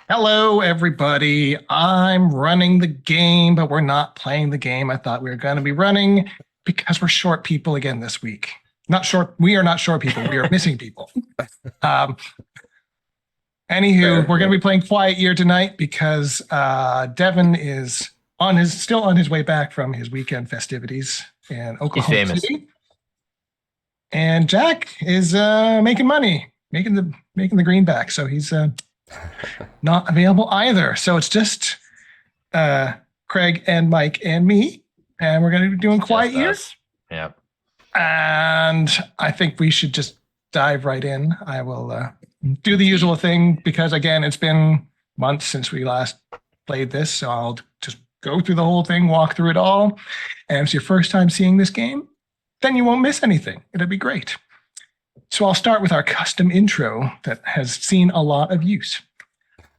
Hello, everybody. I'm running the game, but we're not playing the game I thought we were going to be running because we're short people again this week. Not short. We are not short people. We are missing people. Um, Anywho, we're going to be playing Quiet Year tonight because Devin is still on his way back from his weekend festivities in Oklahoma City, and Jack is making money, making the greenback. So he's not available either. So it's just Craig and Mike and me, and we're going to be doing Quiet Year. Yep. And I think we should just dive right in. I will do the usual thing because, again, it's been months since we last played this. So I'll just go through the whole thing, walk through it all. And if it's your first time seeing this game, then you won't miss anything. It'll be great. So I'll start with our custom intro that has seen a lot of use.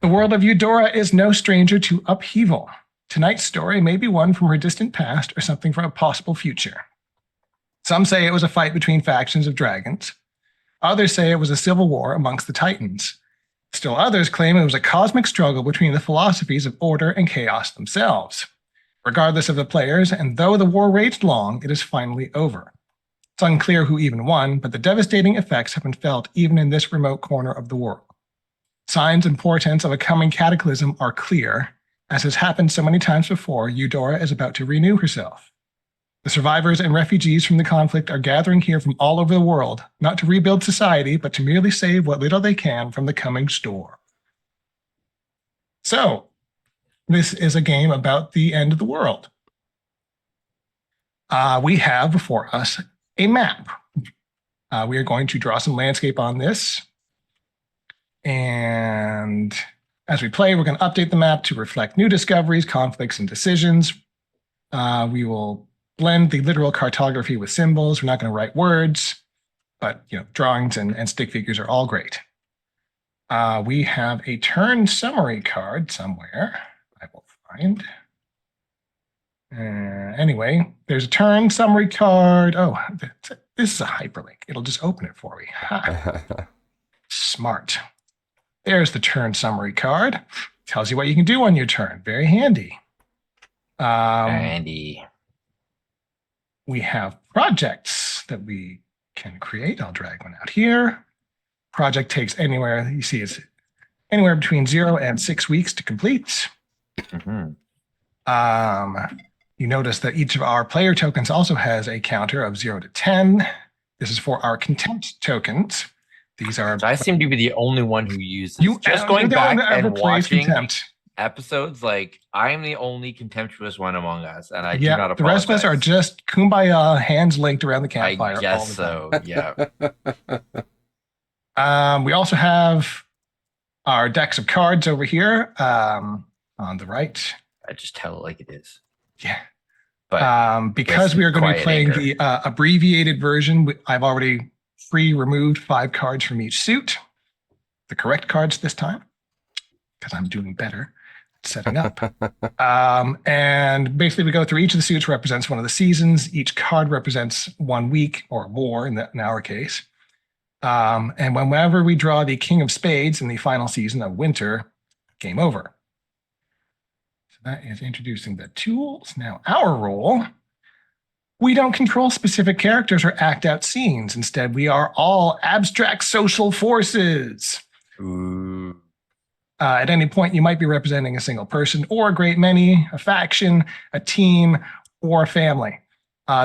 The world of Eudora is no stranger to upheaval. Tonight's story may be one from her distant past or something from a possible future. Some say it was a fight between factions of dragons. Others say it was a civil war amongst the Titans. Still others claim it was a cosmic struggle between the philosophies of order and chaos themselves. Regardless of the players, and though the war raged long, it is finally over. It's unclear who even won, but the devastating effects have been felt even in this remote corner of the world. Signs and portents of a coming cataclysm are clear. As has happened so many times before, Eudora is about to renew herself. The survivors and refugees from the conflict are gathering here from all over the world, not to rebuild society, but to merely save what little they can from the coming storm. So, this is a game about the end of the world. We have before us a map. We are going to draw some landscape on this. And as we play, we're going to update the map to reflect new discoveries, conflicts, and decisions. We will blend the literal cartography with symbols. We're not going to write words, but drawings and stick figures are all great. We have a turn summary card somewhere. I will find. Anyway, there's a turn summary card. Oh, this is a hyperlink. It'll just open it for me. Smart. There's the turn summary card. Tells you what you can do on your turn. Very handy. Handy. We have projects that we can create. I'll drag one out here. Project takes anywhere, you see it's anywhere between 0 and 6 weeks to complete. Mm-hmm. You notice that each of our player tokens also has a counter of 0 to 10. This is for our contempt tokens. These are. So I seem to be the only one who uses. Just going back and watching contempt episodes, like I'm the only contemptuous one among us, and I do not apologize. The rest of us are just kumbaya, hands linked around the campfire. I guess all the time. Yeah. We also have our decks of cards over here on the right. I just tell it like it is. Yeah. But because we are going to be playing the abbreviated version, I've already removed 5 cards from each suit. The correct cards this time, because I'm doing better at setting up. And basically we go through each of the suits represents one of the seasons. Each card represents 1 week or more in our case. And whenever we draw the King of Spades in the final season of winter, game over. So that is introducing the tools. Now our role. We don't control specific characters or act out scenes. Instead, we are all abstract social forces. Ooh. At any point, you might be representing a single person or a great many, a faction, a team, or a family.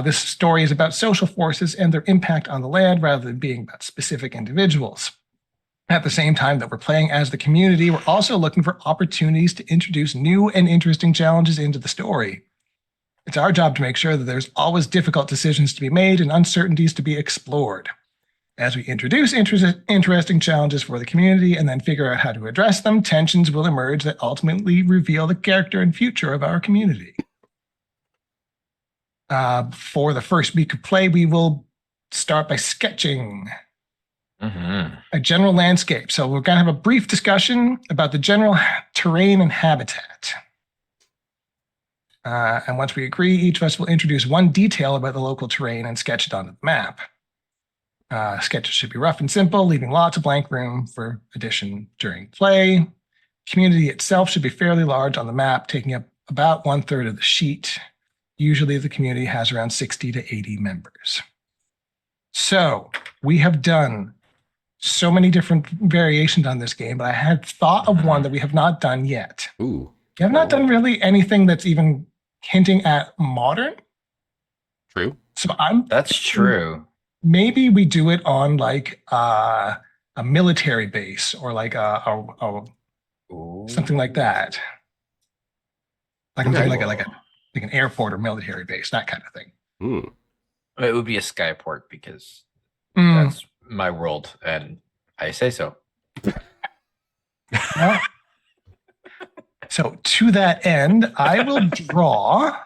This story is about social forces and their impact on the land rather than being about specific individuals. At the same time that we're playing as the community, we're also looking for opportunities to introduce new and interesting challenges into the story. It's our job to make sure that there's always difficult decisions to be made and uncertainties to be explored. As we introduce interesting challenges for the community and then figure out how to address them, tensions will emerge that ultimately reveal the character and future of our community. For the first week of play, we will start by sketching a general landscape. So we're going to have a brief discussion about the general terrain and habitat. And once we agree, each of us will introduce one detail about the local terrain and sketch it onto the map. Sketches should be rough and simple, leaving lots of blank room for addition during play. community itself should be fairly large on the map, taking up about 1/3 of the sheet. Usually the community has around 60 to 80 members. So we have done so many different variations on this game, but I had thought of one that we have not done yet. Ooh. We have not done really anything that's even hinting at modern. True. So That's true. Maybe we do it on like a military base or like something like that. Like I'm thinking like an airport or military base, that kind of thing. Mm. It would be a skyport because that's my world, and I say so. Well, so to that end, I will draw.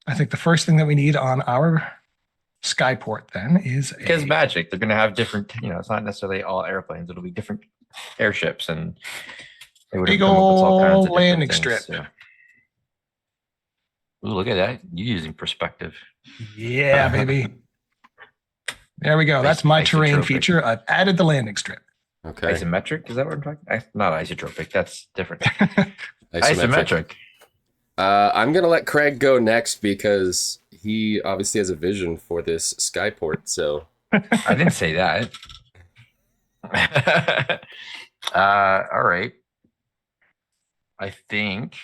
I think the first thing that we need on our skyport then is because magic. They're going to have different. It's not necessarily all airplanes. It'll be different airships, and they would big old landing strip. So. Ooh, look at that! You're using perspective. Yeah, baby. There we go. That's my terrain feature. I've added the landing strip. Okay. Isometric? Is that what I'm talking? Not isotropic. That's different. Isometric. I'm going to let Craig go next because he obviously has a vision for this skyport. So I didn't say that. All right. I think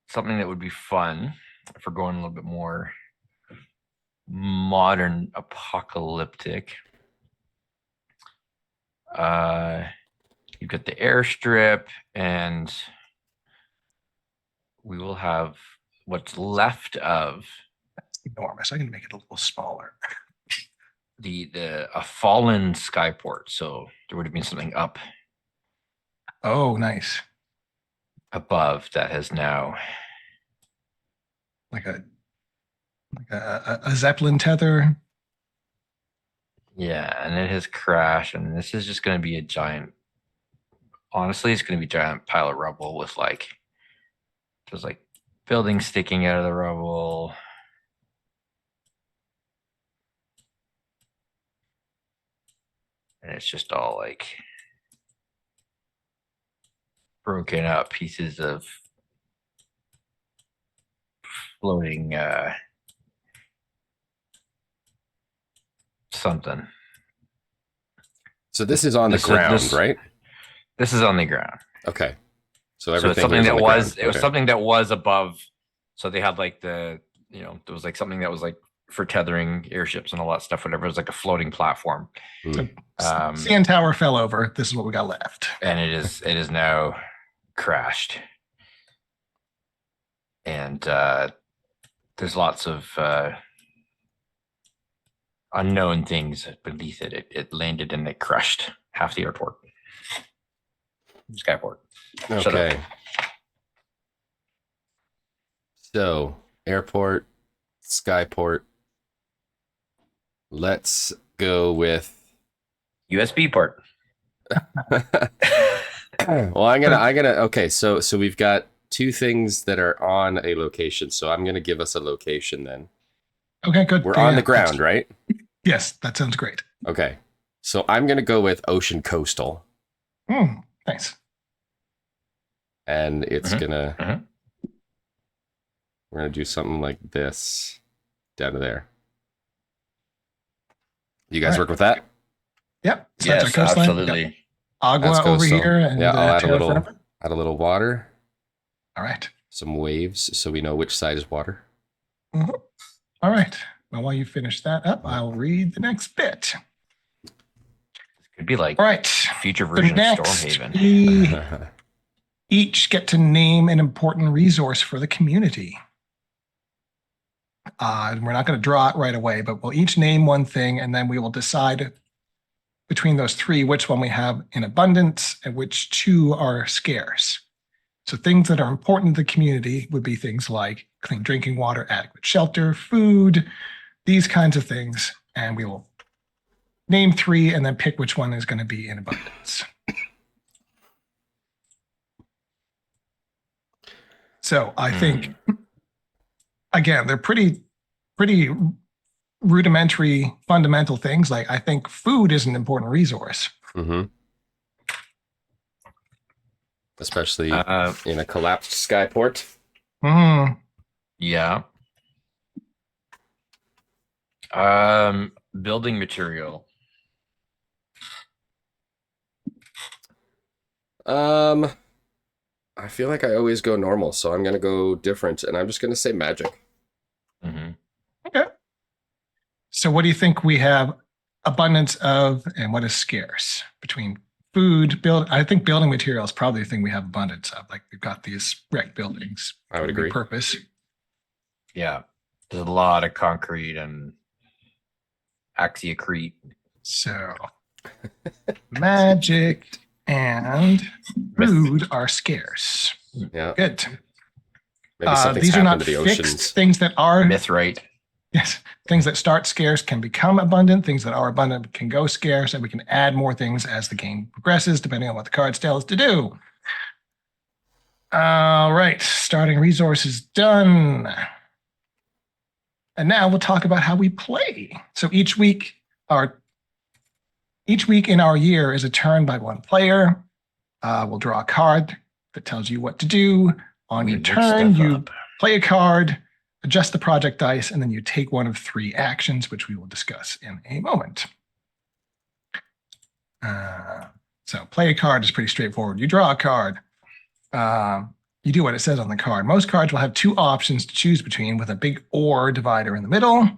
something that would be fun if we're going a little bit more modern apocalyptic. You've got the airstrip, and we will have what's left of. That's enormous. I'm going to make it a little smaller. A fallen skyport. So there would have been something up. Oh, nice. Above that has now like a Zeppelin tether. Yeah, and it has crashed, and this is just going to be a giant. Honestly, it's going to be a giant pile of rubble with there's buildings sticking out of the rubble. And it's just all broken up pieces of floating something. So this is on the ground, right? This is on the ground. Okay. So it's something that was something that was above. So they had there was something that was for tethering airships and all that stuff, whatever. It was like a floating platform. Sand tower fell over. This is what we got left. And it is now crashed. And there's lots of unknown things beneath it. It landed and it crushed half the airport. Skyport. Okay. So, airport, skyport. Let's go with USB port. Well, I'm gonna. Okay, so we've got two things that are on a location. So I'm gonna give us a location then. Okay, good. We're on the ground, right? Yes, that sounds great. Okay, so I'm gonna go with ocean coastal. Nice. And it's we're gonna do something like this down to there. You guys work with that? Yep. So yes, absolutely. Yep. Agua over here, and I'll add a little water. All right. Some waves, so we know which side is water. Mm-hmm. All right. Well, while you finish that up, I'll read the next bit. Could be all right. Future version of Stormhaven. We each get to name an important resource for the community. We're not going to draw it right away, but we'll each name one thing, and then we will decide between those three which one we have in abundance and which two are scarce. So things that are important to the community would be things like clean drinking water, adequate shelter, food, these kinds of things. And we will name three and then pick which one is going to be in abundance. So I think, again, they're pretty rudimentary, fundamental things. I think food is an important resource. Mm-hmm. especially in a collapsed skyport. Hmm. Yeah. Building material. I feel like I always go normal, so I'm gonna go different, and I'm just gonna say magic. Mm-hmm. Okay. So what do you think we have abundance of and what is scarce between food, I think building material is probably the thing we have abundance of. Like we've got these wrecked buildings. I would for agree. Repurpose. Yeah. There's a lot of concrete and axiocrete. So magic and food are scarce. Yeah. Good. Maybe something's These are happened not to the fixed oceans. things that are Mithrite. yes. Things that start scarce can become abundant. Things that are abundant can go scarce, and we can add more things as the game progresses, depending on what the cards tell us to do. All right, starting resources done. And now we'll talk about how we play. So each week in our year is a turn by one player. We'll draw a card that tells you what to do. On your turn, you play a card, adjust the project dice, and then you take one of 3 actions, which we will discuss in a moment. So play a card is pretty straightforward. You draw a card. You do what it says on the card. Most cards will have 2 options to choose between with a big or divider in the middle.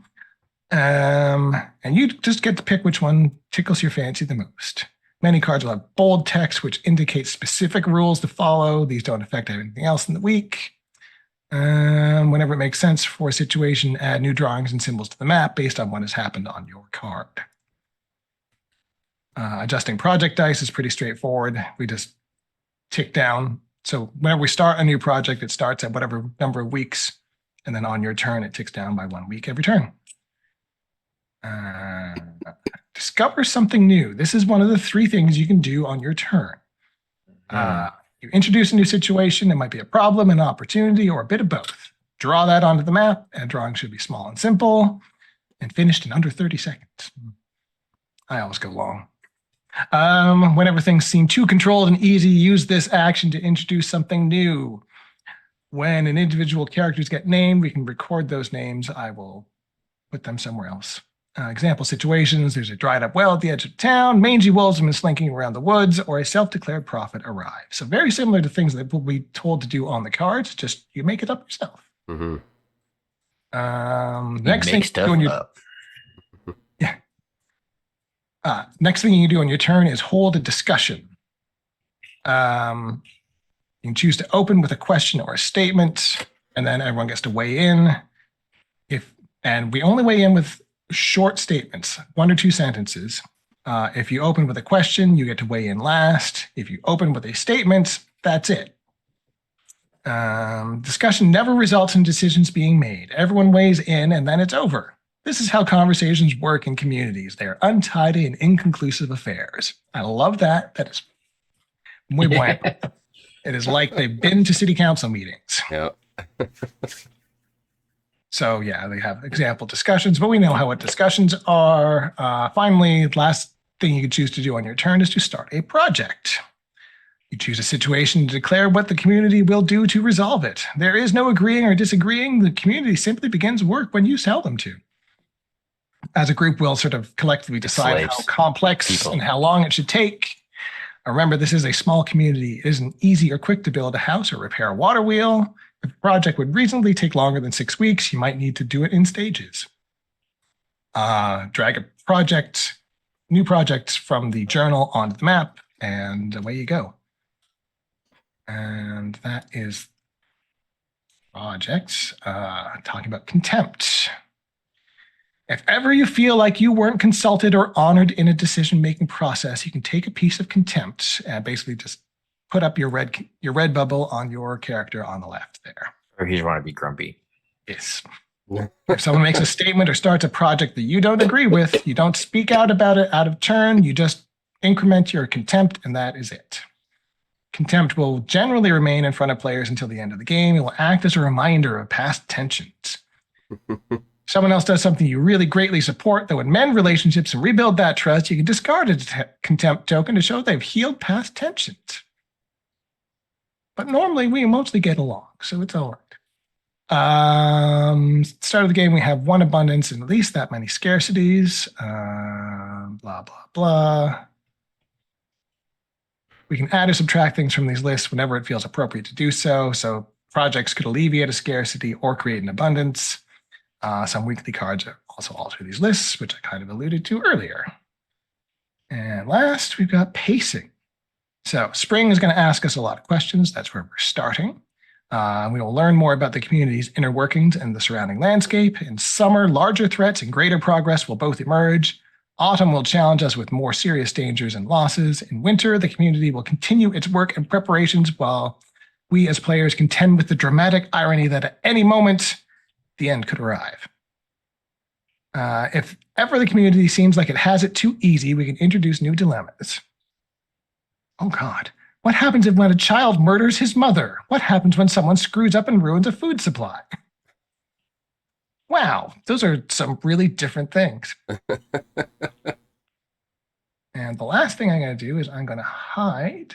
And you just get to pick which one tickles your fancy the most. Many cards will have bold text, which indicates specific rules to follow. These don't affect anything else in the week. Whenever it makes sense for a situation, add new drawings and symbols to the map based on what has happened on your card. Adjusting project dice is pretty straightforward. We just tick down. So whenever we start a new project, it starts at whatever number of weeks. And then on your turn, it ticks down by 1 week every turn. Discover something new. This is one of the 3 things you can do on your turn. You introduce a new situation. It might be a problem, an opportunity, or a bit of both. Draw that onto the map, and drawing should be small and simple, and finished in under 30 seconds. I always go long. Whenever things seem too controlled and easy, use this action to introduce something new. When an individual characters get named, we can record those names. I will put them somewhere else. Example situations, there's a dried up well at the edge of town, mangy wolves have been slinking around the woods, or a self-declared prophet arrives. So very similar to things that we'll be told to do on the cards, just you make it up yourself. Mm-hmm. Next thing next thing you can do on your turn is hold a discussion. You can choose to open with a question or a statement, and then everyone gets to weigh in. And we only weigh in with short statements, 1 or 2 sentences. If you open with a question, you get to weigh in last. If you open with a statement, that's it. Discussion never results in decisions being made. Everyone weighs in, and then it's over. This is how conversations work in communities. They are untidy and inconclusive affairs. I love that. That is muy bueno. It is like they've been to city council meetings. Yeah. So yeah, they have example discussions, but we know how what discussions are. Finally, last thing you can choose to do on your turn is to start a project. You choose a situation to declare what the community will do to resolve it. There is no agreeing or disagreeing. The community simply begins work when you tell them to. As a group, we'll sort of collectively decide how complex and how long it should take. Remember, this is a small community. It isn't easy or quick to build a house or repair a water wheel. If a project would reasonably take longer than 6 weeks, you might need to do it in stages. Drag a new project from the journal onto the map, and away you go. And that is projects. Talking about contempt. If ever you feel like you weren't consulted or honored in a decision-making process, you can take a piece of contempt and basically just put up your red bubble on your character on the left there. Or you just want to be grumpy. Yes. If someone makes a statement or starts a project that you don't agree with, you don't speak out about it out of turn. You just increment your contempt, and that is it. Contempt will generally remain in front of players until the end of the game. It will act as a reminder of past tensions. Someone else does something you really greatly support that would mend relationships and rebuild that trust. You can discard a contempt token to show they've healed past tensions. but normally we mostly get along, so it's all right. Start of the game, we have 1 abundance and at least that many scarcities. Blah, blah, blah. We can add or subtract things from these lists whenever it feels appropriate to do so. So projects could alleviate a scarcity or create an abundance. Some weekly cards also alter these lists, which I kind of alluded to earlier. And last, we've got pacing. So spring is going to ask us a lot of questions. That's where we're starting. We will learn more about the community's inner workings and the surrounding landscape. In summer, larger threats and greater progress will both emerge. Autumn will challenge us with more serious dangers and losses. In winter, the community will continue its work and preparations while we as players contend with the dramatic irony that at any moment, the end could arrive. If ever the community seems like it has it too easy, we can introduce new dilemmas. Oh God. What happens if when a child murders his mother? What happens when someone screws up and ruins a food supply? Wow, those are some really different things. And the last thing I'm going to do is I'm going to hide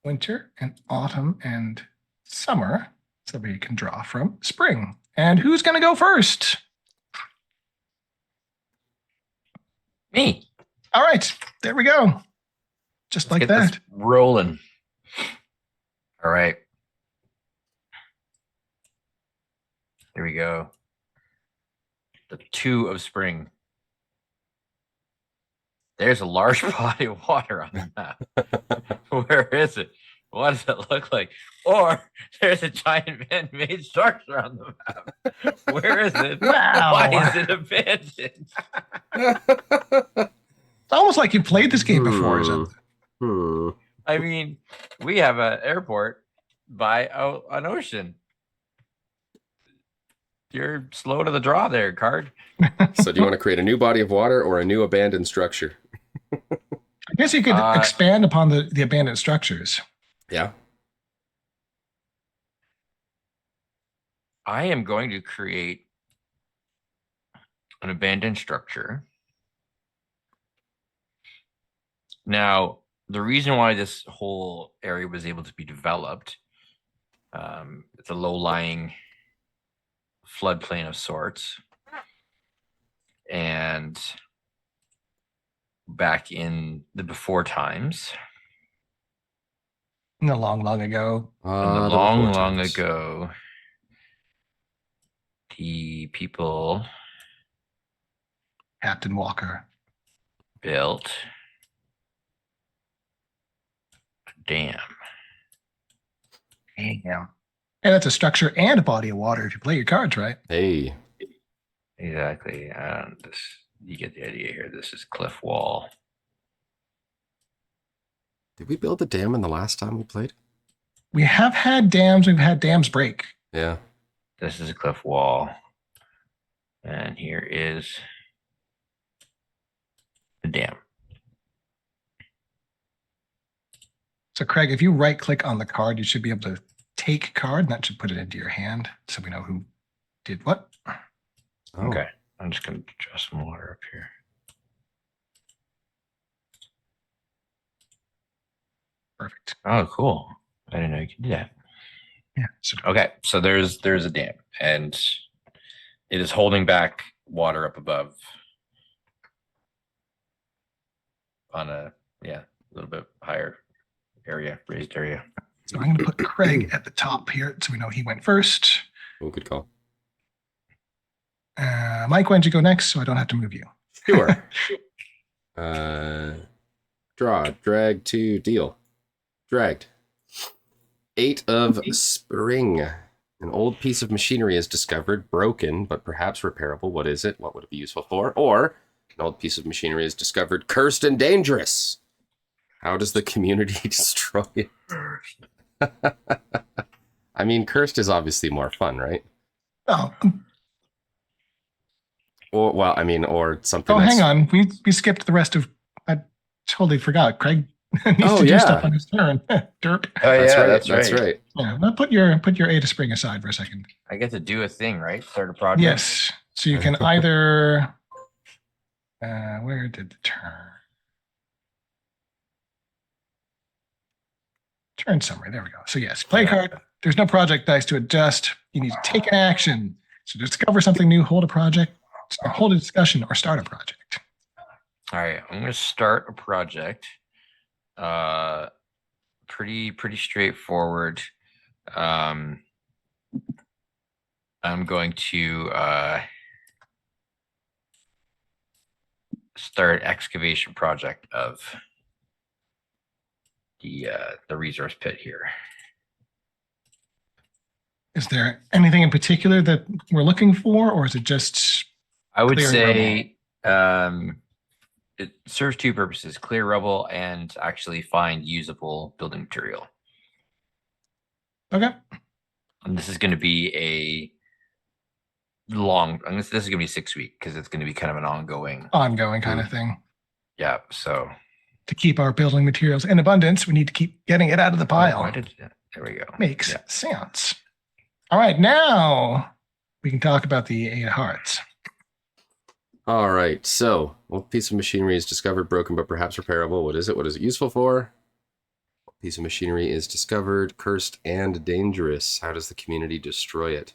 winter and autumn and summer so we can draw from spring. And who's going to go first? Me. All right, there we go. Just like Get this that. rolling. All right. There we go. The 2 of spring. There's a large body of water on the map. Where is it? What does it look like? Or there's a giant man-made structure on the map. Where is it? Wow. Why is it abandoned? It's almost like you played this game before. Isn't it? I mean, we have an airport by an ocean. You're slow to the draw there, card. So do you want to create a new body of water or a new abandoned structure? I guess you could expand upon the abandoned structures. Yeah. I am going to create an abandoned structure. Now, the reason why this whole area was able to be developed, it's a low-lying floodplain of sorts. And back in the before times, In the long, long ago. long ago, the people Captain Walker. built a dam. Yeah. And that's a structure and a body of water if you play your cards right. Hey. Exactly. This, you get the idea here. This is cliff wall. Did we build a dam in the last time we played? We have had dams. We've had dams break. Yeah. This is a cliff wall. And here is the dam. So Craig, if you right click on the card, you should be able to take card, and that should put it into your hand so we know who did what. Oh. Okay. I'm just going to adjust some water up here. Perfect. Oh, cool. I didn't know you could do that. Yeah. So Okay. So there's a dam, and it is holding back water up above on a little bit higher area, raised area. So I'm going to put Craig at the top here so we know he went first. Oh, good call. Mike, why don't you go next so I don't have to move you? Sure. Draw, drag to deal. Dragged. 8 of spring. An old piece of machinery is discovered, broken, but perhaps repairable. What is it? What would it be useful for? Or an old piece of machinery is discovered, cursed and dangerous. How does the community destroy it? I mean, cursed is obviously more fun, right? Oh, Or, well, I mean, or something. oh, hang on. We skipped the rest of. I totally forgot. Craig needs to do stuff on his turn. Derp. Oh, That's yeah, right. that's That's right. right. Yeah, well, put your A to spring aside for a second. I get to do a thing, right? Start a project. Yes. So you can either. Where did the turn? Turn summary. There we go. So yes, play card. There's no project dice to adjust. You need to take an action. So discover something new, hold a project, or hold a discussion, or start a project. All right, I'm gonna start a project. Pretty straightforward. I'm going to start excavation project of the resource pit here. Is there anything in particular that we're looking for, or is it just I would clearing say it serves two purposes: clear rubble and actually find usable building material. okay? And this is going to be a long. This is going to be 6 weeks because it's going to be kind of an ongoing. Ongoing kind of thing. Yeah. So To keep our building materials in abundance, we need to keep getting it out of the pile. There we go. Makes sense. All right, now we can talk about the 8 of hearts. All right, so what piece of machinery is discovered, broken, but perhaps repairable? What is it? What is it useful for? What piece of machinery is discovered, cursed, and dangerous? How does the community destroy it?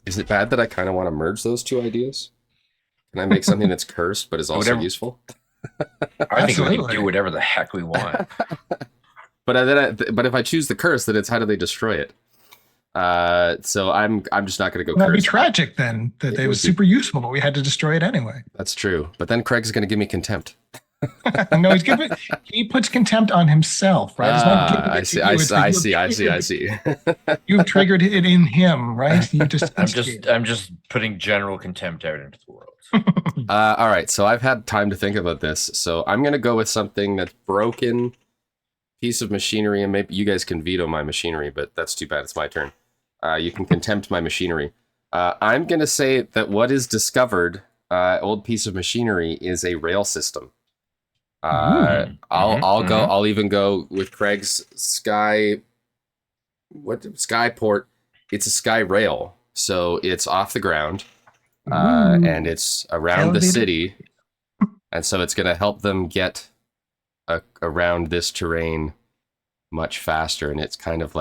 Is it bad that I kind of want to merge those two ideas? Can I make something that's cursed but is also useful? I think we Absolutely. can do whatever the heck we want. But if I choose the curse, then it's how do they destroy it? So I'm just not going to go That'd be curse. tragic then, that it was would be. super useful, but we had to destroy it anyway. That's true. But then Craig's going to give me contempt. No, he puts contempt on himself, right? It's not giving it I to see. you, I it's see. that I see. I see. I see. You've triggered it in him, right? You just I'm just putting general contempt out into the world. All right. So I've had time to think about this. So I'm going to go with something that's broken, piece of machinery, and maybe you guys can veto my machinery, but that's too bad. It's my turn. You can contempt my machinery. I'm going to say that what is discovered, old piece of machinery, is a rail system. I'll even go with Craig's sky port. It's a sky rail, so it's off the ground, and it's around the city, and so it's going to help them get around this terrain much faster. And it's kind of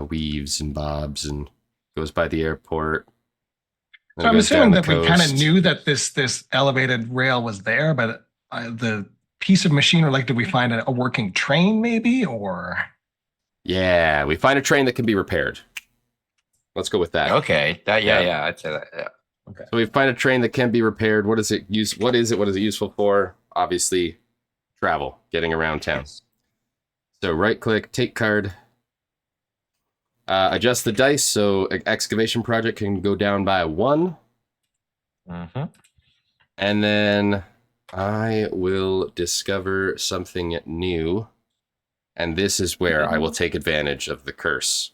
weaves and bobs and goes by the airport. So I'm assuming that we kind of knew that this elevated rail was there, but the piece of machinery, like, did we find a working train maybe, or? Yeah, we find a train that can be repaired. Let's go with that. Okay. Yeah, I'd say that. Yeah. Okay. So we find a train that can be repaired. What is it useful for? Obviously, travel, getting around town. So right click, take card. Adjust the dice so excavation project can go down by 1. Mm-hmm. And then I will discover something new. And this is where I will take advantage of the curse.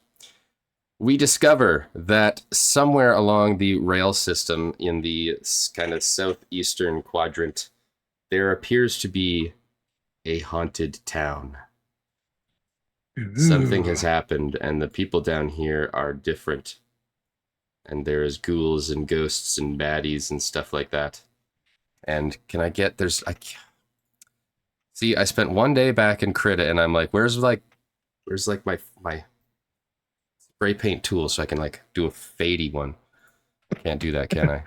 We discover that somewhere along the rail system in the kind of southeastern quadrant, there appears to be a haunted town. Something has happened, and the people down here are different. And there's ghouls and ghosts and baddies and stuff like that. And can I get see, I spent 1 day back in Krita, and I'm like, where's my spray paint tool so I can do a fadey one? Can't do that, can I?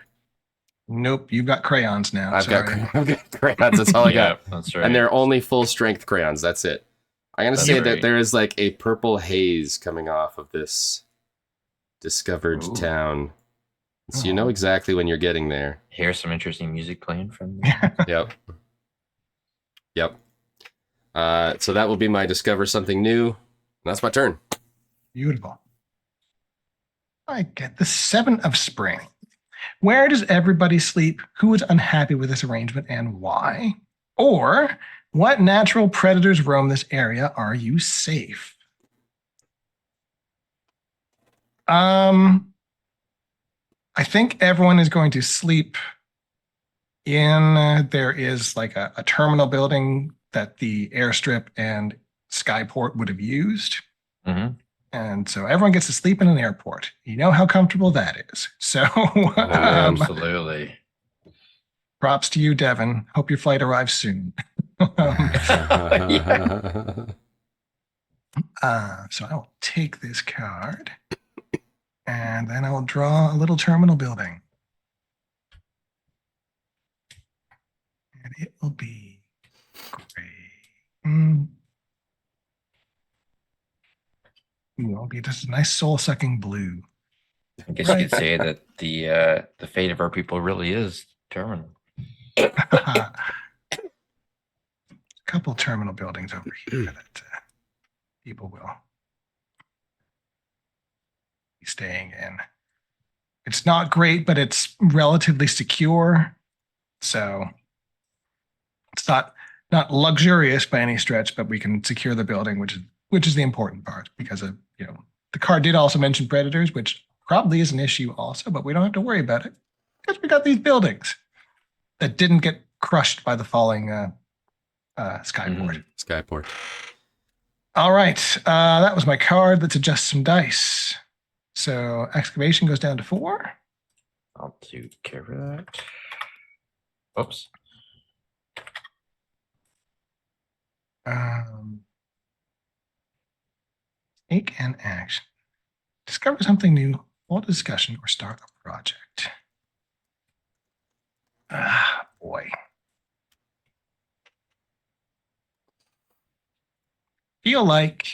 Nope, you've got crayons now. I've got crayons. That's all I got. Yeah, that's right. And they're only full strength crayons. That's it. I'm gonna say that there is a purple haze coming off of this discovered town. So you know exactly when you're getting there. Here's some interesting music playing from. Yep. So that will be my discover something new. That's my turn. Beautiful. I get the 7 of spring. Where does everybody sleep? Who is unhappy with this arrangement and why? Or what natural predators roam this area? Are you safe? I think everyone is going to sleep in. There is a terminal building that the airstrip and Skyport would have used. Mm-hmm. And so everyone gets to sleep in an airport. You know how comfortable that is. So Absolutely. Props to you, Devin. Hope your flight arrives soon. So I will take this card, and then I will draw a little terminal building. And it will be gray. It will be just a nice soul-sucking blue. I guess you could say that the fate of our people really is terminal. A couple terminal buildings over here that people will be staying in. It's not great, but it's relatively secure. So it's not luxurious by any stretch, but we can secure the building, which is the important part, because of, the card did also mention predators, which probably is an issue also, but we don't have to worry about it because we got these buildings that didn't get crushed by the falling skyboard. Skyport. All right. That was my card. Let's adjust some dice. So excavation goes down to 4. I'll take care of that. Oops. Take an action. Discover something new, hold a discussion, or start a project. Ah, boy. Feel like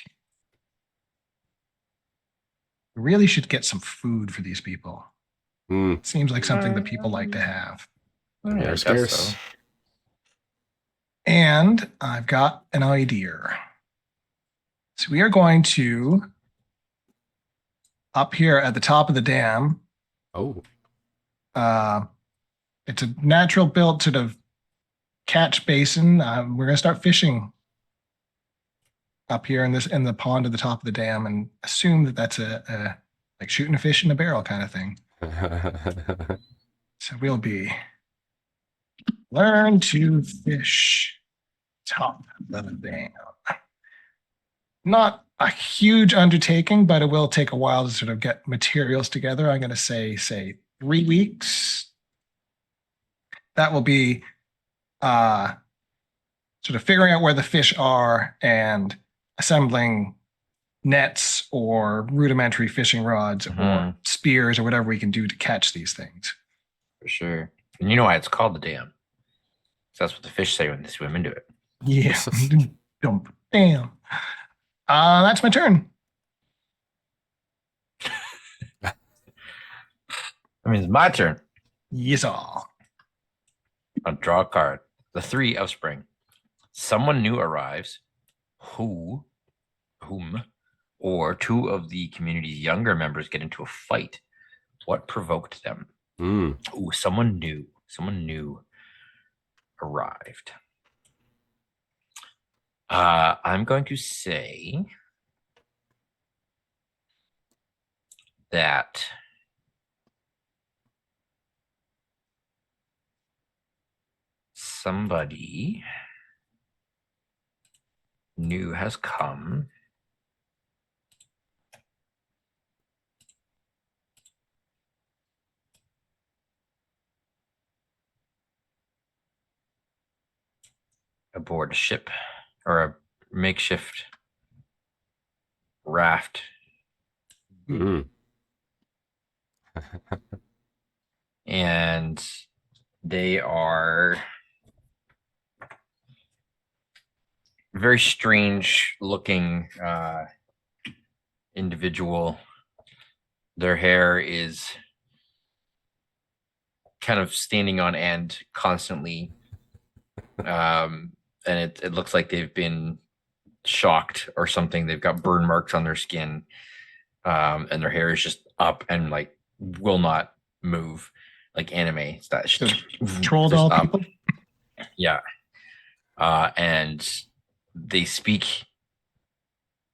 we really should get some food for these people. Seems like something that people like to have. Yeah, They're scarce. And I've got an idea. So we are going to, up here at the top of the dam. Oh. It's a natural built sort of catch basin. We're going to start fishing up here in the pond at the top of the dam, and assume that that's a like shooting a fish in a barrel kind of thing. So we'll be learn to fish top of the dam. Not a huge undertaking, but it will take a while to sort of get materials together. I'm going to say 3 weeks. That will be sort of figuring out where the fish are and assembling nets or rudimentary fishing rods or spears or whatever we can do to catch these things. For sure. And you know why it's called the dam? So that's what the fish say when they swim into it. Yeah. Damn. That's my turn. I mean, it's my turn. Yes, all. I'll draw a card. The 3 of spring. Someone new arrives. Whom, or 2 of the community's younger members get into a fight. What provoked them? Ooh, someone new arrived. I'm going to say that somebody new has come. Aboard a ship or a makeshift raft. And they are very strange looking individual. Their hair is kind of standing on end constantly. And it looks like they've been shocked or something. They've got burn marks on their skin. And their hair is just up and like will not move like anime. It's that Troll doll people. Yeah. And they speak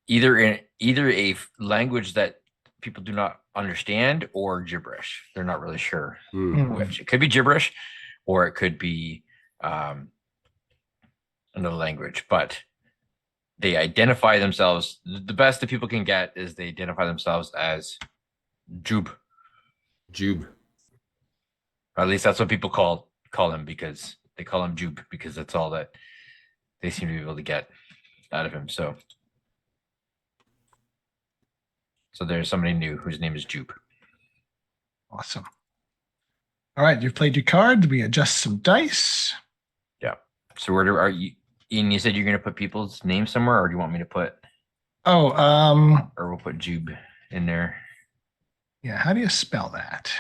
either a language that people do not understand or gibberish. They're not really sure which. It could be gibberish or it could be another language, but they identify themselves. The best that people can get is they identify themselves as Jube. Jube. Or at least that's what people call call him because they call him Jupe because that's all that they seem to be able to get out of him. So there's somebody new whose name is Jupe. Awesome. All right, you've played your cards. We adjust some dice. Yeah. So where are you? Ian, you said you're going to put people's names somewhere, or do you want me to put? Oh, Or we'll put Jube in there. yeah. How do you spell that?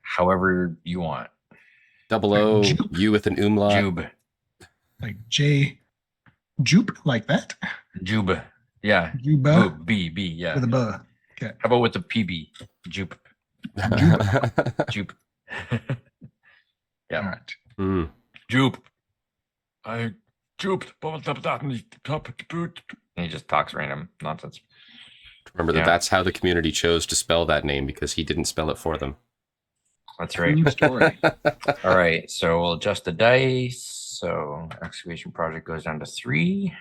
However you want. Double O, Jupe. U with an umlaut. Jube. Like Jupe, like that? Jube. Yeah. Juba B. Yeah. with a B. Okay. How about with the PB? Jupe. Jupe. Yeah. All right. Mm. Jupe. I juped. And he just talks random nonsense. Remember that Yeah. that's how the community chose to spell that name, because he didn't spell it for them. That's right. True story. All right. So we'll adjust the dice. So excavation project goes down to 3.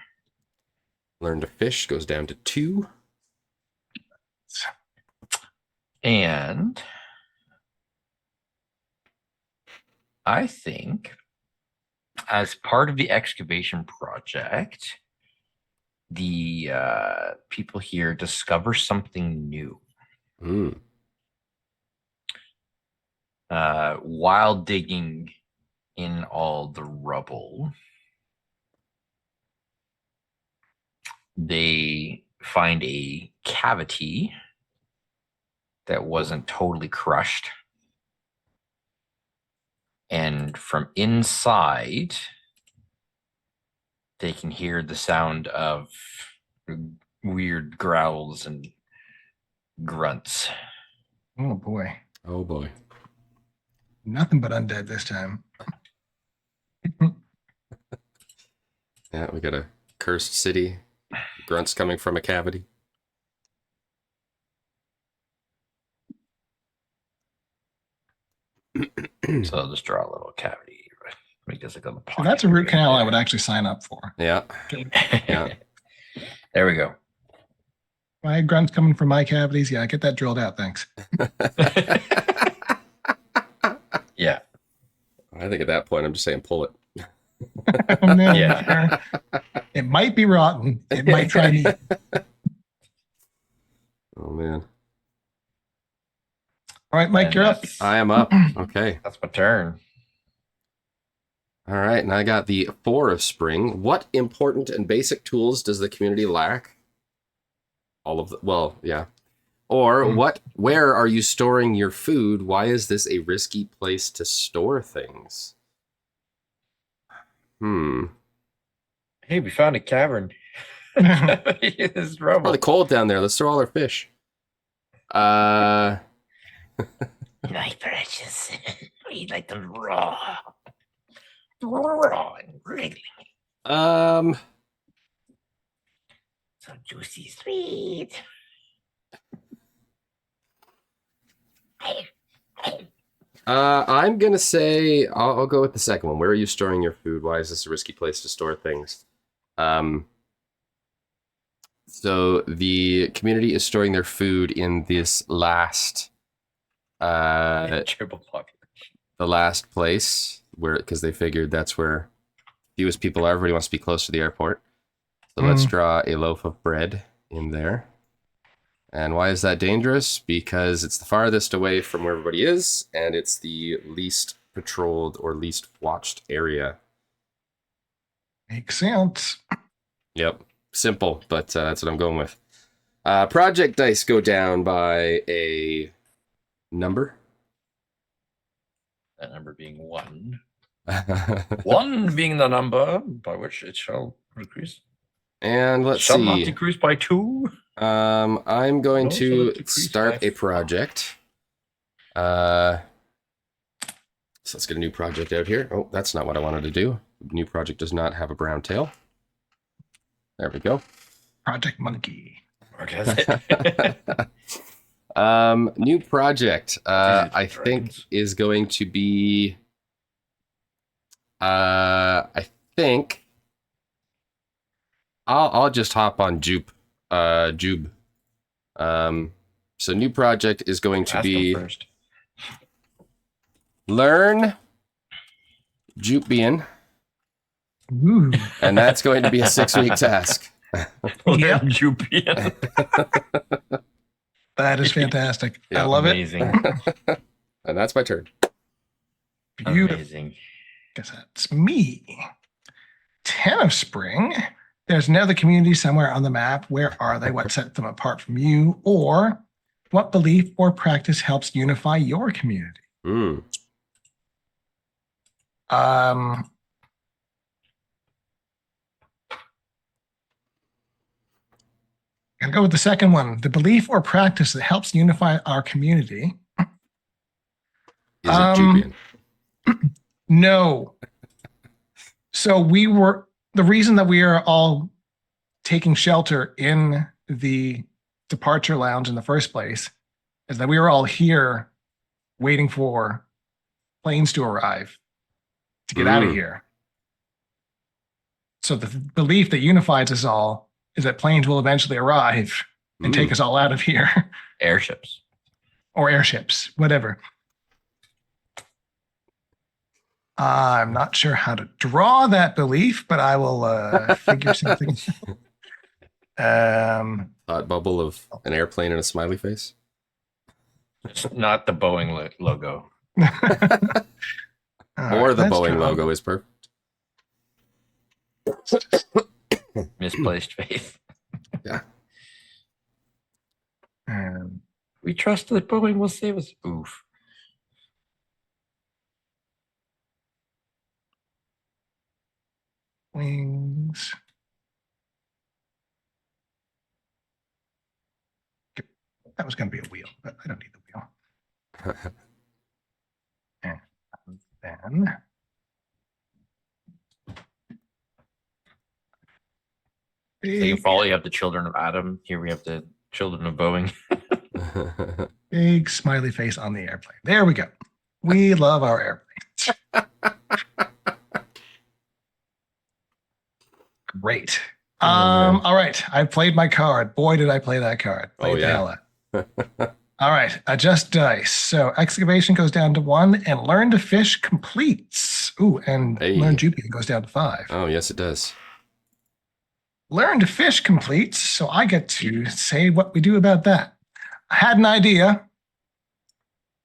Learn to fish goes down to 2. And I think as part of the excavation project, the people here discover something new. Mm. While digging in all the rubble, they find a cavity that wasn't totally crushed. And from inside, they can hear the sound of weird growls and grunts. Oh boy. Oh boy. Nothing but undead this time. Yeah, we got a cursed city. Grunts coming from a cavity. So I'll just draw a little cavity. Make this like a So pocket that's a root area canal I there. would actually sign up for. Yeah. Yeah. There we go. My grunts coming from my cavities. Yeah, get that drilled out. Thanks. Yeah. I think at that point, I'm just saying pull it. Oh, no, Yeah. It might be rotten. It might try me. Oh, man. All right, Mike, And you're up. I am up. Okay. That's my turn. All right. And I got the 4 of spring. What important and basic tools does the community lack? All of the, well, yeah. Or where are you storing your food? Why is this a risky place to store things? Hey, we found a cavern. It's rubble. Probably cold down there. Let's throw all our fish. My precious. We like them raw. Raw and wriggling. So juicy, sweet. I'm gonna say I'll go with the second one. Where are you storing your food? Why is this a risky place to store things? So the community is storing their food in this last, Triple population. the last place where, because they figured that's where fewest people are. Everybody wants to be close to the airport. So let's draw a loaf of bread in there. And why is that dangerous? Because it's the farthest away from where everybody is, and it's the least patrolled or least watched area. Makes sense. Yep. Simple, but that's what I'm going with. Project dice go down by a number. That number being 1. 1 being the number by which it shall decrease. And let's Shall not see. decrease by 2. I'm going No, so to let's decrease start by a project. So let's get a new project out here. Oh, that's not what I wanted to do. The new project does not have a brown tail. There we go. Project Monkey. Okay, that's it. New project, I think dragons. is going to be, I think I'll just hop on Jube. So new project is going to Ask him be first. learn Jupian, Ooh. and that's going to be a 6-week task. Yeah. Jupian. That is fantastic. I Yeah. love Amazing. And that's my turn. it. Beautiful. Amazing. Guess that's me. 10 of spring. There's another community somewhere on the map. Where are they? What sets them apart from you? Or what belief or practice helps unify your community? Mm. Um, I'll go with the second one. The belief or practice that helps unify our community. Is it Jupian? No. So the reason that we are all taking shelter in the departure lounge in the first place is that we were all here waiting for planes to arrive to get out of here. So the belief that unifies us all is that planes will eventually arrive and take us all out of here. Airships. Or airships, whatever. I'm not sure how to draw that belief, but I will figure something. Thought bubble of an airplane and a smiley face. It's not the Boeing logo. Or the Boeing logo is perfect. Misplaced faith. Yeah. We trust that Boeing will save us. Oof. Wings. That was going to be a wheel, but I don't need the wheel. And then Second fall, you have the children of Adam. Here we have the children of Boeing. big smiley face on the airplane. There we go. We love our airplanes. Great. All right. I played my card. Boy, did I play that card. Played the hell out. All right. Adjust dice. So excavation goes down to 1 and learn to fish completes. Ooh, and learn Jupiter goes down to 5. Oh, yes, it does. Learn to fish completes. So I get to say what we do about that. I had an idea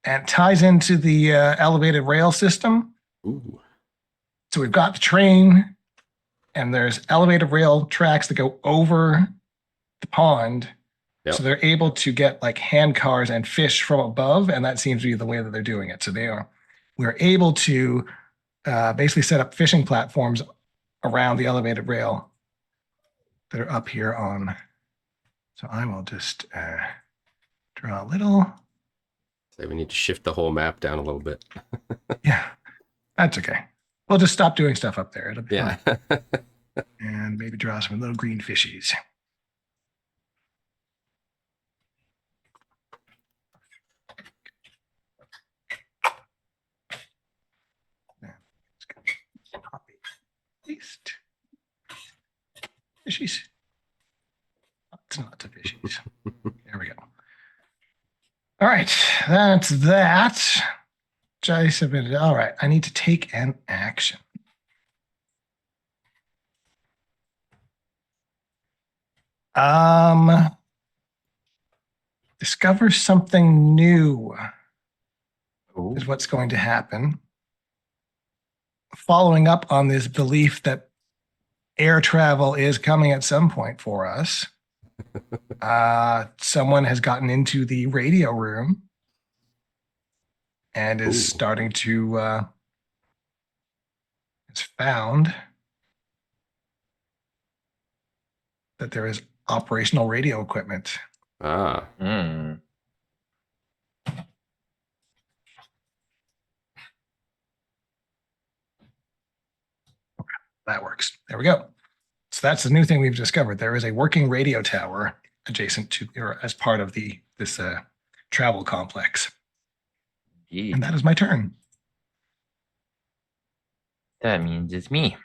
and it ties into the elevated rail system. Ooh. So we've got the train and there's elevated rail tracks that go over the pond. Yep. So they're able to get like hand cars and fish from above. And that seems to be the way that they're doing it. So we're able to basically set up fishing platforms around the elevated rail that are up here on. So I will just draw a little. So we need to shift the whole map down a little bit. Yeah, that's okay. We'll just stop doing stuff up there. It'll be fine. And maybe draw some little green fishies. Copy. Paste. Fishies. Lots of fishies. There we go. All right, that's that. All right, I need to take an action. Discover something new. Ooh. Is what's going to happen. Following up on this belief that air travel is coming at some point for us, someone has gotten into the radio room and is starting to it's found that there is operational radio equipment. That works. There we go. So that's the new thing we've discovered. There is a working radio tower adjacent to or as part of this travel complex. Indeed. And that is my turn. That means it's me.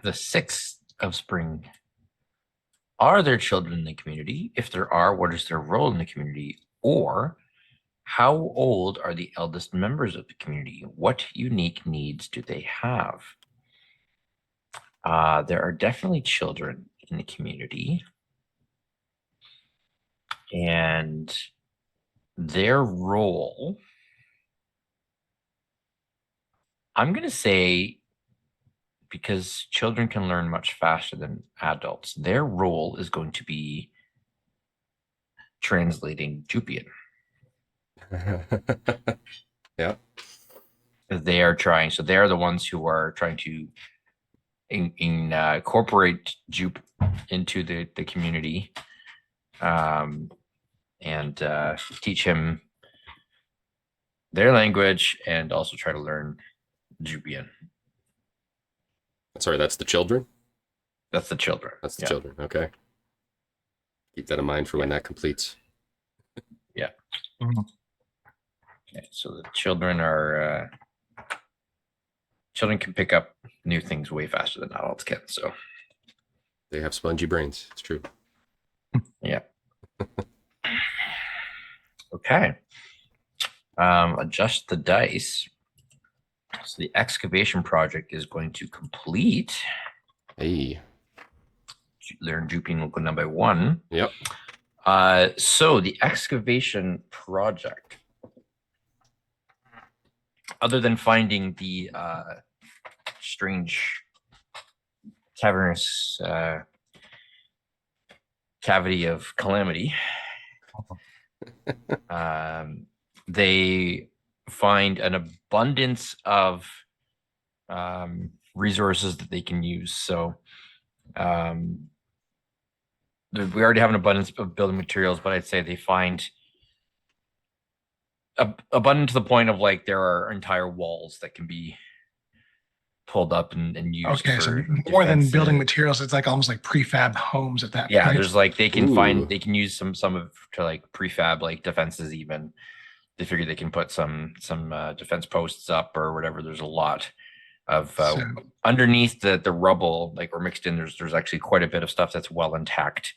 The 6th of spring. Are there children in the community? If there are, what is their role in the community? Or How old are the eldest members of the community? What unique needs do they have? There are definitely children in the community, and their role, I'm going to say, because children can learn much faster than adults, their role is going to be translating Jupian. Yeah. They are trying, so they're the ones who are trying to incorporate Jupe into the community, and teach him their language and also try to learn Jupian. Sorry, that's the children? That's the children. That's the Yeah. children. Okay. Keep that in mind for when that completes. Mhm. Okay, so the children are children can pick up new things way faster than adults can. So They have spongy brains. It's true. yeah. Okay. Adjust the dice. So the excavation project is going to complete. Hey. Learn Jupian will go down by 1. Yep. So the excavation project, other than finding the strange cavernous cavity of calamity, they find an abundance of resources that they can use. So we already have an abundance of building materials, but I'd say they find abundant to the point of like there are entire walls that can be pulled up and used. Okay, so for more than defense. building materials, it's like almost like prefab homes at that Yeah, point. there's like they can Ooh. they can use some of to like prefab like defenses. Even they figure they can put some defense posts up or whatever. There's a lot of So underneath the rubble, like or mixed in. There's actually quite a bit of stuff that's well intact.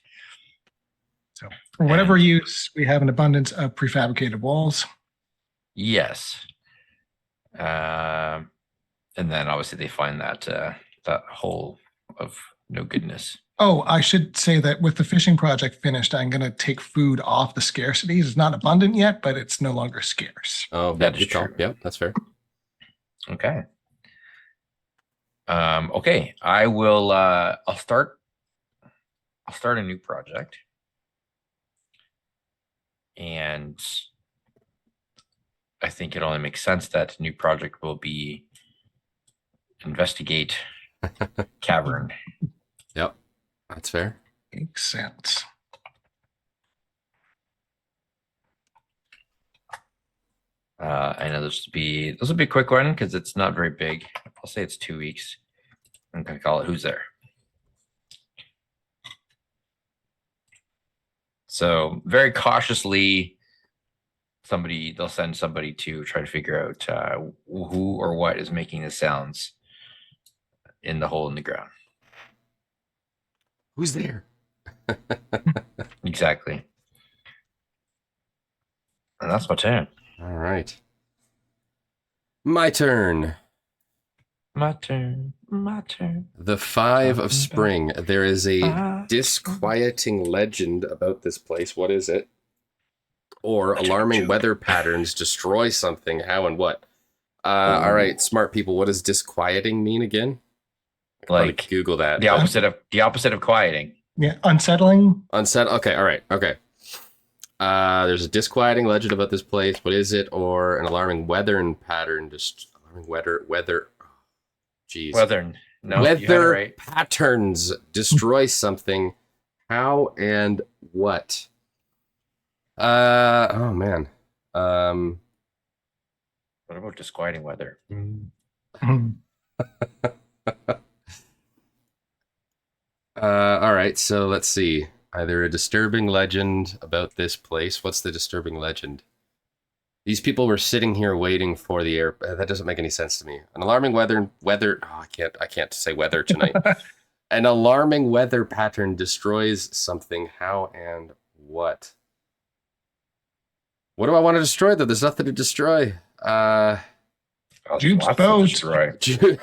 for whatever And- use, we have an abundance of prefabricated walls. Yes. And then obviously they find that that hole of no goodness. Oh, I should say that with the fishing project finished, I'm going to take food off the scarcities. It's not abundant yet, but it's no longer scarce. Oh, That is good call. true. Yeah, that's fair. Okay. Okay. I will I'll start a new project. And I think it only makes sense that new project will be investigate cavern. Yep. That's fair. Makes sense. I know this will be a quick one because it's not very big. I'll say it's 2 weeks. I'm gonna call it Who's There. So very cautiously, they'll send somebody to try to figure out who or what is making the sounds in the hole in the ground. Who's there? Exactly. And that's my turn. All right. My turn. My turn. My turn. The 5 of spring. There is a disquieting legend about this place. What is it? Or alarming weather patterns destroy something. How and what? All right, smart people. What does disquieting mean again? Like Google that. the opposite of quieting. Yeah, unsettling. Okay, all right, okay. There's a disquieting legend about this place. What is it? Or an alarming weather pattern. Just alarming weather. Jeez. Weather. No, you had it Weather right. patterns destroy something. How and what? Oh man. What about disquieting weather? Mhm. All right, so let's see. Either a disturbing legend about this place. What's the disturbing legend? These people were sitting here waiting for the air. That doesn't make any sense to me. An alarming weather. Oh, I can't say weather tonight. An alarming weather pattern destroys something. How and what? What do I want to destroy, though? There's nothing to destroy. Oh, there's Jupe's lots to boat. destroy.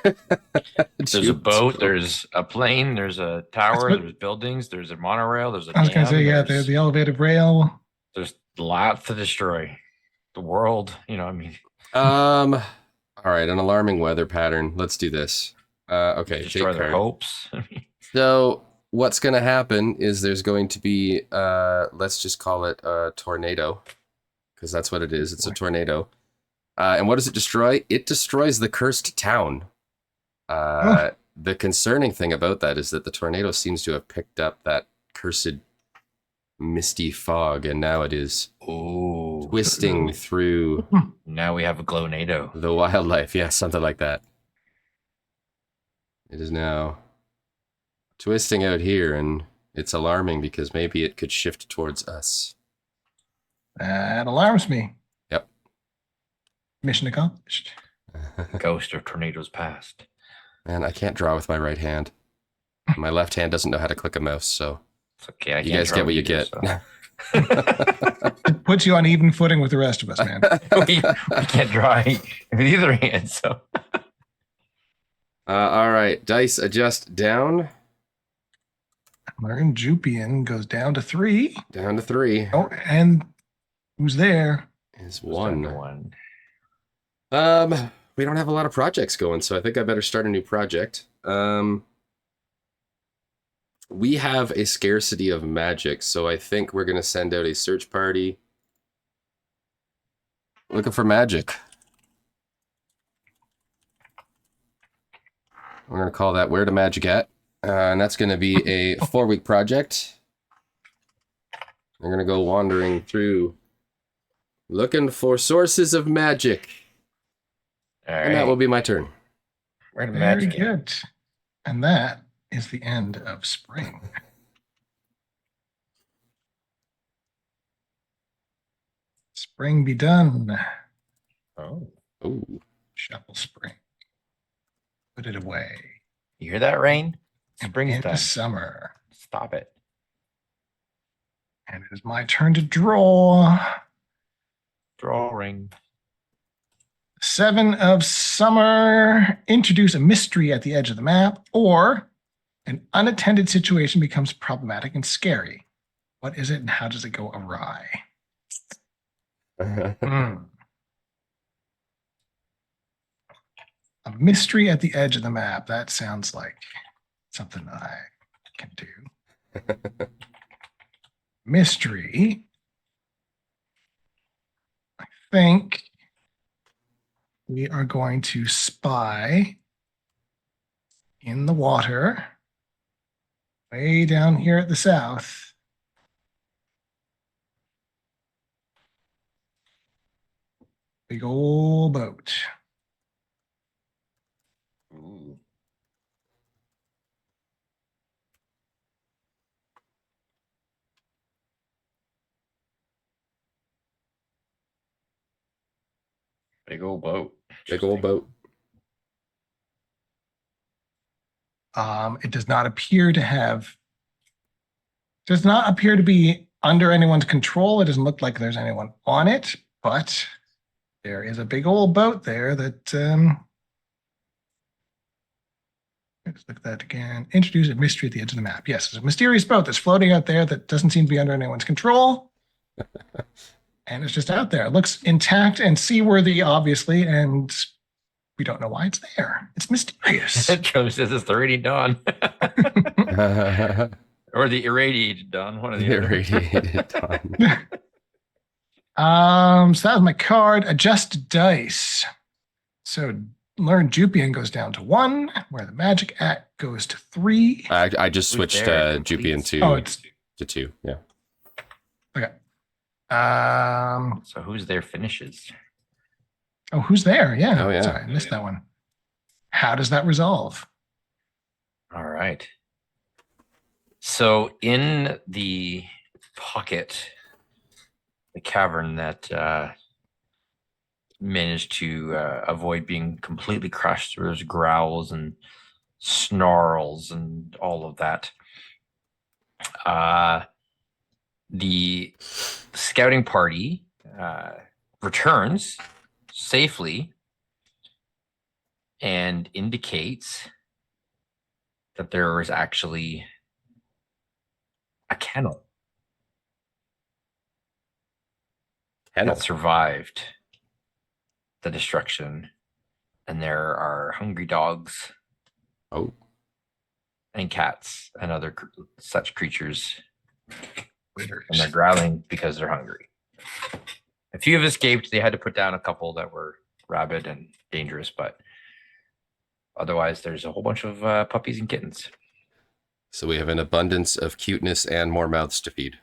There's a boat, there's a plane, there's a tower, what- there's buildings, there's a monorail, there's a I was going dam, to say, yeah, there's, the elevated rail. there's lots to destroy. The world, I mean, All right, an alarming weather pattern. Let's do this. Okay, destroy take their card. hopes. So what's going to happen is there's going to be, let's just call it a tornado, because that's what it is. It's a tornado. And what does it destroy? It destroys the cursed town. The concerning thing about that is that the tornado seems to have picked up that cursed misty fog, and now it is twisting through Now we have a glow-nado. the wildlife. Yeah, something like that. It is now twisting out here, and it's alarming because maybe it could shift towards us. That alarms me. Yep. Mission accomplished. Ghost of tornadoes past. Man, I can't draw with my right hand. My left hand doesn't know how to click a mouse, so It's okay. you guys get what you get. It puts you on even footing with the rest of us, man. we can't draw with either hand, so. All right, dice adjust down. Learn Jupian goes down to 3. Down to 3 Oh, and who's there? is Down to 1. one. We don't have a lot of projects going, so I think I better start a new project. We have a scarcity of magic, so I think we're going to send out a search party looking for magic. We're going to call that Where to Magic At, and that's going to be a 4-week project. We're going to go wandering through looking for sources of magic. All And that right. will be my turn. Where did Very magic good. And that is the end of spring. Spring be done. Oh, Ooh. Shuffle spring. Put it away. you hear that, Rain? And Spring's into done. summer. Stop it. And it is my turn to draw. Drawing. 7 of summer. Introduce a mystery at the edge of the map, or an unattended situation becomes problematic and scary. What is it and how does it go awry? A mystery at the edge of the map. That sounds like something I can do. Mystery. I think we are going to spy in the water way down here at the south. Big old boat. Ooh. Big old boat. Big old boat. It does not appear to be under anyone's control. It doesn't look like there's anyone on it, but there is a big old boat there that let's look at that again. Introduce a mystery at the edge of the map. Yes, it's a mysterious boat that's floating out there that doesn't seem to be under anyone's control. And it's just out there. It looks intact and seaworthy, obviously, and we don't know why it's there. It's mysterious. Joe says it's the radiant dawn. Or the irradiated dawn. One of the other. Irradiated dawn. So that was my card. Adjust dice. So learn Jupian goes down to 1, where the magic act goes to 3. I just switched there? Jupian to 2. Yeah. Okay. So who's there finishes? Oh, who's there? Yeah. Oh, yeah. Sorry, I missed that one. How does that resolve? All right. So in the pocket, the cavern that managed to avoid being completely crushed, there's growls and snarls and all of that. The scouting party returns safely and indicates that there was actually a kennel that survived the destruction, and there are hungry dogs and cats and other such creatures, and they're growling because they're hungry. A few have escaped. They had to put down a couple that were rabid and dangerous, but otherwise there's a whole bunch of puppies and kittens. So we have an abundance of cuteness and more mouths to feed.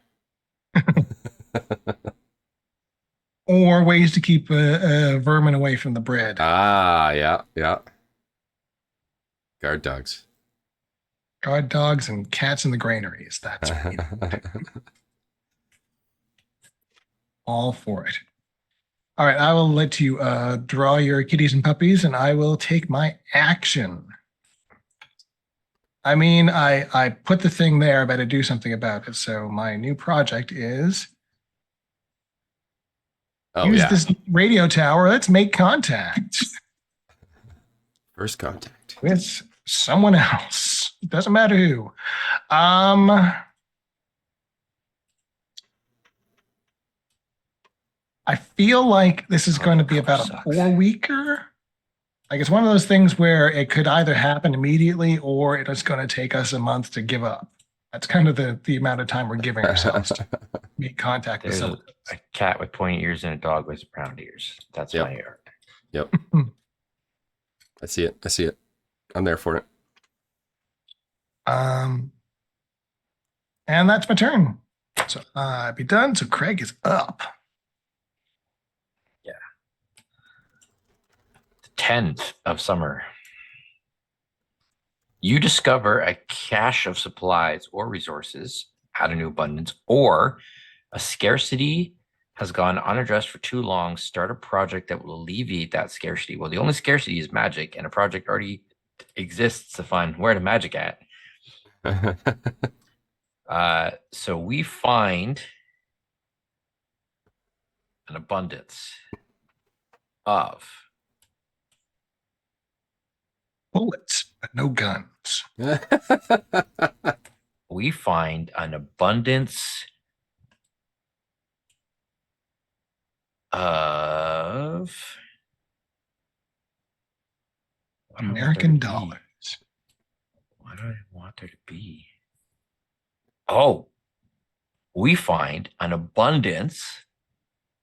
Or ways to keep vermin away from the bread. Yeah. Guard dogs. Guard dogs and cats in the granaries. That's what we need. All for it. All right, I will let you draw your kitties and puppies, and I will take my action. I mean, I put the thing there, I better do something about it. So my new project is use this radio tower. Let's make contact. First contact. With someone else. It doesn't matter who. I feel like this is going to be about a 4-weeker. Like it's one of those things where it could either happen immediately or it's going to take us a month to give up. That's kind of the amount of time we're giving ourselves to make contact with someone. A cat with pointy ears and a dog with round ears. That's my art. Yep. I see it. I'm there for it. And that's my turn. So I'd be done. So Craig is up. Yeah. The 10th of summer. You discover a cache of supplies or resources out of new abundance, or a scarcity has gone unaddressed for too long. Start a project that will alleviate that scarcity. Well, the only scarcity is magic, and a project already exists to find where to magic at. So we find an abundance of bullets, but no guns. We find an abundance of American dollars. What do I want there to be? Oh, we find an abundance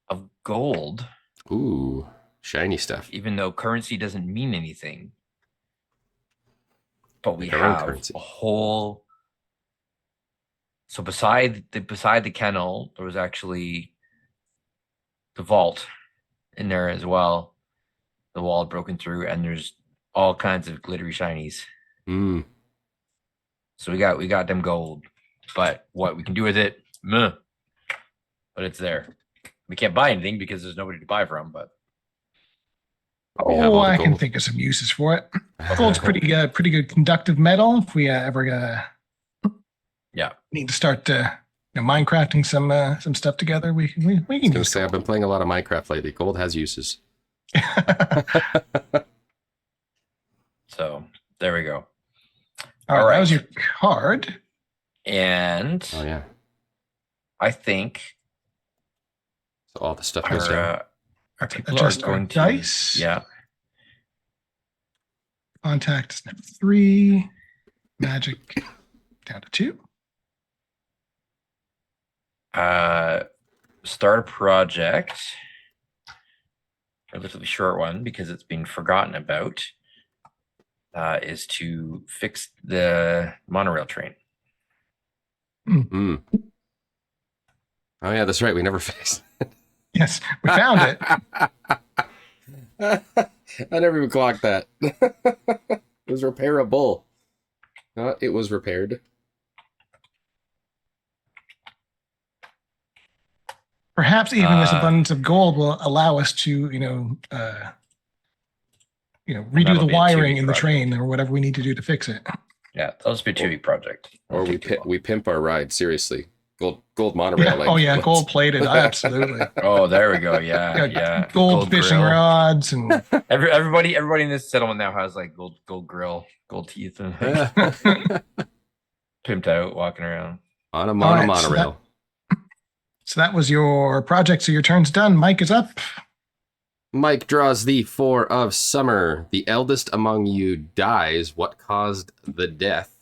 of gold. Ooh, shiny stuff. Even though currency doesn't mean anything. But we Our own have currency. a whole. So beside the kennel, there was actually the vault in there as well. The wall had broken through, and there's all kinds of glittery shinies. So we got them gold, but what we can do with it, meh. But it's there. We can't buy anything because there's nobody to buy from. But I can think of some uses for it. Gold's pretty good conductive metal. If we ever need to start Minecrafting some stuff together, we can. I was gonna say I've been playing a lot of Minecraft lately. Gold has uses. So there we go. All right, that was your card. And I think so all the stuff goes down. Our people adjust are going our to, dice. Yeah. Contact is number 3. Magic down to 2. Start a project. A relatively short one because it's been forgotten about. Is to fix the monorail train. Oh yeah, that's right. We never fixed it. Yes, we found it. I never even clocked that. It was repairable. It was repaired. Perhaps even this abundance of gold will allow us to, redo the wiring in the train or whatever we need to do to fix it. Yeah, that'll just be a 2-week project. Or we pimp our ride, seriously. gold monorail. Oh yeah, gold plated. Absolutely. Oh, there we go. Yeah, yeah. Gold fishing grill. rods and Everybody in this settlement now has like gold grill, gold teeth, and like, pimped out, walking around On a All right, monorail. So that was your project. So your turn's done. Mike is up. Mike draws the 4 of summer. The eldest among you dies. What caused the death?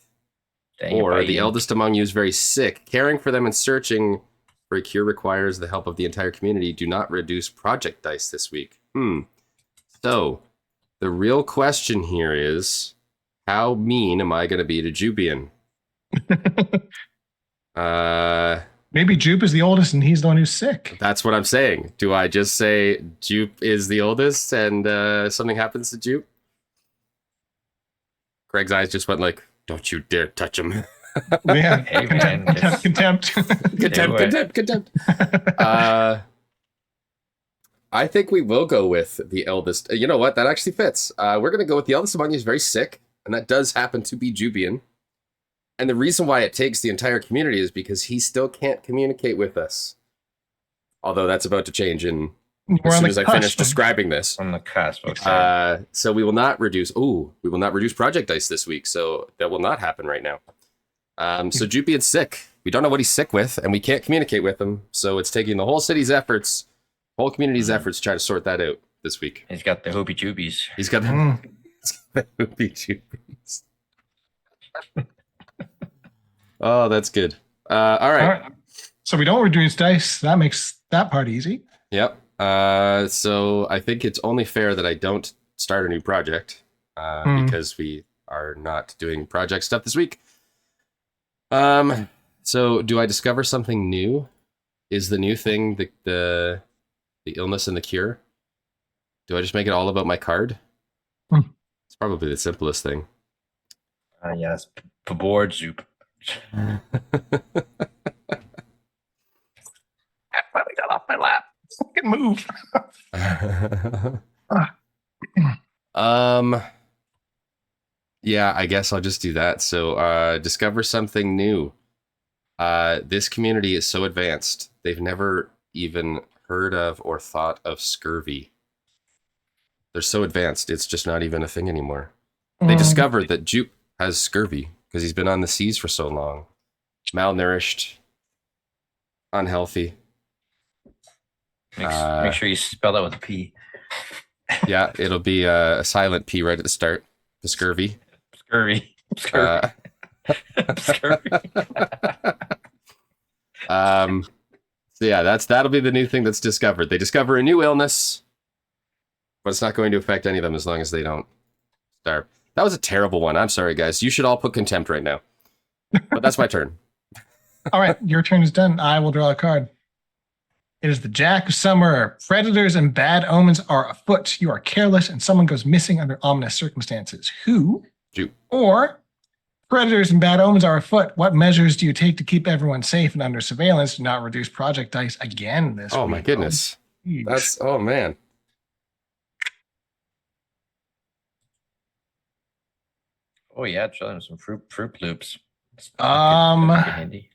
Dang it, Or the buddy. eldest among you is very sick. Caring for them and searching for a cure requires the help of the entire community. Do not reduce project dice this week. So, the real question here is, how mean am I going to be to Jubian? Maybe Jupe is the oldest and he's the one who's sick. That's what I'm saying. Do I just say Jupe is the oldest and something happens to Jupe? Greg's eyes just went like, don't you dare touch him. Yeah. Hey, man, Contempt. Contempt. I think we will go with the eldest. You know what? That actually fits. We're going to go with the eldest among you is very sick, and that does happen to be Jubian. And the reason why it takes the entire community is because he still can't communicate with us. Although that's about to change as soon as I finish describing this. On the cusp. Okay. So we will not reduce. We will not reduce project dice this week. So that will not happen right now. So Jupian's sick. We don't know what he's sick with, and we can't communicate with him. So it's taking the whole city's efforts, whole community's efforts to try to sort that out this week. He's got the hoopy jubies. He's got the hoopy jubies. Oh, that's good. All right. So we don't reduce dice. That makes that part easy. Yep. So I think it's only fair that I don't start a new project because we are not doing project stuff this week. So do I discover something new? Is the new thing the illness and the cure? Do I just make it all about my card? It's probably the simplest thing. Yes. Board Zoop. I finally got off my lap. Fucking move. Yeah, I guess I'll just do that. So discover something new. This community is so advanced, they've never even heard of or thought of scurvy. They're so advanced, it's just not even a thing anymore. They discovered that Jupe has scurvy because he's been on the seas for so long. Malnourished, unhealthy. Make sure you spell that with a P. Yeah, it'll be a silent P right at the start. The scurvy. Scurvy. Scurvy. Scurvy. So yeah, that'll be the new thing that's discovered. They discover a new illness, but it's not going to affect any of them as long as they don't starve. That was a terrible one. I'm sorry, guys. You should all put contempt right now. But that's my turn. All right, your turn is done. I will draw a card. It is the Jack of Summer. Predators and bad omens are afoot. You are careless and someone goes missing under ominous circumstances. Who? Jupe. Or predators and bad omens are afoot. What measures do you take to keep everyone safe and under surveillance? Do not reduce project dice again this week. Oh my goodness. Jeez. Oh man. Oh yeah, show them some fruit loops. Handy.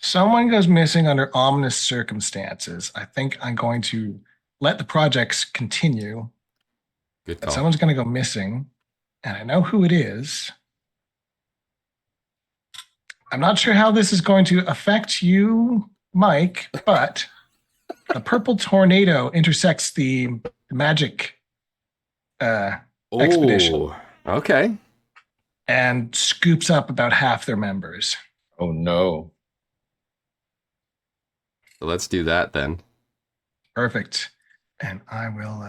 Someone goes missing under ominous circumstances. I think I'm going to let the projects continue. Good But call. someone's going to go missing, and I know who it is. I'm not sure how this is going to affect you, Mike, but a purple tornado intersects the magic expedition. Okay. And scoops up about half their members. Oh no. So let's do that then. Perfect. And I will,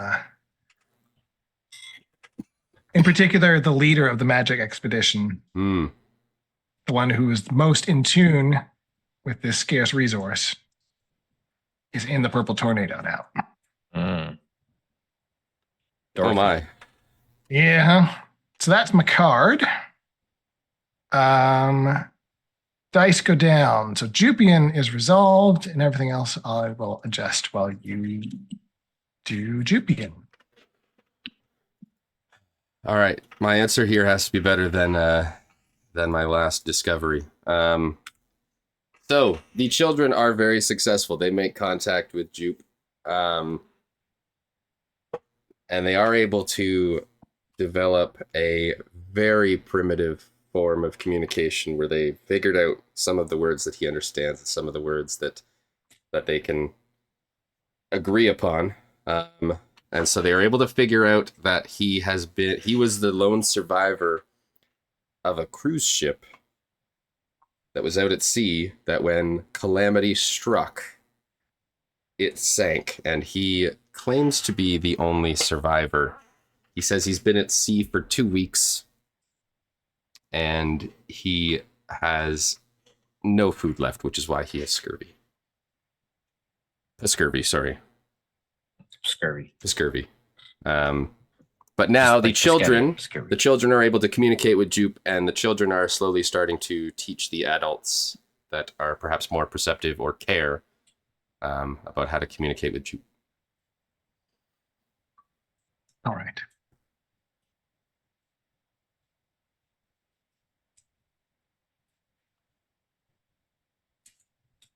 in particular, the leader of the magic expedition, the one who is most in tune with this scarce resource, is in the purple tornado now. Oh my. Yeah. So that's my card. Dice go down. So Jupian is resolved, and everything else I will adjust while you do Jupian. All right. My answer here has to be better than than my last discovery. So the children are very successful. They make contact with Jupe, and they are able to develop a very primitive form of communication where they figured out some of the words that he understands and some of the words that they can agree upon. And so they are able to figure out that he was the lone survivor of a cruise ship that was out at sea, that when calamity struck, it sank, and he claims to be the only survivor. He says he's been at sea for 2 weeks, and he has no food left, which is why he has scurvy. Scurvy. But now the children are able to communicate with Jupe, and the children are slowly starting to teach the adults that are perhaps more perceptive or care about how to communicate with Jupe. All right.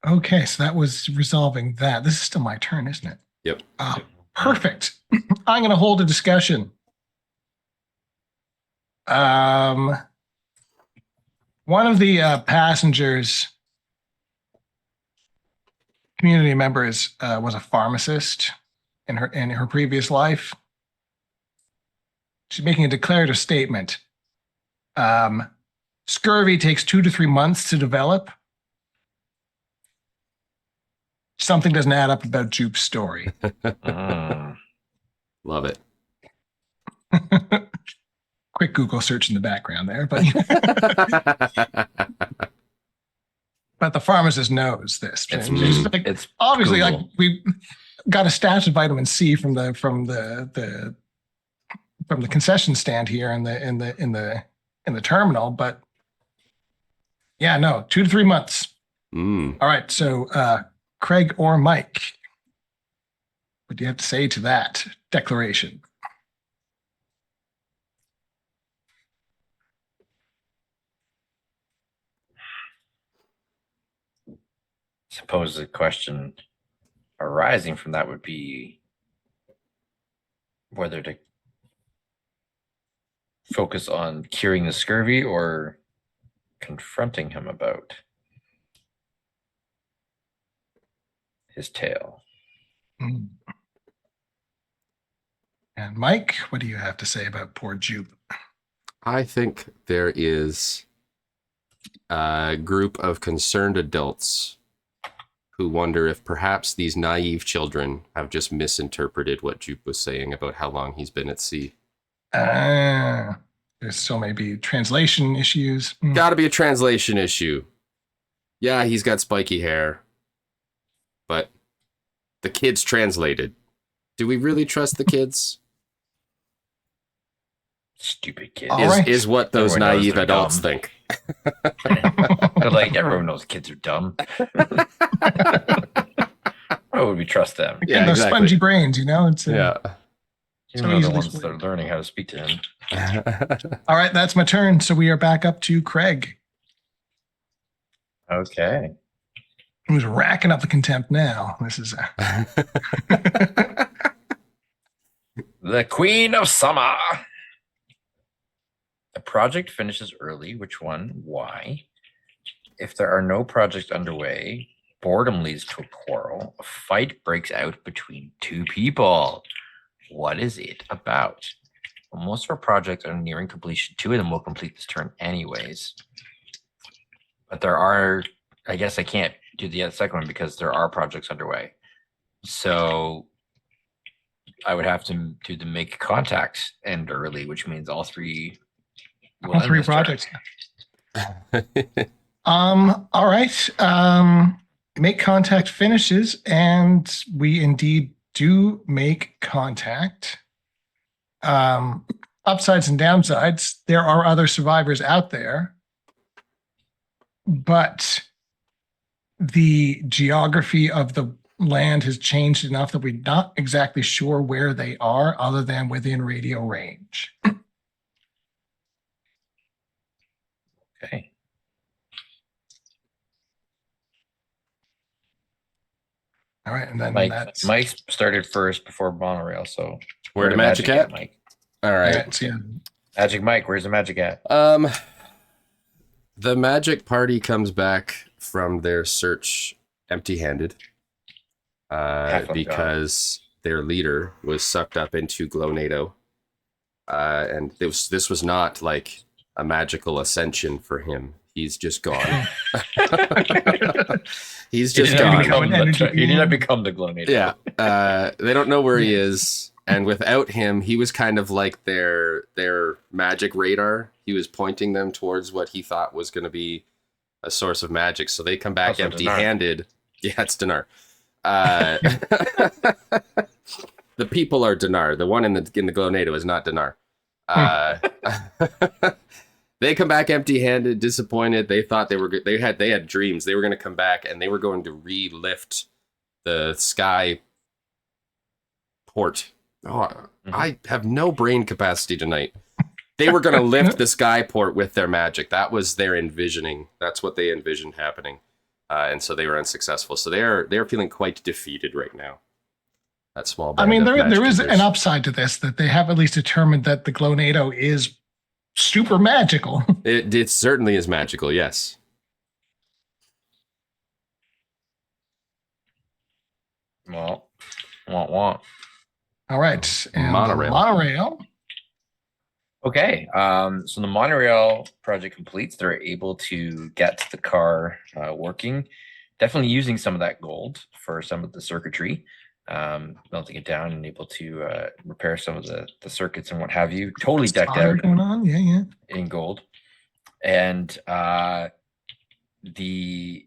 Okay, so that was resolving that. This is still my turn, isn't it? Yep. Perfect. I'm going to hold a discussion. One of the passengers, community members, was a pharmacist in her previous life. She's making a declarative statement. Scurvy takes 2 to 3 months to develop. Something doesn't add up about Jupe's story. Love it. Quick Google search in the background there, but but the pharmacist knows this. It's obviously Google. like we got a stash of vitamin C from the concession stand here in the terminal, but yeah, no, 2 to 3 months. All right, so Craig or Mike, what do you have to say to that declaration? Suppose the question arising from that would be whether to focus on curing the scurvy or confronting him about his tale. And Mike, what do you have to say about poor Jupe? I think there is a group of concerned adults who wonder if perhaps these naive children have just misinterpreted what Jupe was saying about how long he's been at sea. There's so maybe translation issues. Gotta be a translation issue. Yeah, he's got spiky hair, but the kids translated. Do we really trust the kids? Stupid kid. Is what those Everyone knows naive they're adults dumb. think. They're like, everyone knows kids are dumb. Why would we trust them? Yeah, and those spongy brains, it's yeah. Even though the ones that are learning how to speak to him. All right, that's my turn. So we are back up to Craig, Okay. who's racking up the contempt now. This is The Queen of Summer. The project finishes early. Which one? Why? If there are no projects underway, boredom leads to a quarrel. A fight breaks out between 2 people. What is it about? Well, most of our projects are nearing completion. 2 of them will complete this turn anyways. But there are, I guess I can't do the second one because there are projects underway. So I would have to do the make contact end early, which means all 3 all 3 projects. All right. Make contact finishes, and we indeed do make contact. Upsides and downsides. There are other survivors out there, but the geography of the land has changed enough that we're not exactly sure where they are other than within radio range. Okay. All right, and then Mike that's Mike started first before monorail, so Where the magic at? Mike? All all right. right. So yeah, Magic Mike, where's the magic at? The magic party comes back from their search empty-handed, Half of them because their leader was sucked up into Glonado, and this was not like a magical ascension for him. He's just gone. He's He just did not gone. become an energy he did being. not become the Glonado. Yeah, they don't know where he Yes. is, and without him, he was kind of like their magic radar. He was pointing them towards what he thought was going to be a source of magic. So they come back Also empty-handed. Yeah, it's Dinar. The people are Dinar. The one in the Glonado is not Dinar. They come back empty-handed, disappointed. They thought they had dreams. They were going to come back and they were going to relift the sky port. Oh, I have no brain capacity tonight. They were going to lift the sky port with their magic. That was their envisioning. That's what they envisioned happening, and so they were unsuccessful. So they're feeling quite defeated right now. That small band. I mean, of there magic is users. an upside to this, that they have at least determined that the Glonado is super magical. It certainly is magical. Yes. Well, want. All right, and Monorail. the monorail. Okay. So the monorail project completes. They're able to get the car working. Definitely using some of that gold for some of the circuitry, melting it down and able to repair some of the circuits and what have you. Totally decked Spotter out going on. Yeah. in gold. And the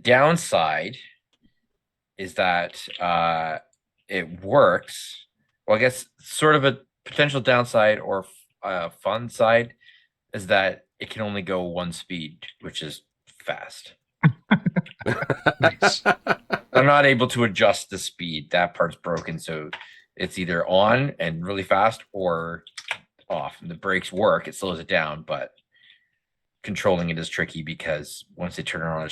downside is that it works. Well, I guess sort of a potential downside or fun side is that it can only go one speed, which is fast. Nice. I'm not able to adjust the speed. That part's broken, so it's either on and really fast or off. And the brakes work; it slows it down, but controlling it is tricky because once they turn it on, it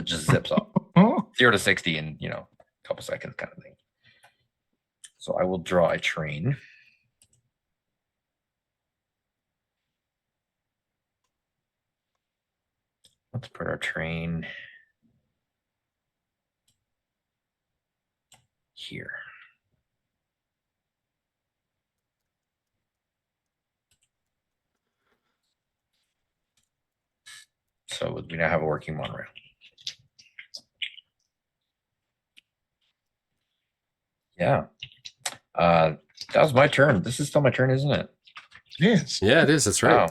just zips up Oh, 0 to 60 in a couple seconds, kind of thing. So I will draw a train. Let's put our train here. So we now have a working monorail. Yeah. That was my turn. This is still my turn, isn't it? yes. Yeah, it is. That's right.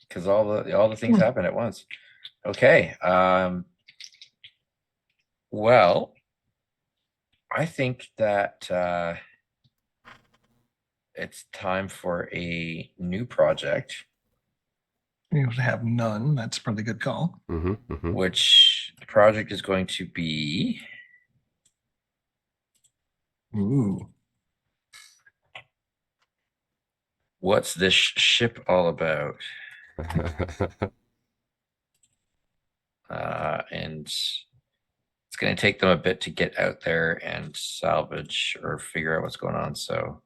Because all the things happen at once. Okay. Well, I think that it's time for a new project, You have none. That's probably a good call. which the project is going to be. Ooh. What's this ship all about? And it's going to take them a bit to get out there and salvage or figure out what's going on. So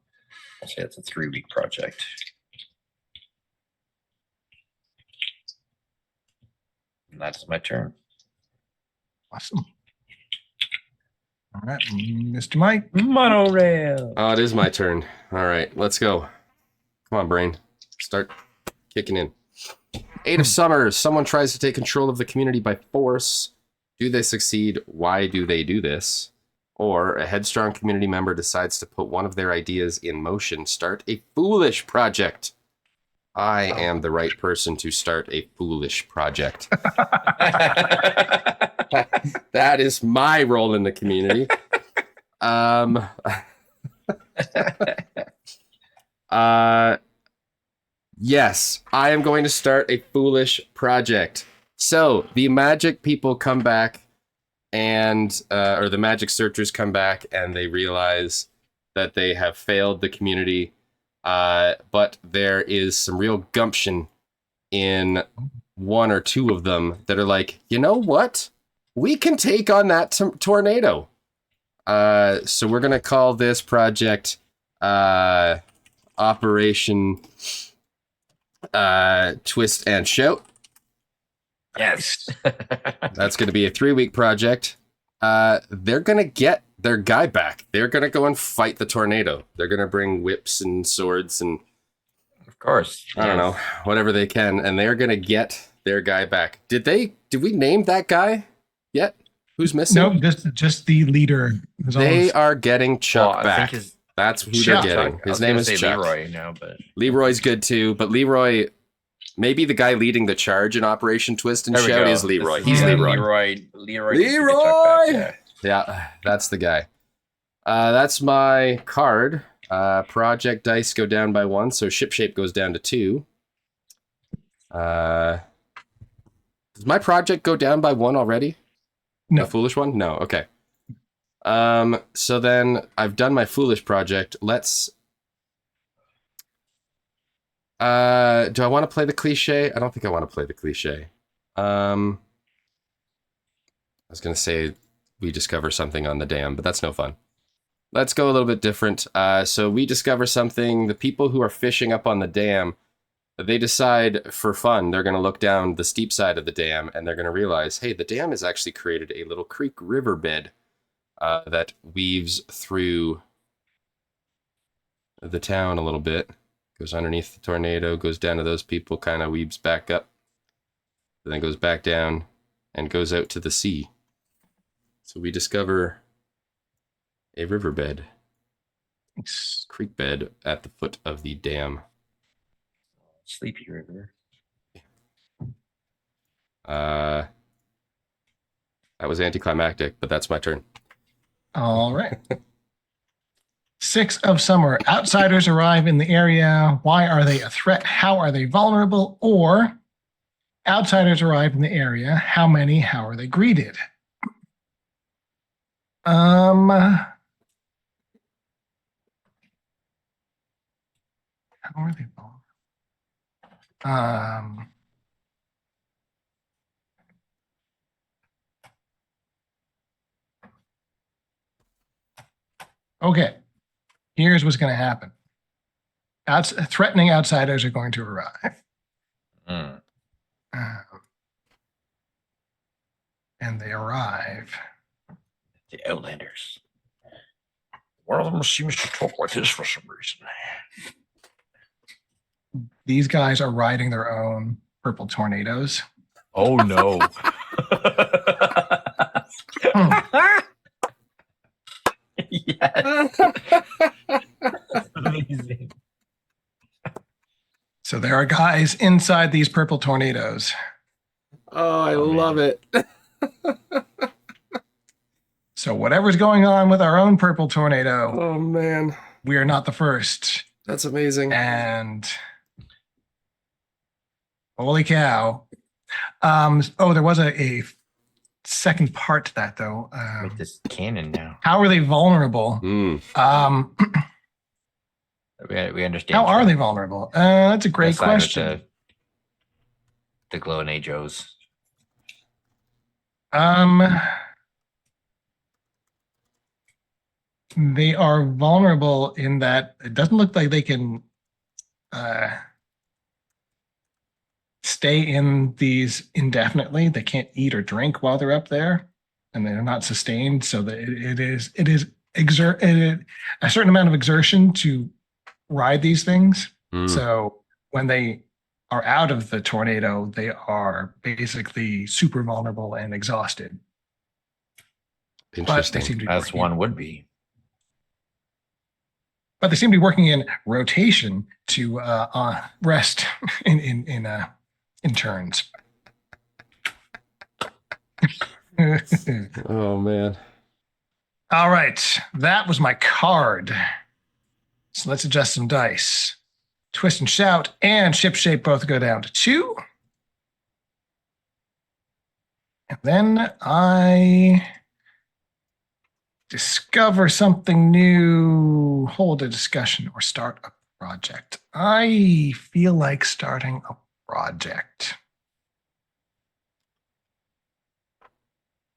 I'll say it's a 3-week project. And that's my turn. Awesome. All right, Mr. Mike. Monorail. Oh, it is my turn. All right, let's go. Come on, brain. Start kicking in. 8 of Summers. Someone tries to take control of the community by force. Do they succeed? Why do they do this? Or a headstrong community member decides to put one of their ideas in motion. Start a foolish project. I am the right person to start a foolish project. That is my role in the community. Yes, I am going to start a foolish project. So the magic people come back and, or the magic searchers come back and they realize that they have failed the community. But there is some real gumption in one or two of them that are like, you know what? We can take on that tornado. So we're going to call this project Operation Twist and Shout. Yes. That's going to be a 3-week project. They're going to get their guy back. They're going to go and fight the tornado. They're going to bring whips and swords and Of course. I don't know, whatever they can, and they're going to get their guy back. Did we name that guy yet? Who's missing? No, just the leader. They are getting Chuck back. That's who Chuck. they're getting. His name is Chuck. Leroy now, but Leroy's good too, but Leroy, maybe the guy leading the charge in Operation Twist and Shout is Leroy. He's Leroy. Leroy. Yeah, that's the guy. That's my card. Project dice go down by 1, so ship shape goes down to 2. Does my project go down by 1 already? No. A foolish one? No. Okay. So then I've done my foolish project. Let's. Do I want to play the cliche? I don't think I want to play the cliche. I was gonna say we discover something on the dam, but that's no fun. Let's go a little bit different. So we discover something. The people who are fishing up on the dam, they decide for fun, they're going to look down the steep side of the dam and they're going to realize, hey, the dam has actually created a little creek riverbed that weaves through the town a little bit. Goes underneath the tornado, goes down to those people, kind of weaves back up, then goes back down and goes out to the sea. So we discover a riverbed, creek bed at the foot of the dam. Sleepy River. That was anticlimactic, but that's my turn. All right. 6 of summer. Outsiders arrive in the area. Why are they a threat? How are they vulnerable? Or outsiders arrive in the area. How many? How are they greeted? How are they vulnerable? Okay. Here's what's going to happen. Threatening outsiders are going to arrive. And they arrive. The Outlanders. One of them seems to talk like this for some reason. These guys are riding their own purple tornadoes. Oh no. Yes. Amazing. So there are guys inside these purple tornadoes. Oh, I love it. So whatever's going on with our own purple tornado, Oh, man. we are not the first. That's amazing. And holy cow. There was a second part to that, though. With this cannon now. How are they vulnerable? We understand. How are they vulnerable? That's a great question. The glow and Ajos. They are vulnerable in that it doesn't look like they can stay in these indefinitely. They can't eat or drink while they're up there, and they're not sustained. So that it is a certain amount of exertion to ride these things. So when they are out of the tornado, they are basically super vulnerable and exhausted. Interesting. As one would be. But they seem to be working in rotation to rest in turns. Oh, man. All right, that was my card. So let's adjust some dice. Twist and Shout and Ship Shape both go down to 2. And then I discover something new, hold a discussion, or start a project. I feel like starting a project.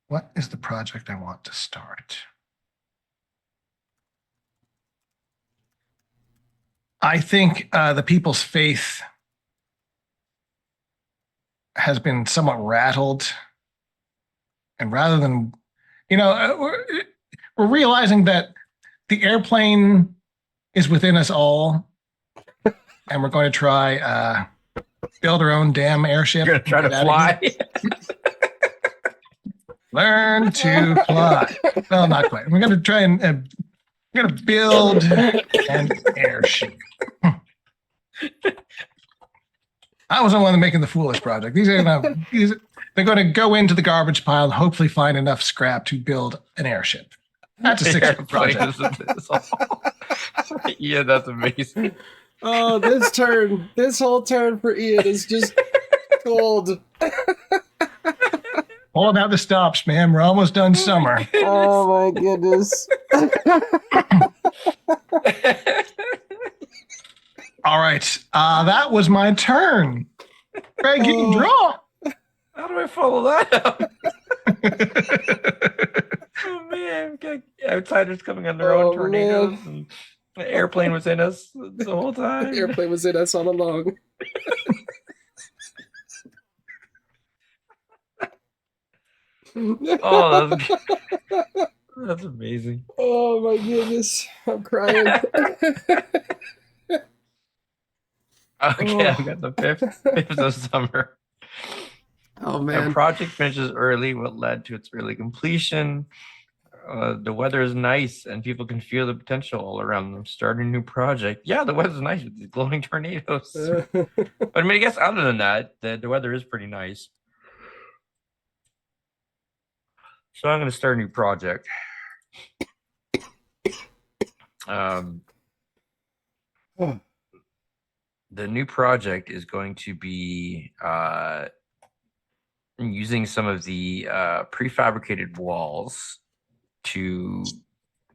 What is the project I want to start? I think the people's faith has been somewhat rattled. And rather than, we're realizing that the airplane is within us all. And we're going to try build our own damn airship. You're gonna try to Get out of here. fly. Learn to fly. Well, not quite. We're going to try and we're going to build an airship. I was the one making the foolish project. They're going to go into the garbage pile and hopefully find enough scrap to build an airship. That's a 6-week project. Yeah, that's amazing. Oh, this whole turn for Ian is just gold. All about the stops, man. We're almost done summer. Oh my goodness. All right. That was my turn. Greg, you can draw. How do I follow that up? Oh man, outsiders coming on their own tornadoes. And the airplane was in us the whole time. The airplane was in us all along. Oh, that's amazing. Oh my goodness. I'm crying. Okay, I've got the fifth of summer. Oh A man. project finishes early. What led to its early completion? The weather is nice, and people can feel the potential all around them. Starting a new project. Yeah, the weather's nice with these glowing tornadoes. But I mean, I guess other than that, the weather is pretty nice. So I'm going to start a new project. The new project is going to be using some of the prefabricated walls to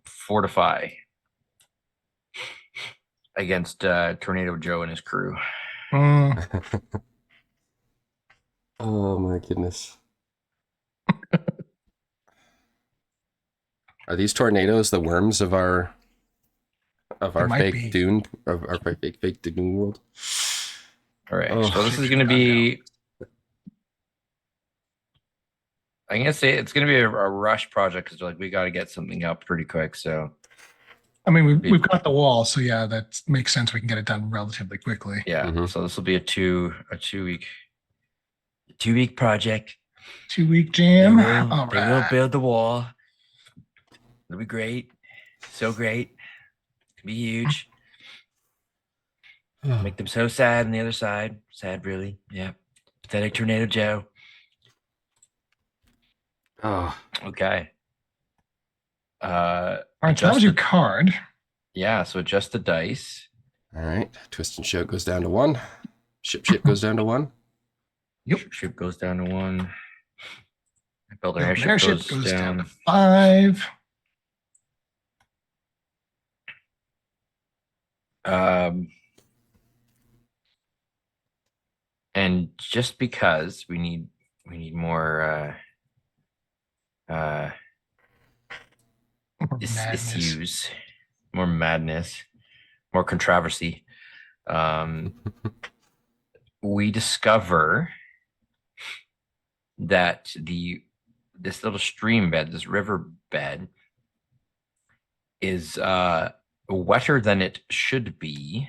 fortify against Tornado Joe and his crew. Oh my goodness. Are these tornadoes the worms of our fake Dune of our fake Dune world? All right. Oh. So this is going to be. I'm gonna say it's gonna be a rush project because we got to get something up pretty quick. So, I mean, we've got the wall, so yeah, that makes sense. We can get it done relatively quickly. yeah. Mm-hmm. So this will be a two week project. 2-week jam. They will build the wall. It'll be great. So great. It'll be huge. Make them so sad on the other side. Sad, really. Yeah. Pathetic Tornado Joe. Oh. Okay. All right, so that was your card. Yeah, so adjust the dice. All right. Twist and shout goes down to 1. Ship goes down to 1. Yep. Ship goes down to 1. Build an Airship goes down to 5. And just because we need more issues, more madness, more controversy. We discover that this little stream bed, this river bed, is wetter than it should be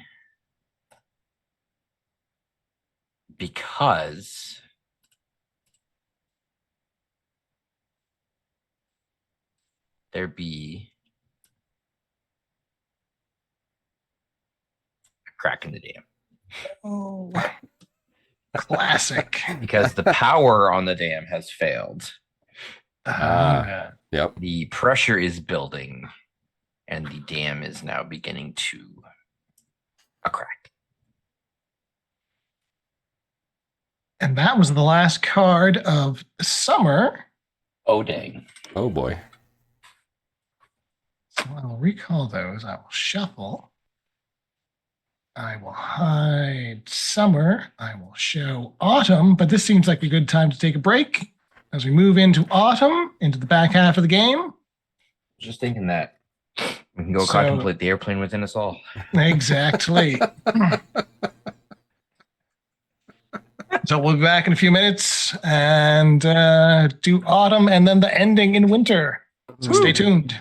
because there be a crack in the dam. Oh, classic. Because the power on the dam has failed. Yep. The pressure is building, and the dam is now beginning to crack. And that was the last card of summer. Oh, dang. Oh boy. So I'll recall those. I will shuffle. I will hide summer. I will show autumn, but this seems like a good time to take a break as we move into autumn, into the back half of the game. Just thinking that we can go So- contemplate the airplane within us all. Exactly. So we'll be back in a few minutes and do autumn and then the ending in winter. So stay tuned.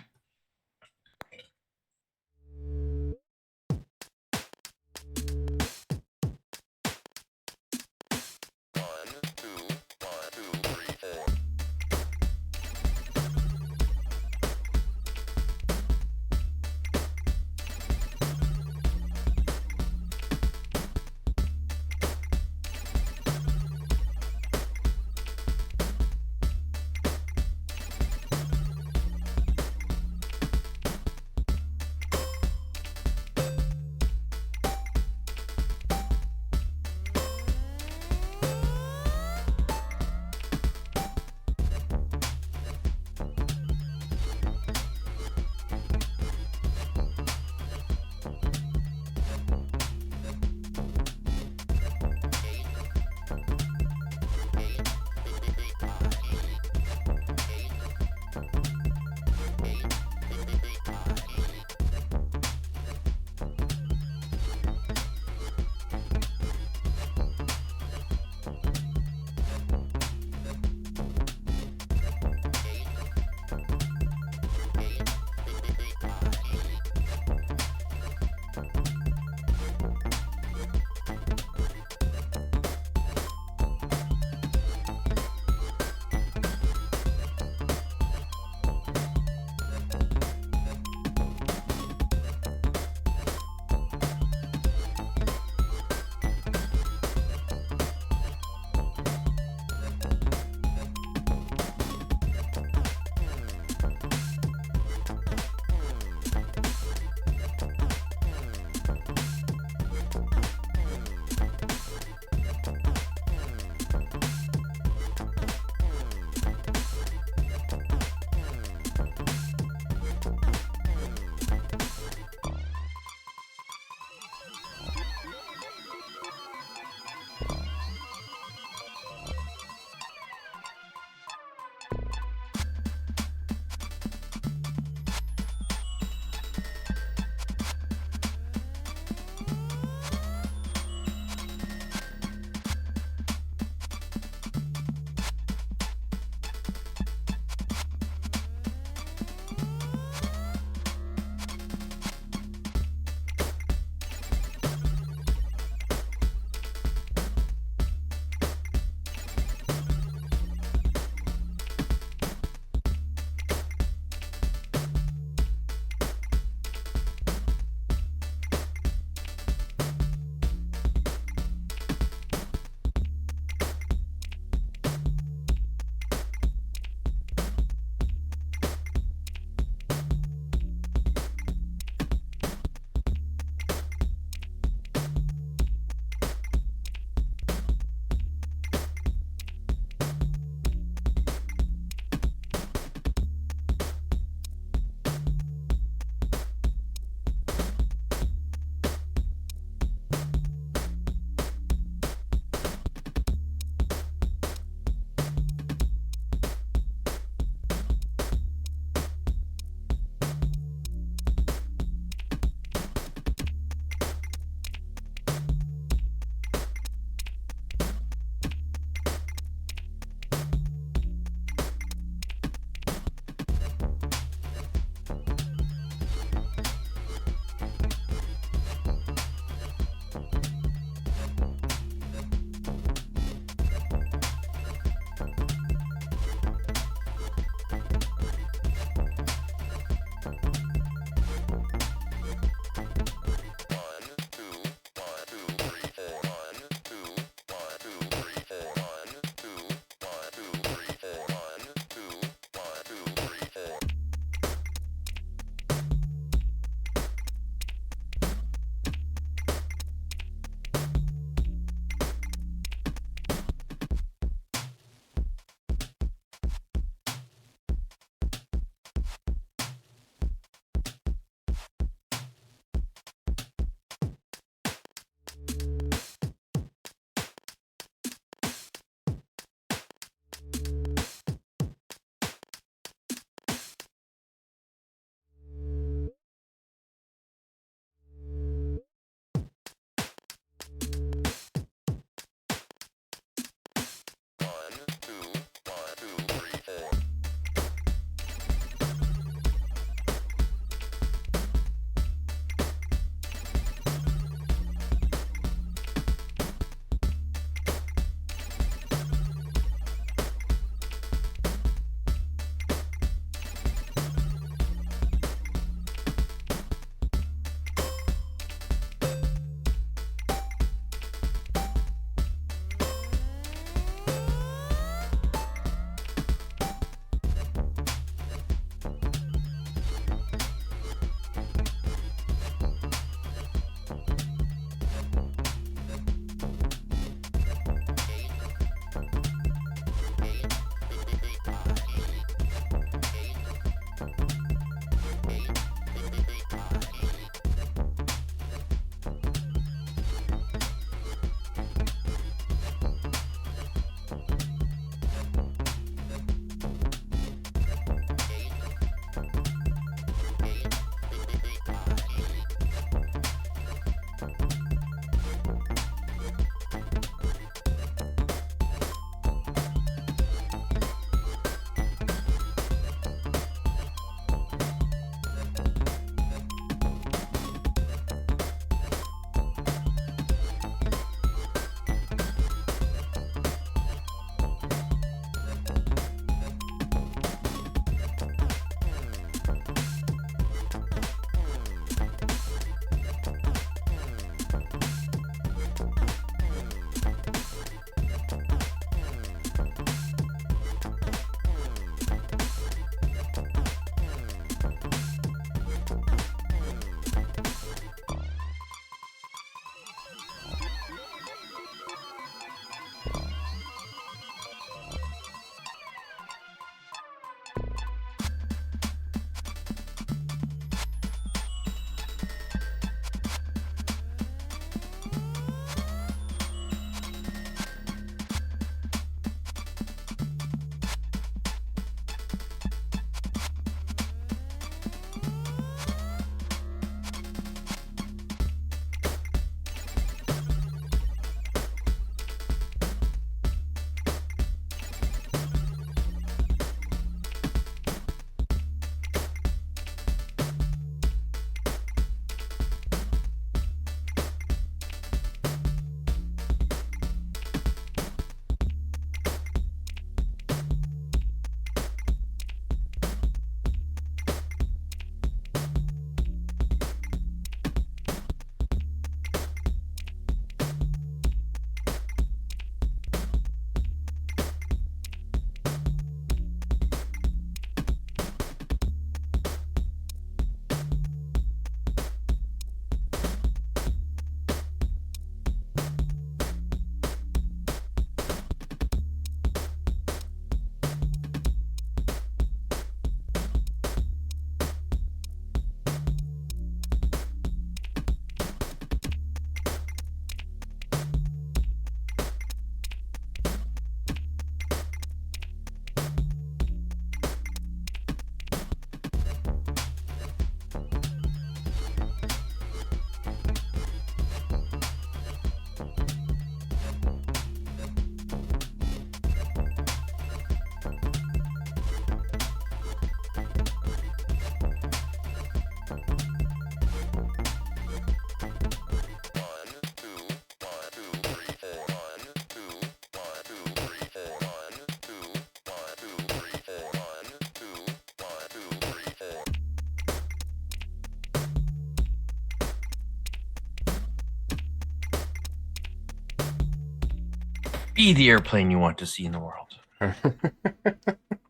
Be the airplane you want to see in the world.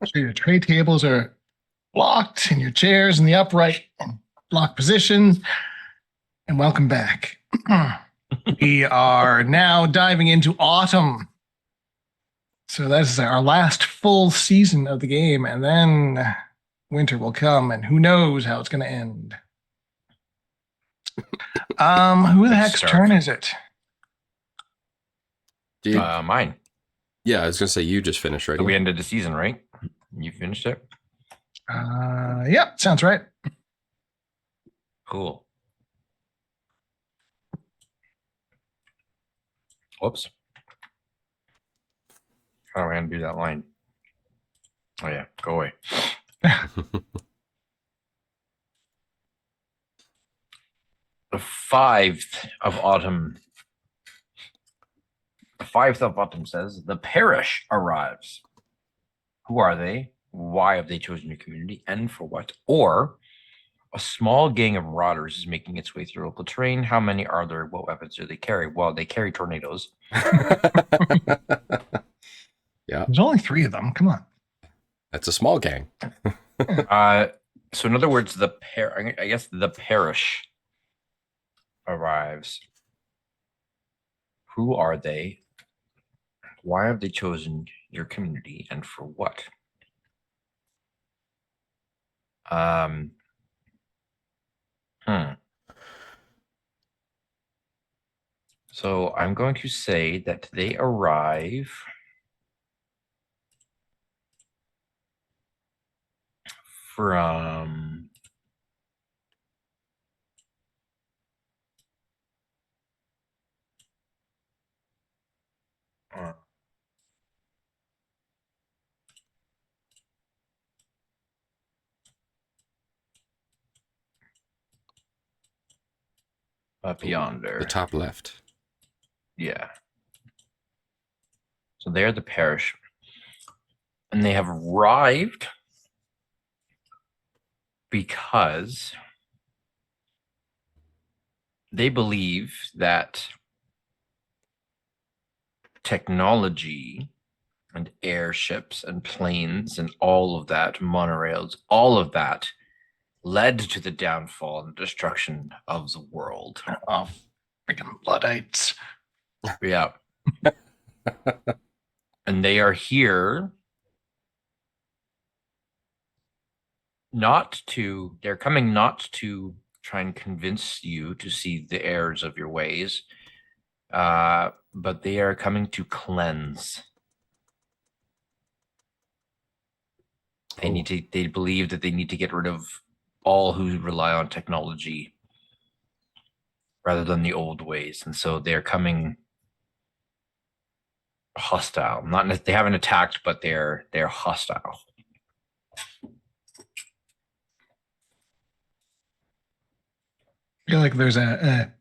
So your tray tables are blocked and your chairs in the upright and locked positions. And welcome back. We are now diving into autumn. So that is our last full season of the game. And then winter will come and who knows how it's going to end. Who the Let's heck's start. turn is it? Dude, Mine. yeah, I was gonna say you just finished, right? So we ended the season, right? You finished it? Yeah, sounds right. Cool. Whoops. How do I undo that line? Oh yeah, go away. The 5th of autumn. The 5th of autumn says, the parish arrives. Who are they? Why have they chosen your community? And for what? Or a small gang of marauders is making its way through local terrain. How many are there? What weapons do they carry? Well, they carry tornadoes. Yeah, There's only 3 of them. Come on. that's a small gang. So in other words, I guess the parish arrives. Who are they? Why have they chosen your community and for what? So I'm going to say that they arrive from up yonder. The top left. Yeah. So they're the parish. And they have arrived because they believe that technology and airships and planes and all of that, monorails, all of that led to the downfall and destruction of the world. Oh, freaking Luddites. Yeah. And they are here they're coming not to try and convince you to see the errors of your ways, but they are coming to cleanse. They believe that they need to get rid of all who rely on technology rather than the old ways. And so they're coming hostile. They haven't attacked, but they're hostile. I feel like there's a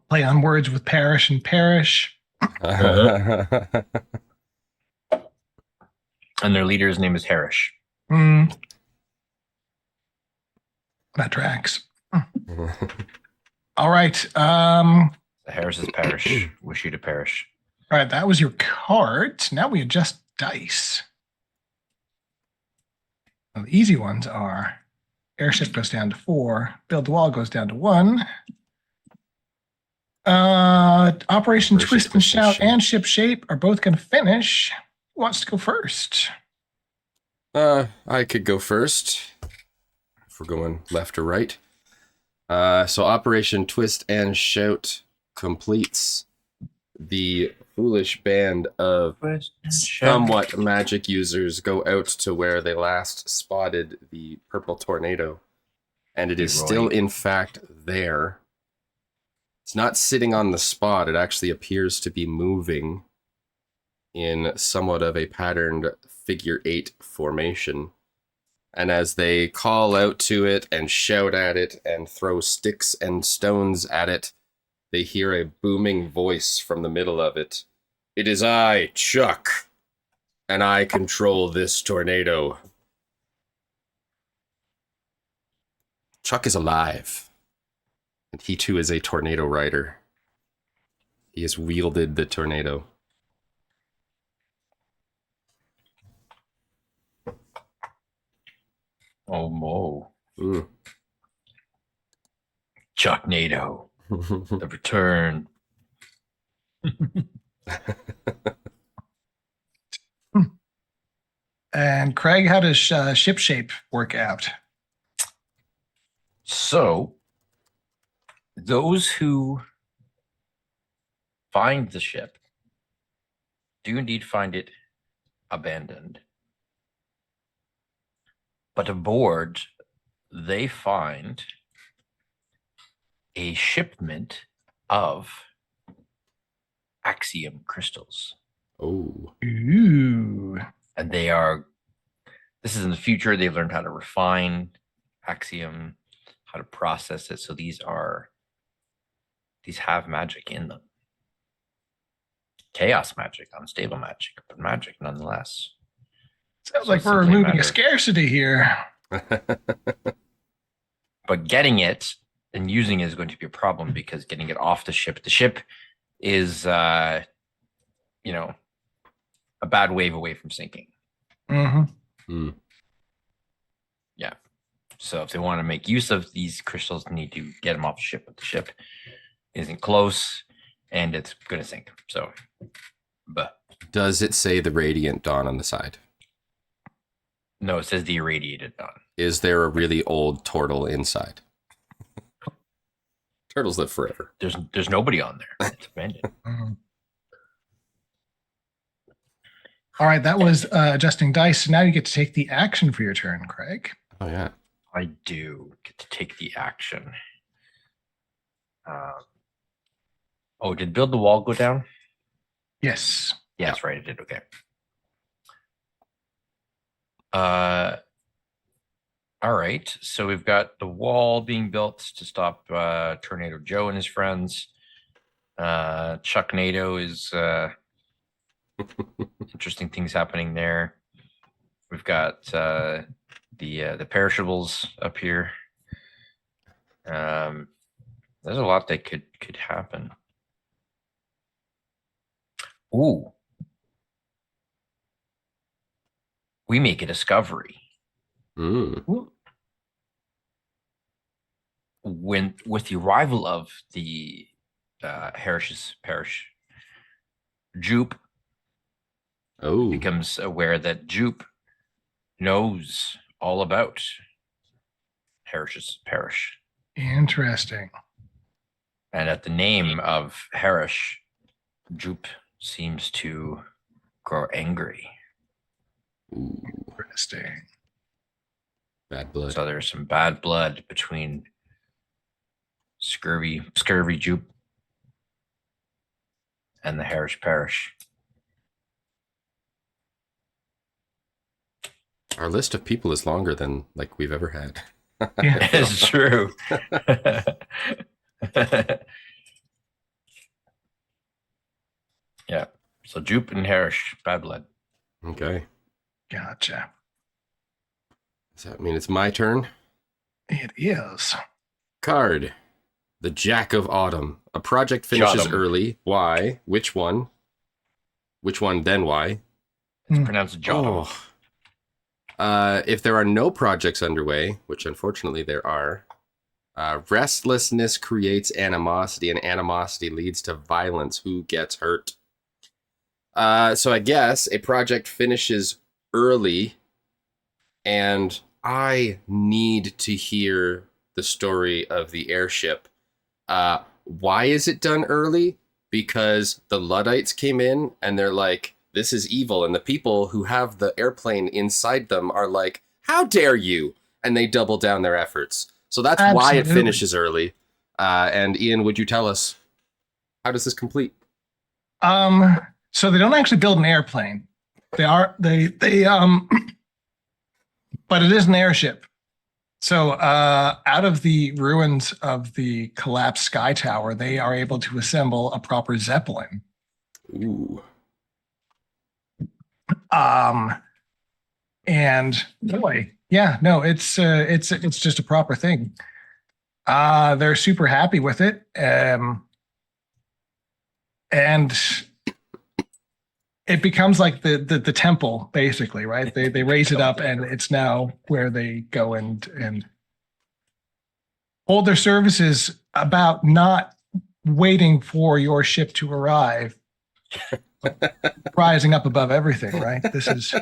play on words with parish and parish. And their leader's name is Harish. That tracks. All right. The Harris's parish. Wish you to perish. All right, that was your card. Now we adjust dice. Well, the easy ones are airship goes down to 4, build the wall goes down to 1. Operation Twist and Shout and Ship Shape are both going to finish. Who wants to go first? I could go first if we're going left or right. So Operation Twist and Shout completes. The foolish band of somewhat magic users go out to where they last spotted the purple tornado, and it is still in fact there. It's not sitting on the spot. It actually appears to be moving in somewhat of a patterned figure 8 formation. And as they call out to it and shout at it and throw sticks and stones at it, they hear a booming voice from the middle of it. It is I, Chuck, and I control this tornado. Chuck is alive, and he too is a tornado rider. He has wielded the tornado. Oh, Mo. Mm. Chucknado. The return. And Craig, how does ship shape work out? So, those who find the ship do indeed find it abandoned. But aboard, they find a shipment of axiom crystals. Oh. Ooh. And this is in the future. They've learned how to refine axiom, how to process it. So these have magic in them. Chaos magic, unstable magic, but magic nonetheless. Sounds So like it's we're simply a removing matter a of- scarcity here. But getting it and using it is going to be a problem because getting it off the ship is, a bad wave away from sinking. Mm-hmm. Mm. Yeah. So if they want to make use of these crystals, they need to get them off the ship. But the ship isn't close and it's going to sink. So, but Does it say the Radiant Dawn on the side? no, it says the irradiated dawn. Is there a really old turtle inside? Turtles live forever. There's nobody on there. It's abandoned. Mhm. All right, that was adjusting dice. So now you get to take the action for your turn, Craig. Oh, yeah. I do get to take the action. Did build the wall go down? Yes. Yeah, that's right. It did. Okay. All right. So we've got the wall being built to stop Tornado Joe and his friends. Chucknado is interesting things happening there. We've got the perishables up here. There's a lot that could happen. Ooh. We make a discovery. Mm. With the arrival of the Harish's parish, Jupe Oh. becomes aware that Jupe knows all about Harish's parish. Interesting. And at the name of Harish, Jupe seems to grow angry. Ooh. Interesting. Bad blood. So there's some bad blood between scurvy Jupe and the Harish parish. Our list of people is longer than like we've ever had. Yeah. It's true. Yeah. So Jupe and Harish, bad blood. Okay. Gotcha. Does that mean it's my turn? It is. Card. The Jack of Autumn. A project finishes Shot 'em. early. Why? Which one? Which one, then why? It's pronounced Jotham. If there are no projects underway, which unfortunately there are, restlessness creates animosity, and animosity leads to violence. Who gets hurt? So I guess a project finishes early, and I need to hear the story of the airship. Why is it done early? Because the Luddites came in and they're like, this is evil. And the people who have the airplane inside them are like, how dare you? And they double down their efforts. So that's why it Absolutely. finishes early. And Ian, would you tell us, how does this complete? So they don't actually build an airplane. But it is an airship. So out of the ruins of the collapsed Sky Tower, they are able to assemble a proper Zeppelin. Ooh. And boy, yeah, no, it's just a proper thing. They're super happy with it. And it becomes like the temple, basically, right? They raise it up, and it's now where they go and hold their services about not waiting for your ship to arrive, rising up above everything, right? This is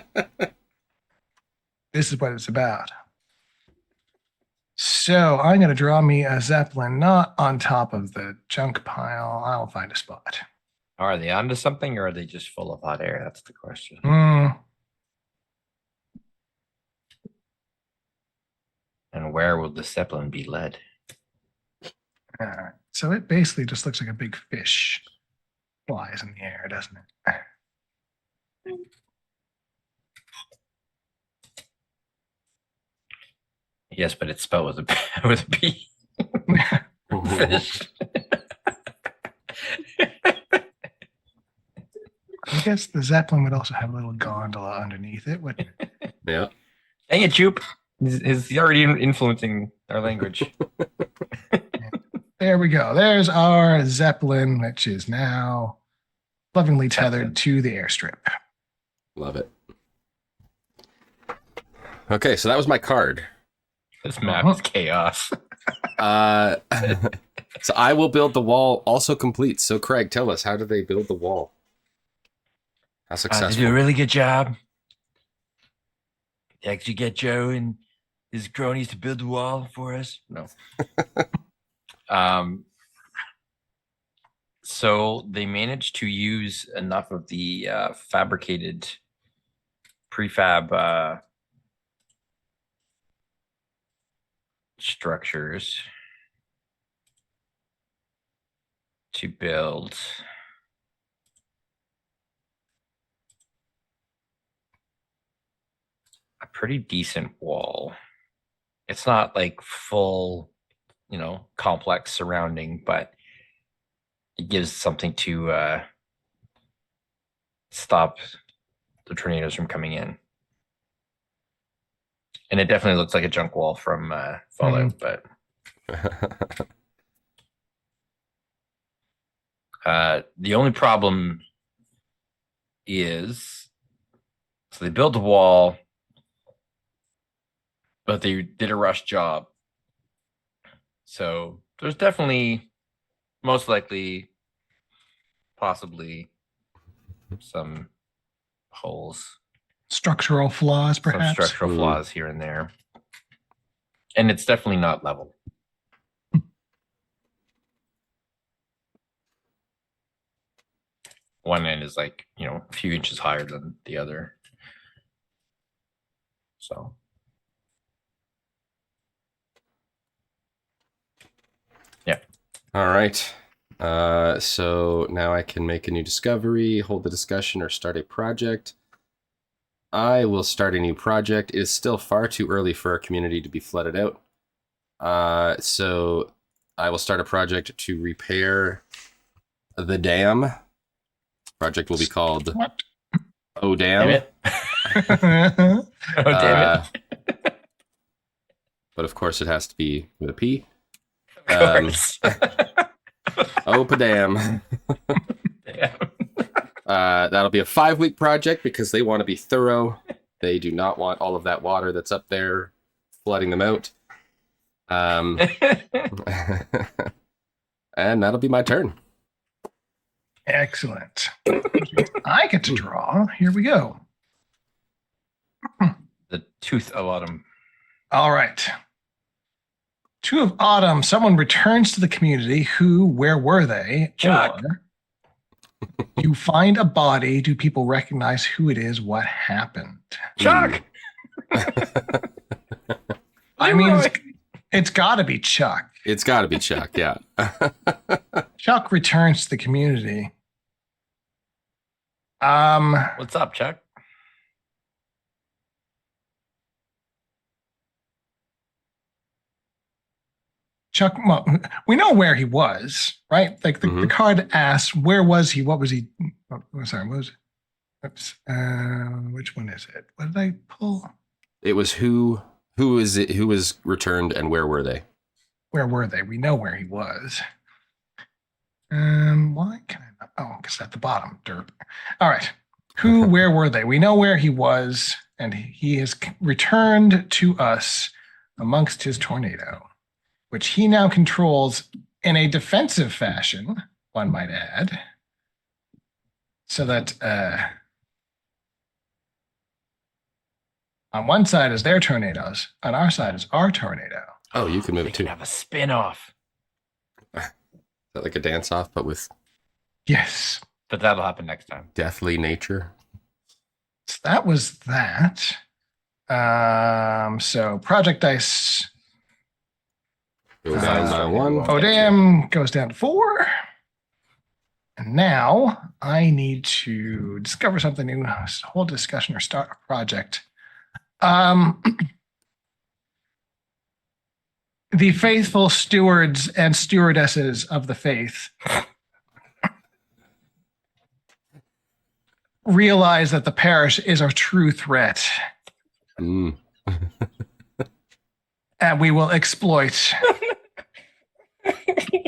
what it's about. So I'm going to draw me a Zeppelin, not on top of the junk pile. I'll find a spot. Are they onto something, or are they just full of hot air? That's the question. And where will the Zeppelin be led? So it basically just looks like a big fish flies in the air, doesn't it? Yes, but it's spelled with a with a P. Fish. I guess the Zeppelin would also have a little gondola underneath it, wouldn't it? Yeah. Dang it, Jupe. He's already influencing our language. There we go. There's our Zeppelin, which is now lovingly tethered to the airstrip. Love it. Okay, so that was my card. This map is chaos. So I will build the wall also complete. So Craig, tell us, how do they build the wall? How They successful? do a really good job. They actually get Joe and his cronies to build the wall for us. No. So they managed to use enough of the fabricated prefab structures to build a pretty decent wall. It's not like full, complex surrounding, but it gives something to stop the tornadoes from coming in. And it definitely looks like a junk wall from Fallout, but the only problem is, so they built a wall, but they did a rush job. So there's definitely, most likely, possibly some holes, Structural flaws, some perhaps. structural flaws here and there. And it's definitely not level. One end is like, a few inches higher than the other. So. Yeah. All right. So now I can make a new discovery, hold the discussion, or start a project. I will start a new project. It is still far too early for our community to be flooded out. So I will start a project to repair the dam. Project will be called What? Oh Dam. Damn it. Oh, damn it. But of course it has to be with a P. Of course. Oh, Padam. Damn. That'll be a 5-week project because they want to be thorough. They do not want all of that water that's up there flooding them out. And that'll be my turn. Excellent. I get to draw. Here we go. The Tooth of Autumn. All right. Two of Autumn. Someone returns to the community. Where were they? Chuck. Or you find a body. Do people recognize who it is? What happened? Chuck! I mean, it's got to be Chuck. It's got to be Chuck, yeah. Chuck returns to the community. What's up, Chuck? Chuck, well, we know where he was, right? Like the card asks, where was he? What was he? Oh, sorry, what was it? Oops. Which one is it? What did I pull? It was who is it? Who was returned and where were they? Where were they? We know where he was. Why can I not? Oh, because at the bottom, derp. All right. where were they? We know where he was, and he has returned to us amongst his tornado, which he now controls in a defensive fashion, one might add. So that on one side is their tornadoes, on our side is our tornado. Oh, you can move They it too. can have a spin-off. Is that like a dance off, but with Yes. But that'll happen next time. deathly nature? So that was that. So Project Dice Goes down by one. Oh, damn, goes down to 4. And now I need to discover something new, hold a discussion or start a project. The faithful stewards and stewardesses of the faith realize that the parish is a true threat, Mm. and we will exploit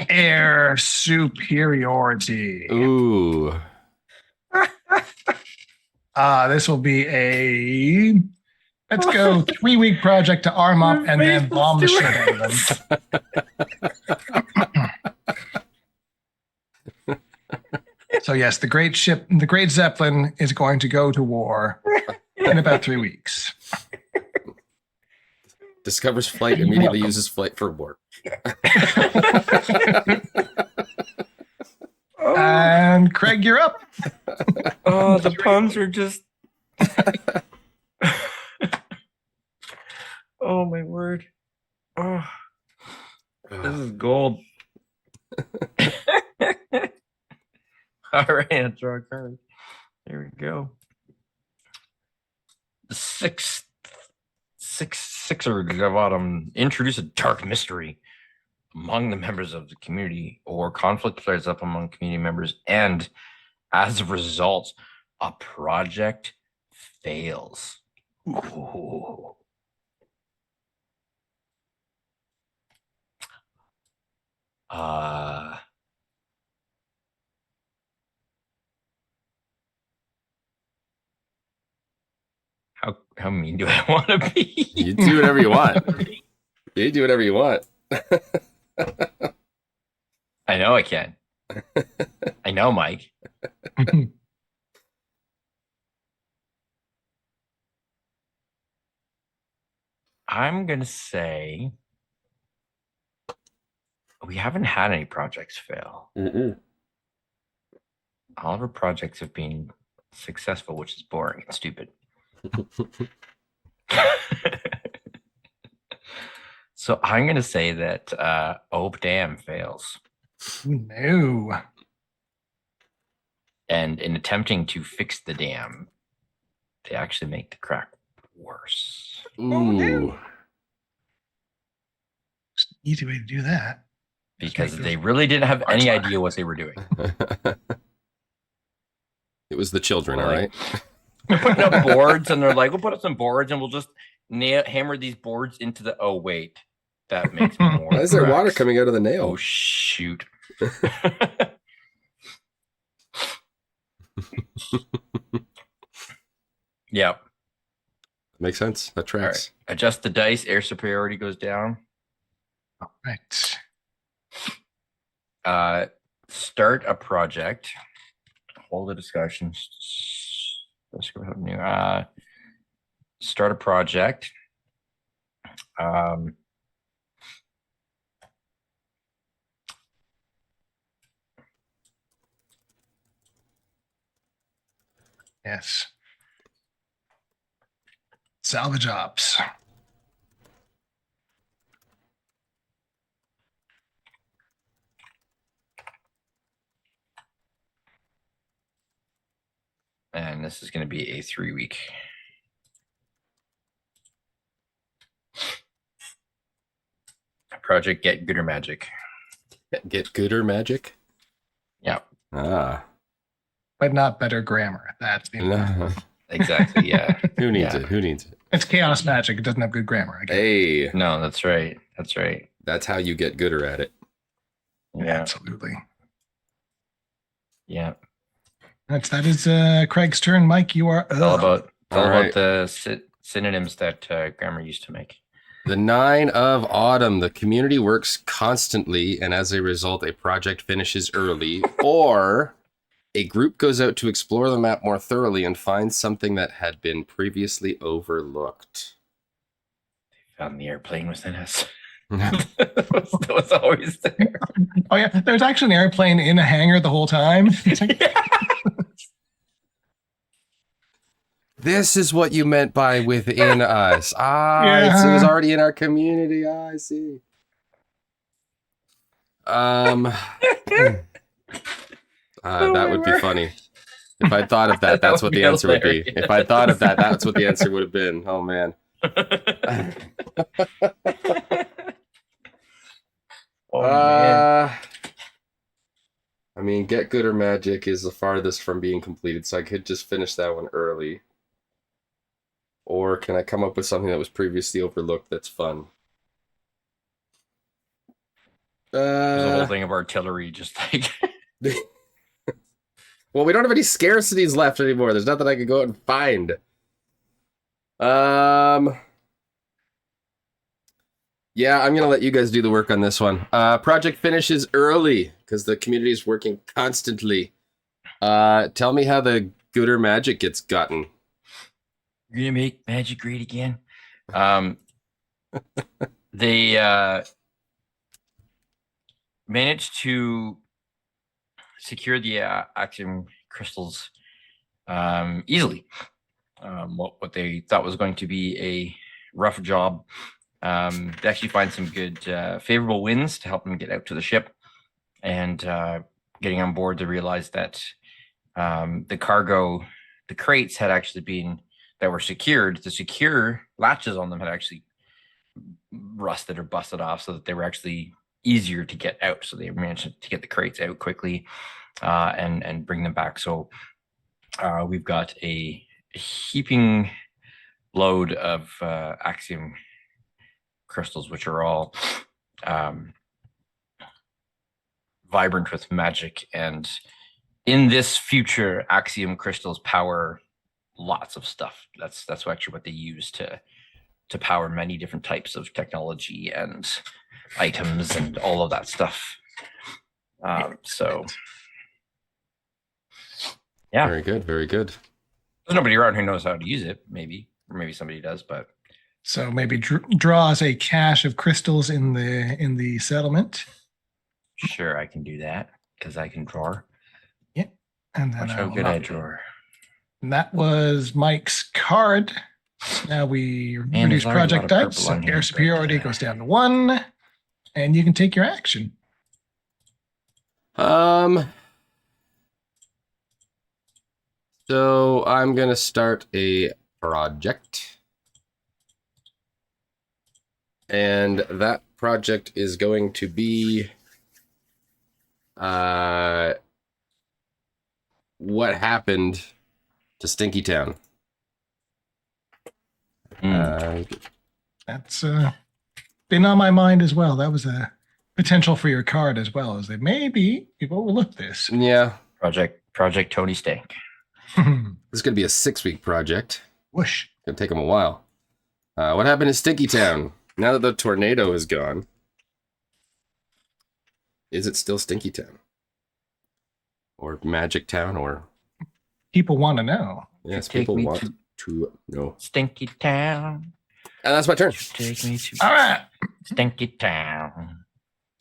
air superiority. Ooh. This will be a let's go 3-week project to arm up and then bomb the shit out of them. So yes, the great Zeppelin is going to go to war in about 3 weeks. Discovers flight, immediately uses flight for warp. And Craig, you're up. Oh, the puns are just. Oh my word! Oh, this is gold. All right, draw a card. There we go. The Sixers of Autumn introduce a dark mystery among the members of the community, or conflict flares up among community members, and as a result, a project fails. Ooh. How mean do I want to be? You do whatever you want. You do whatever you want. I know I can. I know, Mike. I'm gonna say we haven't had any projects fail. Mm-mm. All of our projects have been successful, which is boring and stupid. So I'm gonna say that Oh Damn fails. No. And in attempting to fix the dam, they actually make the crack worse. Ooh. Easy way to do that. Because make they those really didn't have any parts idea what they were doing. It was the children, all Like, right? They're putting up boards and they're like, we'll put up some boards and we'll just hammer these boards into the. Oh, wait. That makes more. Why is there water cracks. coming out of the Oh, nail? shoot. Yep. Makes sense. That All tracks. right. Adjust the dice. Air superiority goes down. Right. Start a project. Hold a discussion. Let's go new. Start a project. Yes. Salvage ops. And this is going to be a 3-week. Project Get Gooder Magic. Get gooder magic? Yeah, Ah. But not better grammar. That's the No. exactly. Yeah. Who needs Yeah. it? Who needs it? It's chaos magic. It doesn't have good grammar. I guess. Hey, No, that's right. That's right. that's how you get gooder at it. Yeah. Absolutely. Yeah. That is Craig's turn. Mike, you are It's all up. about All right. the synonyms that grammar used to make. The 9 of autumn. The community works constantly, and as a result, a project finishes early, or a group goes out to explore the map more thoroughly and finds something that had been previously overlooked. Found the airplane within us. that was always there. Oh yeah, there's actually an airplane in a hangar the whole time. It's like, This is what you meant by within us. Yeah. It was already in our community. I see. That would be funny. If I'd thought of that, that's what the answer would be. If I'd thought of that, that's what the answer would have been. Oh, man. Man. I mean, Get Good or Magic is the farthest from being completed, so I could just finish that one early. Or can I come up with something that was previously overlooked that's fun? There's a whole thing of artillery, just like. Well, we don't have any scarcities left anymore. There's nothing I can go out and find. Yeah, I'm gonna let you guys do the work on this one. Project finishes early because the community is working constantly. Tell me how the Good or Magic gets gotten. You're gonna make magic great again. They managed to secure the axiom crystals easily. What they thought was going to be a rough job, they actually find some good favorable winds to help them get out to the ship, and getting on board, they realized that the cargo, the crates had actually been that were secured. The secure latches on them had actually rusted or busted off, so that they were actually easier to get out. So they managed to get the crates out quickly and bring them back. So we've got a heaping load of axiom crystals, which are all vibrant with magic. And in this future, axiom crystals power lots of stuff. That's actually what they use to power many different types of technology and items and all of that stuff. So yeah, Very good, very good. there's nobody around who knows how to use it, maybe, or maybe somebody does, but so maybe draws a cache of crystals in the settlement. sure, I can do that because I can draw. And then Watch how good I draw. And that was Mike's card. Now we Man, reduce there's already a lot project of types. purple So on here, air but, superiority goes down to 1, and you can take your action. So I'm gonna start a project. And that project is going to be what happened to Stinky Town. That's been on my mind as well. That was a potential for your card as well, as that maybe you've overlooked this. Yeah. Project Tony Stank. This is going to be a 6-week project. Whoosh. It's going to take them a while. What happened in Stinky Town? Now that the tornado is gone, is it still Stinky Town? Or Magic Town? Or People want to know. yes, Take people me want to know. Stinky Town. And that's my turn. Take me to All right. Stinky Town.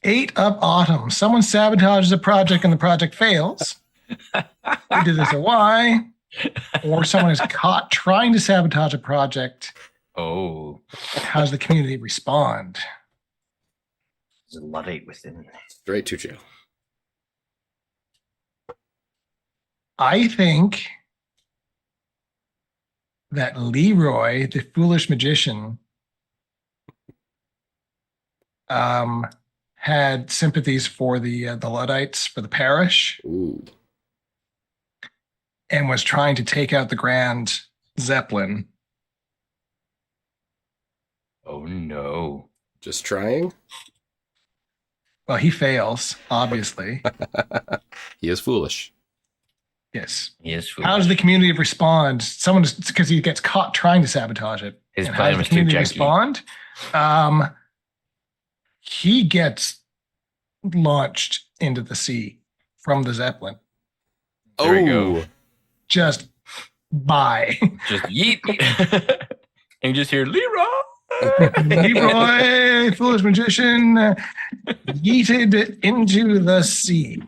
8 of autumn. Someone sabotages a project and the project fails. Either there's a Y, or someone is caught trying to sabotage a project. Oh, How does the community respond? there's a Luddite within. Straight to jail. I think that Leroy, the foolish magician, had sympathies for the Luddites, for the parish, Ooh. and was trying to take out the Grand Zeppelin. Oh no. Just trying? Well, he fails, obviously. He is foolish. Yes. He is foolish. How does the community respond? Someone, because he gets caught trying to sabotage it. His And how plan does the was too community janky. respond? He gets launched into the sea from the Zeppelin. There we go. Just bye. Just yeet. And you just hear Leroy. Leroy, foolish magician, yeeted into the sea.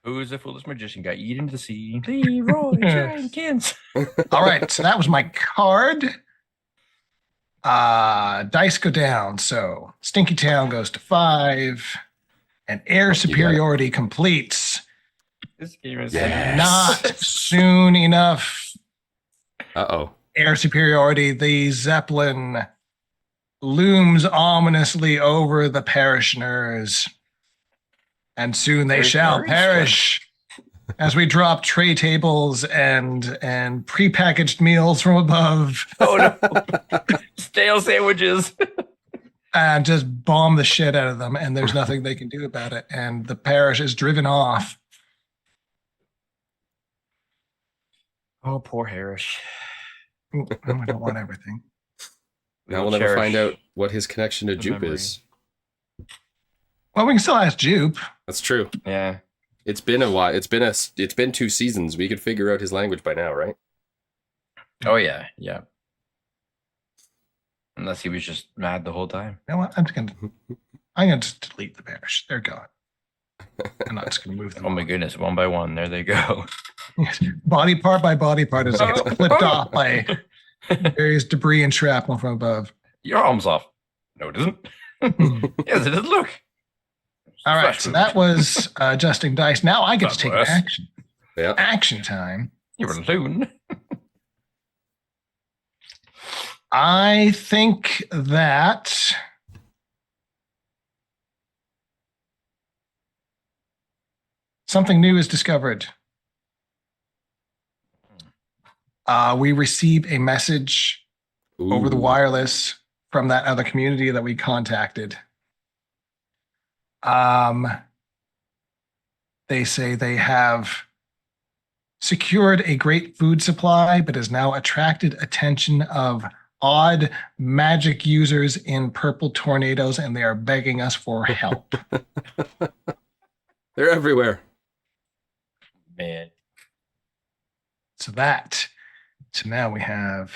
Who is a foolish magician? Got yeeted into the sea. Leroy Jenkins. All right, so that was my card. Dice go down. So Stinky Town goes to 5, and air superiority completes. This game is Not soon enough. Uh-oh. Air superiority. The Zeppelin looms ominously over the parishioners, and soon they shall perish as we drop tray tables and prepackaged meals from above. Oh no. Stale sandwiches. And just bomb the shit out of them, and there's nothing they can do about it. And the parish is driven off. Oh, poor Harris. I don't want everything. Now we'll never find out what his connection to Jupe is. Well, we can still ask Jupe. That's true. Yeah. It's been a while. It's been 2 seasons. We could figure out his language by now, right? Oh yeah, yeah. Unless he was just mad the whole time. You know what? I'm gonna just delete the parish. They're gone. I'm not just gonna move them. Oh my goodness, one by one, there they go. Body part by body part as it gets flipped off by various debris and shrapnel from above. Your arm's off. No, it isn't. Yes, it is. Look. All right, so that was adjusting dice. Now I get to take action. Yeah. Action time. You're a loon. I think that something new is discovered. We receive a message over the wireless from that other community that we contacted. They say they have secured a great food supply, but has now attracted attention of odd magic users in purple tornadoes, and they are begging us for help. They're everywhere. Man. So now we have.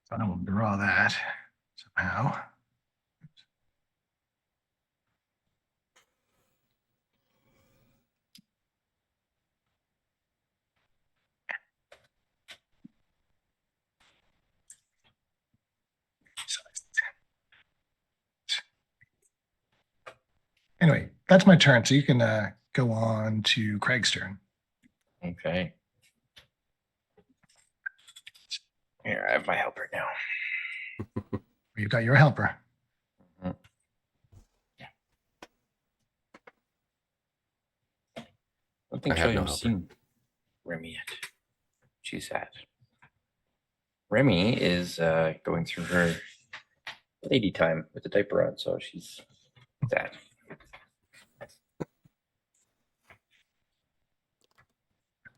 So I will draw that somehow. Anyway, that's my turn. So you can go on to Craig's turn. Okay. Here, I have my helper now. You've got your helper. Mm-hmm. Yeah. I don't think I've seen Remy yet. She's sad. Remy is going through her lady time with the diaper on, so she's sad.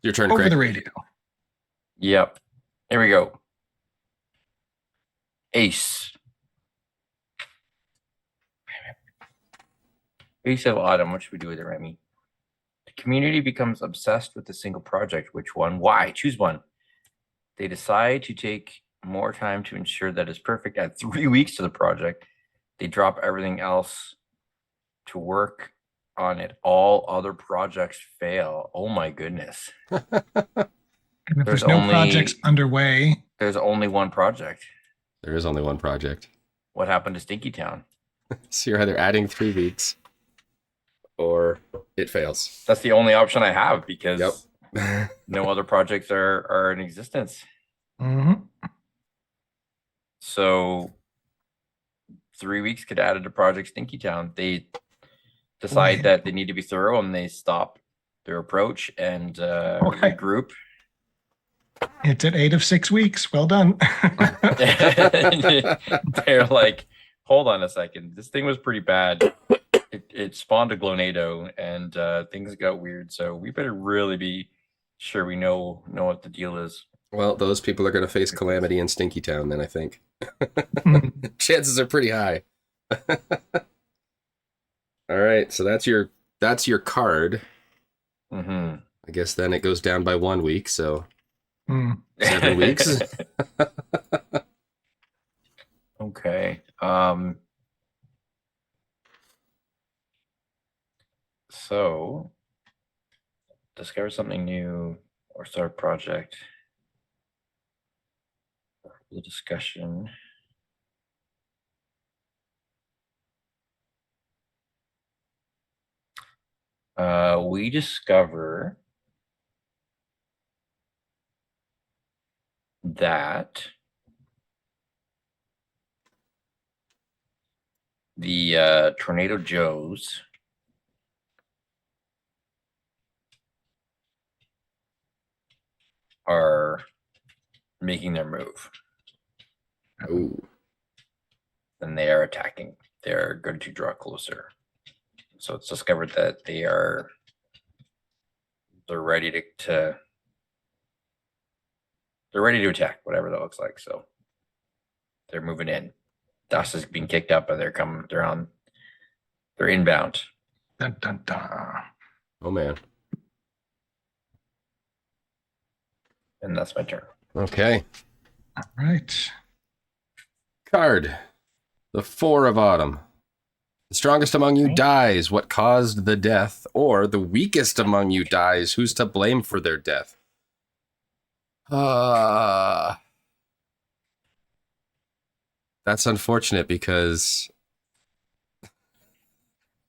Your turn, Over Craig. the radio. Yep. Here we go. Ace. Ace of Autumn. What should we do with it, Remy? The community becomes obsessed with a single project. Which one? Why? Choose one. They decide to take more time to ensure that it's perfect. Add 3 weeks to the project. They drop everything else to work on it. All other projects fail. Oh my goodness. And if there's no projects underway. There's only one project. There is only one project. What happened to Stinky Town? So you're either adding 3 weeks or it fails. That's the only option I have because Yep. no other projects are in existence. Mm-hmm. So 3 weeks could add to Project Stinky Town. They decide that they need to be thorough and they stop their approach and regroup. It's at 8 of 6 weeks. Well done. They're like, hold on a second. This thing was pretty bad. it spawned a Glonado, and things got weird. So we better really be sure we know what the deal is. Well, those people are going to face calamity in Stinky Town, then I think. Chances are pretty high. All right, so that's your card. Mm-hmm. I guess then it goes down by 1 week, so Mm. 7 weeks. Okay. So discover something new or start a project. The discussion. We discover that the Tornado Joes are making their move. Ooh. And they are attacking. They're going to draw closer. So it's discovered that they're ready to they're ready to attack, whatever that looks like. So they're moving in. Dust is being kicked up, and they're inbound. Dun, dun, dun. Oh, man. And that's my turn. Okay. All right. Card. The 4 of Autumn. The strongest among you dies. What caused the death? Or the weakest among you dies. Who's to blame for their death? That's unfortunate because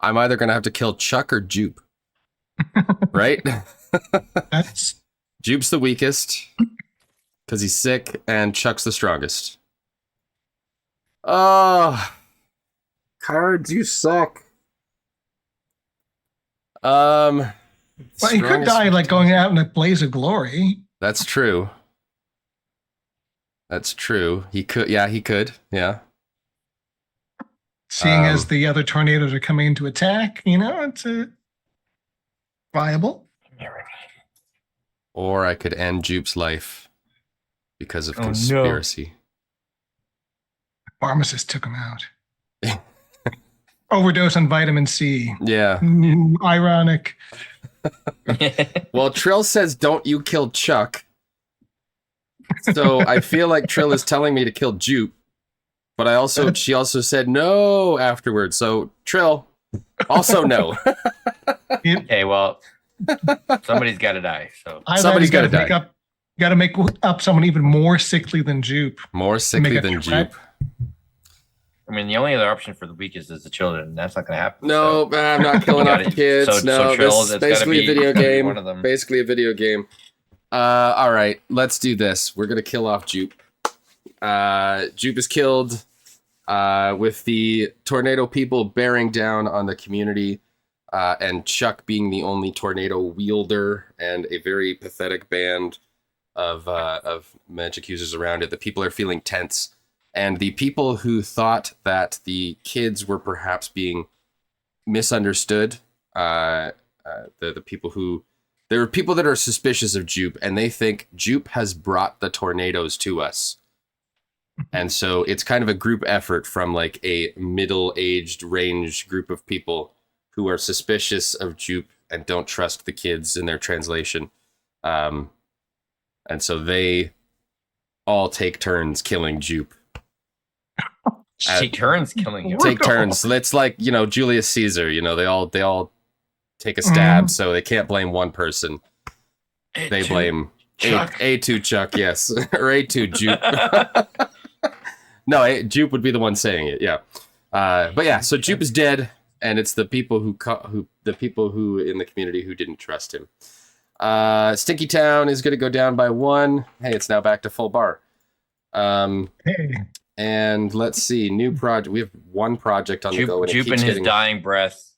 I'm either going to have to kill Chuck or Jupe. Right? That's Jupe's the weakest because he's sick, and Chuck's the strongest. Oh, cards, you suck. well, he could die like going out in a blaze of glory. That's true. That's true. He could. Yeah, he could. Yeah. Seeing as the other tornadoes are coming in to attack, it's viable. Or I could end Jupe's life because of Oh, no. conspiracy. Pharmacist took him out. Overdose on vitamin C. Yeah. Ironic. Well, Trill says, "Don't you kill Chuck." So I feel like Trill is telling me to kill Jupe, but she also said no afterwards. So Trill, also no. Okay, well, somebody's got to die. So Somebody's gotta die. Got to make up someone even more sickly than Jupe. More sickly than threat. Jupe. I mean, the only other option for the weakest is the children. That's not going to happen. No, so. I'm not killing off the kids. So Trill, this is it's basically a gotta be video game. one of them. Basically a video game. All right, let's do this. We're gonna kill off Jupe. Jupe is killed with the tornado people bearing down on the community, and Chuck being the only tornado wielder, and a very pathetic band of magic users around it. The people are feeling tense. And the people who thought that the kids were perhaps being misunderstood, the people who... There are people that are suspicious of Jupe, and they think Jupe has brought the tornadoes to us. And so it's kind of a group effort from like a middle-aged range group of people who are suspicious of Jupe and don't trust the kids in their translation. And so they all take turns killing Jupe. Take turns killing you. Take turns. It's like, Julius Caesar, they all take a stab, so they can't blame one person. They blame Chuck. A2 Chuck, yes. Or A2 Jupe. No, Jupe would be the one saying it, yeah. But yeah, so Jupe is dead, and it's the people who in the community who didn't trust him. Stinky Town is going to go down by 1. Hey, it's now back to full bar. Hey. And let's see, new project. We have one project on the go. And Jupe in his dying breath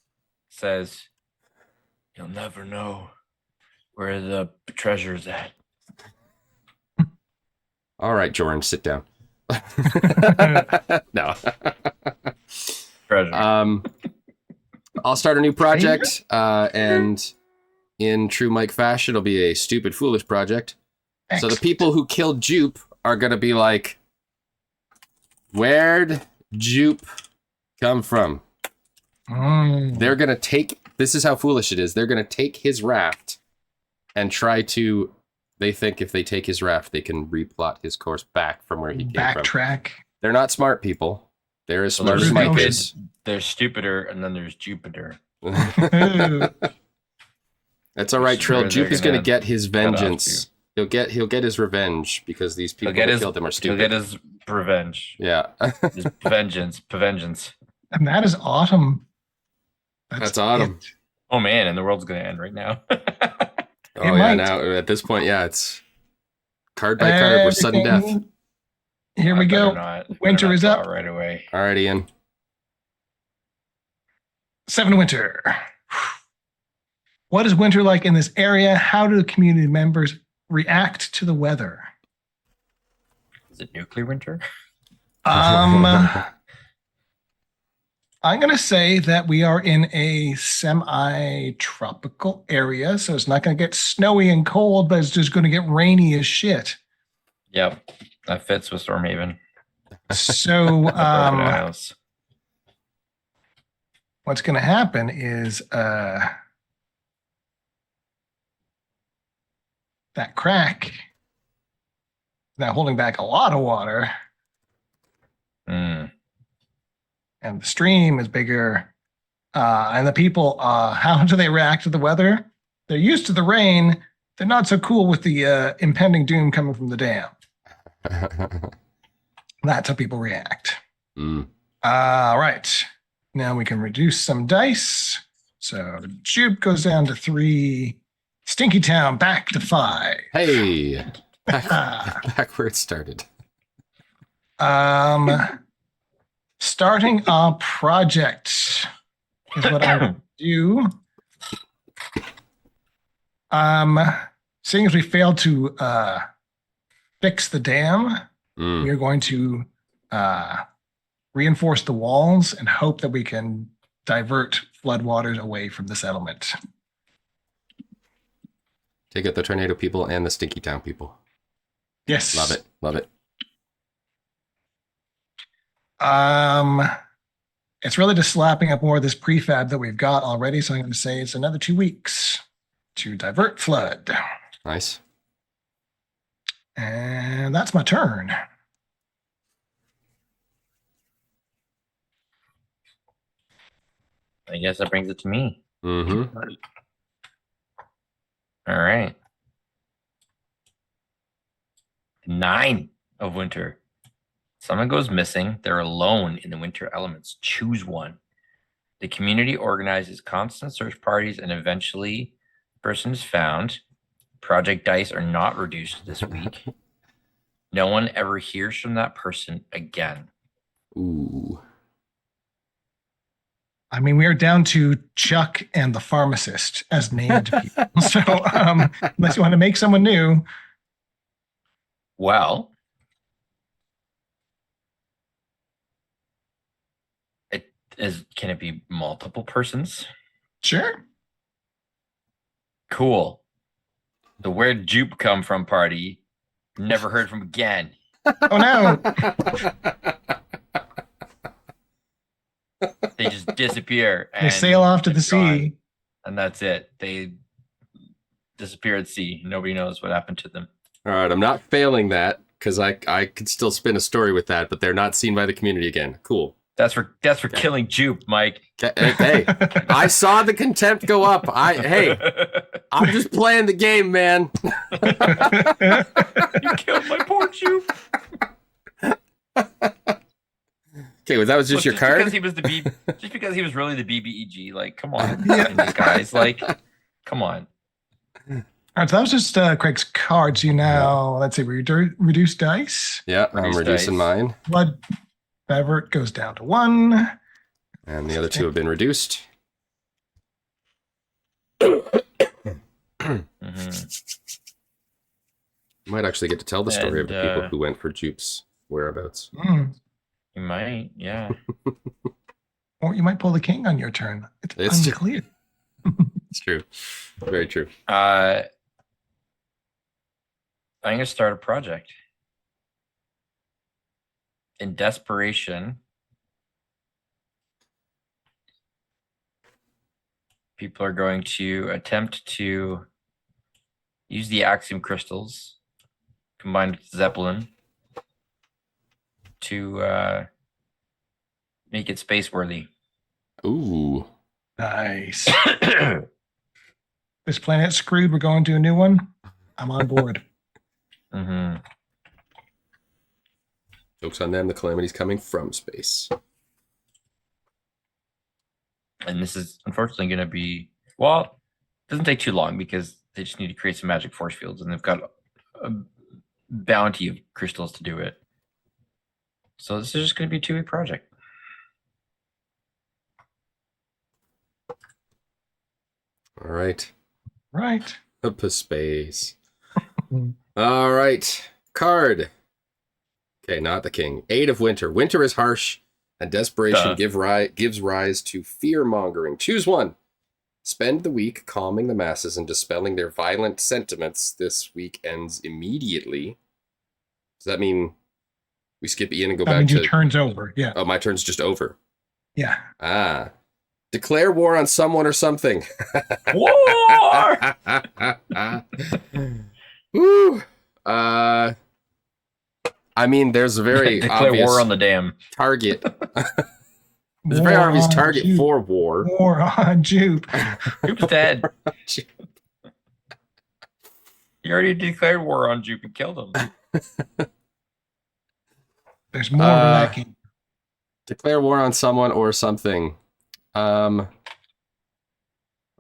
says, "You'll never know where the treasure's at." All right, Jordan, sit down. No. Treasure. I'll start a new project, and in true Mike fashion, it'll be a stupid, foolish project. So the people who killed Jupe are gonna be like, "Where'd Jupe come from?" They're gonna take. This is how foolish it is. They're gonna take his raft and try to. They think if they take his raft, they can replot his course back from where he came from. Backtrack. They're not smart people. They're as smart there's as Mike stupid. is. There's stupider, and then there's Jupiter. That's all right, Trill. Sure, Jupe they're is gonna gonna get his cut off vengeance. He'll get his revenge because these people that killed him are He'll stupid. get his revenge. Yeah. His vengeance. And that is autumn. That's autumn. it. Oh man, and the world's gonna end right now. Oh yeah, might. now at this point, yeah, it's card by card. We're sudden death. Everything- Here we Better go. not Winter is draw up. right away. All right, Ian. 7 winter. What is winter like in this area? How do the community members react to the weather? Is it nuclear winter? I'm going to say that we are in a semi-tropical area, so it's not going to get snowy and cold, but it's just going to get rainy as shit. Yep, that fits with Stormhaven. So Broken Isles. what's going to happen is that crack now holding back a lot of water, Mm. and the stream is bigger. And the people, how do they react to the weather? They're used to the rain. They're not so cool with the impending doom coming from the dam. That's how people react. All right. Now we can reduce some dice. So Jupe goes down to 3. Stinky Town back to 5. Hey, back where it started. Starting a project is what I will do. Seeing as we failed to fix the dam, we are going to reinforce the walls and hope that we can divert floodwaters away from the settlement. Take out the tornado people and the Stinky Town people. Yes. Love it. Love it. It's really just slapping up more of this prefab that we've got already. So I'm going to say it's another 2 weeks to divert flood. Nice. And that's my turn. I guess that brings it to me. Mm-hmm. All right. 9 of winter. Someone goes missing. They're alone in the winter elements. Choose one. The community organizes constant search parties, and eventually the person is found. Project dice are not reduced this week. No one ever hears from that person again. Ooh. I mean, we are down to Chuck and the pharmacist as named people. So unless you want to make someone new. Well, can it be multiple persons? Sure. Cool. The Where'd Jupe Come From party. Never heard from again. Oh no. They just disappear. They sail off to the they're gone. sea. And that's it. They disappear at sea. Nobody knows what happened to them. All right, I'm not failing that because I could still spin a story with that, but they're not seen by the community again. Cool. That's for killing Jupe, Mike. Hey, I saw the contempt go up. I'm just playing the game, man. You killed my poor Jupe. Okay, well, that was just your card. Because he was just because he was really the BBEG. Like, come on, Yeah. in disguise. Like, come on. All right, so that was just Craig's cards. You now, let's say, reduce dice. Yeah, I'm Reduce reducing dice. mine, Blood divert goes down to 1. and the other 2 have been reduced. Might actually get to tell the story of the people who went for Jupe's whereabouts. Mm. You might, yeah. Or you might pull the king on your turn. It's It's- unclear. It's true. Very true. I'm gonna start a project. In desperation, people are going to attempt to use the Axiom crystals combined with Zeppelin to make it space worthy. Ooh. Nice. This planet's screwed. We're going to a new one. I'm on board. Mm-hmm. Joke's on them. The calamity's coming from space. And this is unfortunately going to be, well, it doesn't take too long because they just need to create some magic force fields and they've got a bounty of crystals to do it. So this is just going to be a 2-week project. All right. Right. Up to space. All right. Card. Okay, not the king. 8 of winter. Winter is harsh, and desperation gives rise to fear-mongering. Choose one. Spend the week calming the masses and dispelling their violent sentiments. This week ends immediately. Does that mean we skip Ian and go That back means to... your turn's over. Yeah. Oh, my turn's just over. Yeah. Ah. Declare war on someone or something. War! Woo. I mean, there's a very Declare obvious war on the dam. target. There's a very War obvious on target Jupe. for war. War on Jupe. Jupe's dead. You already declared war on Jupe and killed him. There's more where that came. Declare war on someone or something.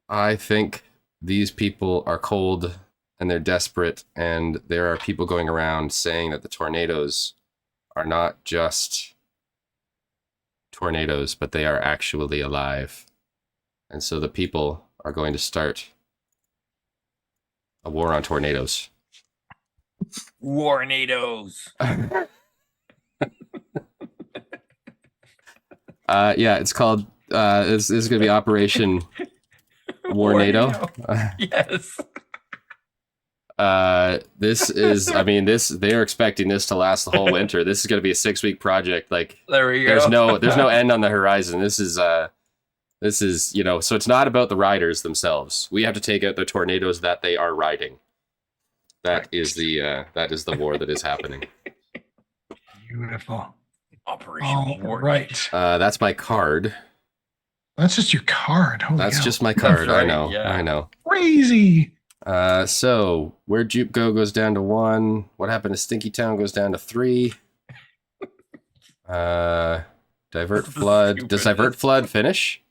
I think these people are cold and they're desperate, and there are people going around saying that the tornadoes are not just tornadoes, but they are actually alive. And so the people are going to start a war on tornadoes. Warnadoes. Yeah, it's called, this is going to be Operation Warnado. Yes. This is, I mean, they're expecting this to last the whole winter. This is going to be a 6-week project. Like, There we go. there's no end on the horizon. This is, you know, so it's not about the riders themselves. We have to take out the tornadoes that they are riding. That is the war that is happening. Beautiful. Operation All War. right. That's my card. That's just your card. Holy That's cow. just my card. right, I know. yeah. I know. Crazy. So where Jupe goes down to 1. What happened to Stinky Town goes down to 3. Divert Flood. Does Divert Flood finish?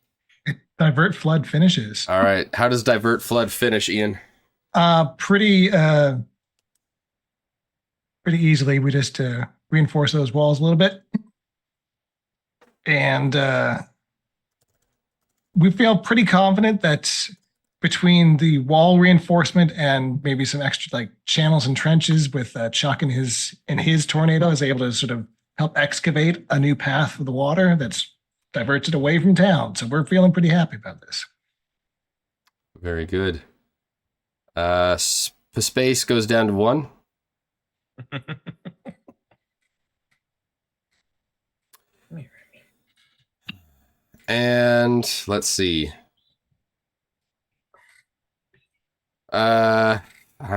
Divert Flood finishes. All right. How does Divert Flood finish, Ian? Pretty easily. We just reinforce those walls a little bit. And we feel pretty confident that between the wall reinforcement and maybe some extra like channels and trenches with Chuck and his tornado is able to sort of help excavate a new path for the water that's diverts it away from town. So we're feeling pretty happy about this. Very good. Space goes down to 1. And let's see. I'm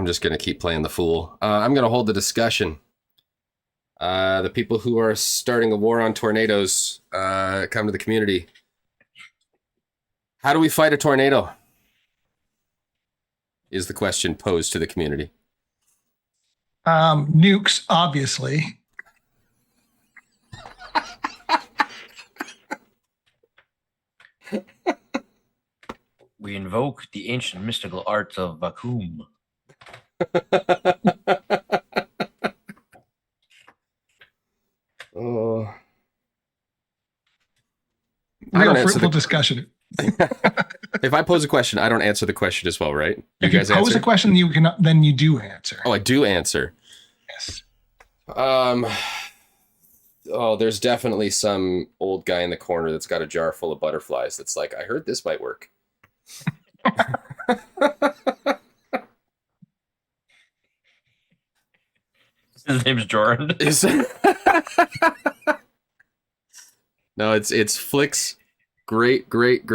just going to keep playing the fool. I'm going to hold the discussion. The people who are starting a war on tornadoes come to the community. How do we fight a tornado? Is the question posed to the community. Nukes, obviously. We invoke the ancient mystical arts of vacuum. Oh. Real fruitful discussion. If I pose a question, I don't answer the question as well, right? If you pose a question, then you do answer. Oh, I do answer. Yes. Oh, there's definitely some old guy in the corner that's got a jar full of butterflies that's like, I heard this might work. His name's Jordan. Is No, it's Flick's great grandson.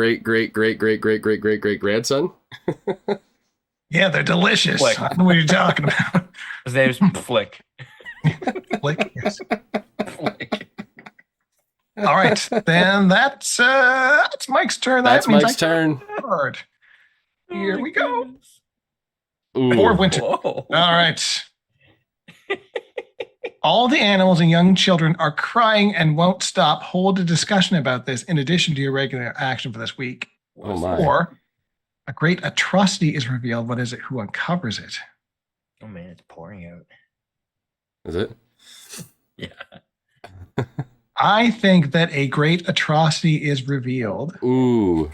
Yeah, they're delicious. Flick. I don't know what you're talking about. His name's Flick. Flick, yes. Flick. All right, then that's Mike's turn. That's That means Mike's turn. Card. Here we go. Ooh. Or winter. Whoa. All right. All the animals and young children are crying and won't stop. Hold a discussion about this in addition to your regular action for this week. Oh my. Or a great atrocity is revealed. What is it? Who uncovers it? Oh man, it's pouring out. Is it? Yeah. I think that a great atrocity is revealed. Ooh.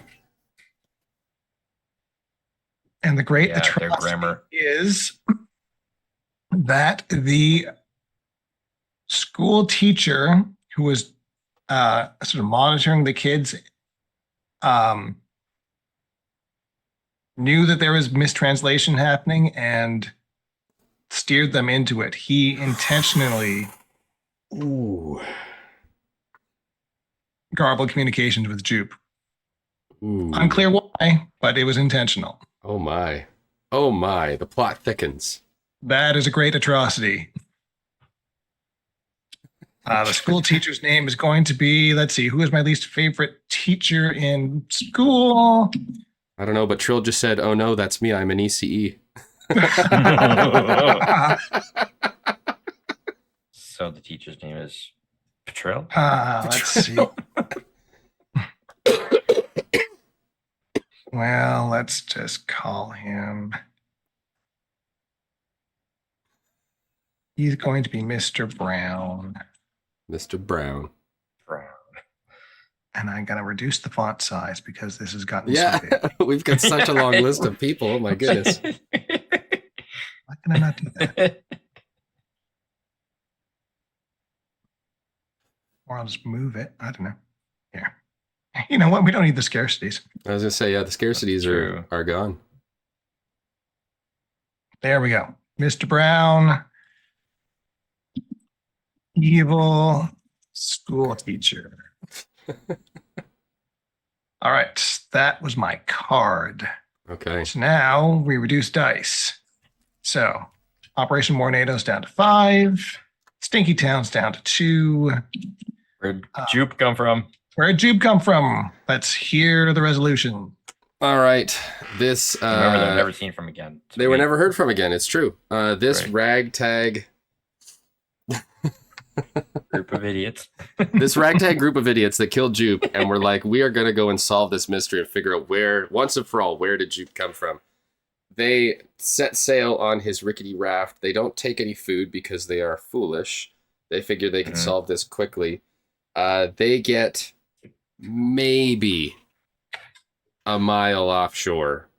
And the great Yeah, their atrocity grammar. is that the school teacher who was sort of monitoring the kids knew that there was mistranslation happening and steered them into it. He intentionally Ooh. garbled communications with Jupe. Ooh. Unclear why, but it was intentional. Oh my. Oh my. The plot thickens. That is a great atrocity. The school teacher's name is going to be, let's see, who is my least favorite teacher in school? I don't know, but Trill just said, oh no, that's me. I'm an ECE. So the teacher's name is Patrell? Let's see. Well, let's just call him. He's going to be Mr. Brown. Mr. Brown. Brown. And I'm going to reduce the font size because this has gotten Yeah, so big. we've got such a long list of people. Oh my goodness. Why can I not do that? Or I'll just move it. I don't know. Here. You know what? We don't need the scarcities. I was gonna say, yeah, the scarcities True. are gone. There we go. Mr. Brown, evil school teacher. All right, that was my card. Okay. So now we reduce dice. So Operation Mornado's down to 5. Stinky Town's down to 2. Where'd Jupe come from? Where'd Jupe come from? Let's hear the resolution. All right. This Remember, they're never seen from again. they were never heard from again. It's true. This Right. ragtag Group of idiots. this ragtag group of idiots that killed Jupe and were like, we are gonna go and solve this mystery and figure out where, once and for all, where did Jupe come from? They set sail on his rickety raft. They don't take any food because they are foolish. They figure they can solve this quickly. They get maybe a mile offshore,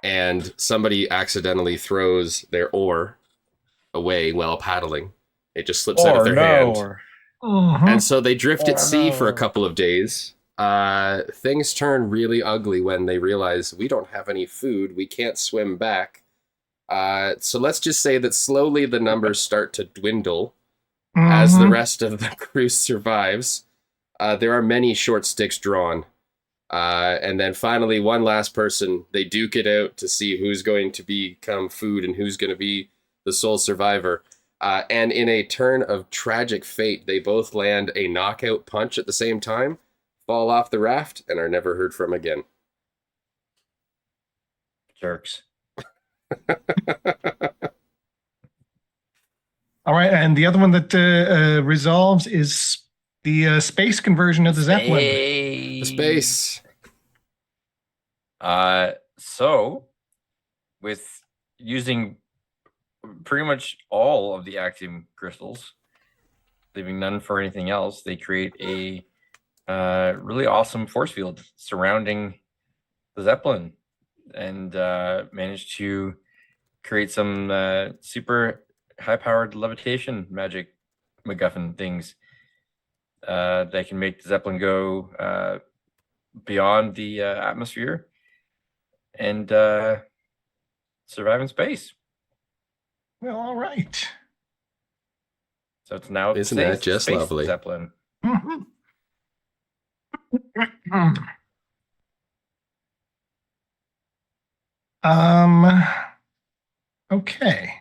and somebody accidentally throws their oar away while paddling. It just slips out of their hand. And so they drift at sea for a couple of days. Things turn really ugly when they realize we don't have any food. We can't swim back. So let's just say that slowly the numbers start to dwindle as the rest of the crew survives. There are many short sticks drawn. And then finally, one last person, they duke it out to see who's going to become food and who's going to be the sole survivor. And in a turn of tragic fate, they both land a knockout punch at the same time, fall off the raft, and are never heard from again. Jerks. All right, and the other one that resolves is the space conversion of the Zeppelin. The space. So, with using pretty much all of the Axiom crystals, leaving none for anything else, they create a really awesome force field surrounding the Zeppelin and manage to create some super high-powered levitation magic MacGuffin things They can make the Zeppelin go beyond the atmosphere and survive in space. Well, all right. So it's now Isn't that just space lovely? Zeppelin. Mhm. um. Okay.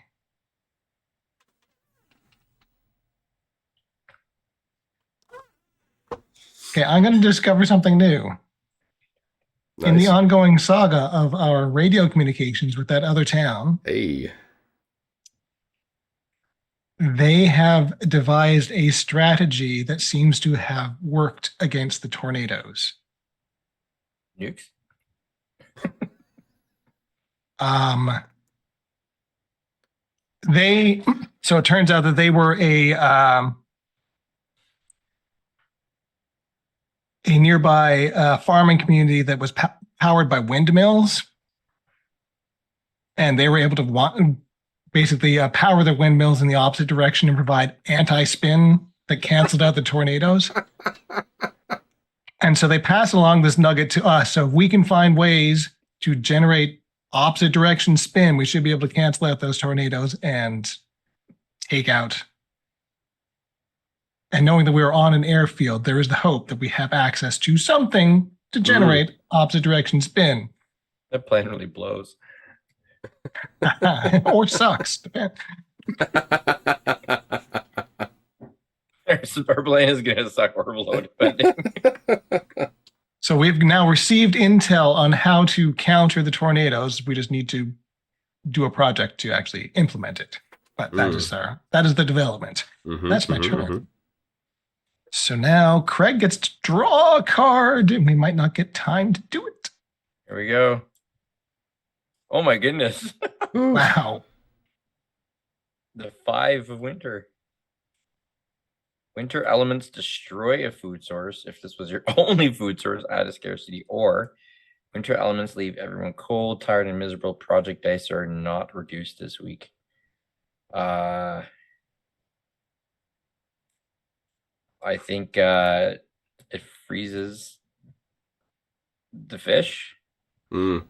Okay, I'm going to discover something new. In the Nice. ongoing saga of our radio communications with that other town, Hey. they have devised a strategy that seems to have worked against the tornadoes. Nukes. So it turns out that they were a nearby farming community that was powered by windmills, and they were able to basically power the windmills in the opposite direction and provide anti-spin that canceled out the tornadoes. And so they pass along this nugget to us. So if we can find ways to generate opposite direction spin, we should be able to cancel out those tornadoes and take out. And knowing that we are on an airfield, there is the hope that we have access to something to generate opposite direction spin. That plan really blows. Or sucks. Our plan is going to suck or blow, depending. So we've now received intel on how to counter the tornadoes. We just need to do a project to actually implement it. But that is the development. That's my turn. So now Craig gets to draw a card, and we might not get time to do it. Here we go. Oh my goodness. Wow. The 5 of winter. Winter elements destroy a food source. If this was your only food source, add a scarcity. Or winter elements leave everyone cold, tired, and miserable. Project dice are not reduced this week. I think it freezes the fish. I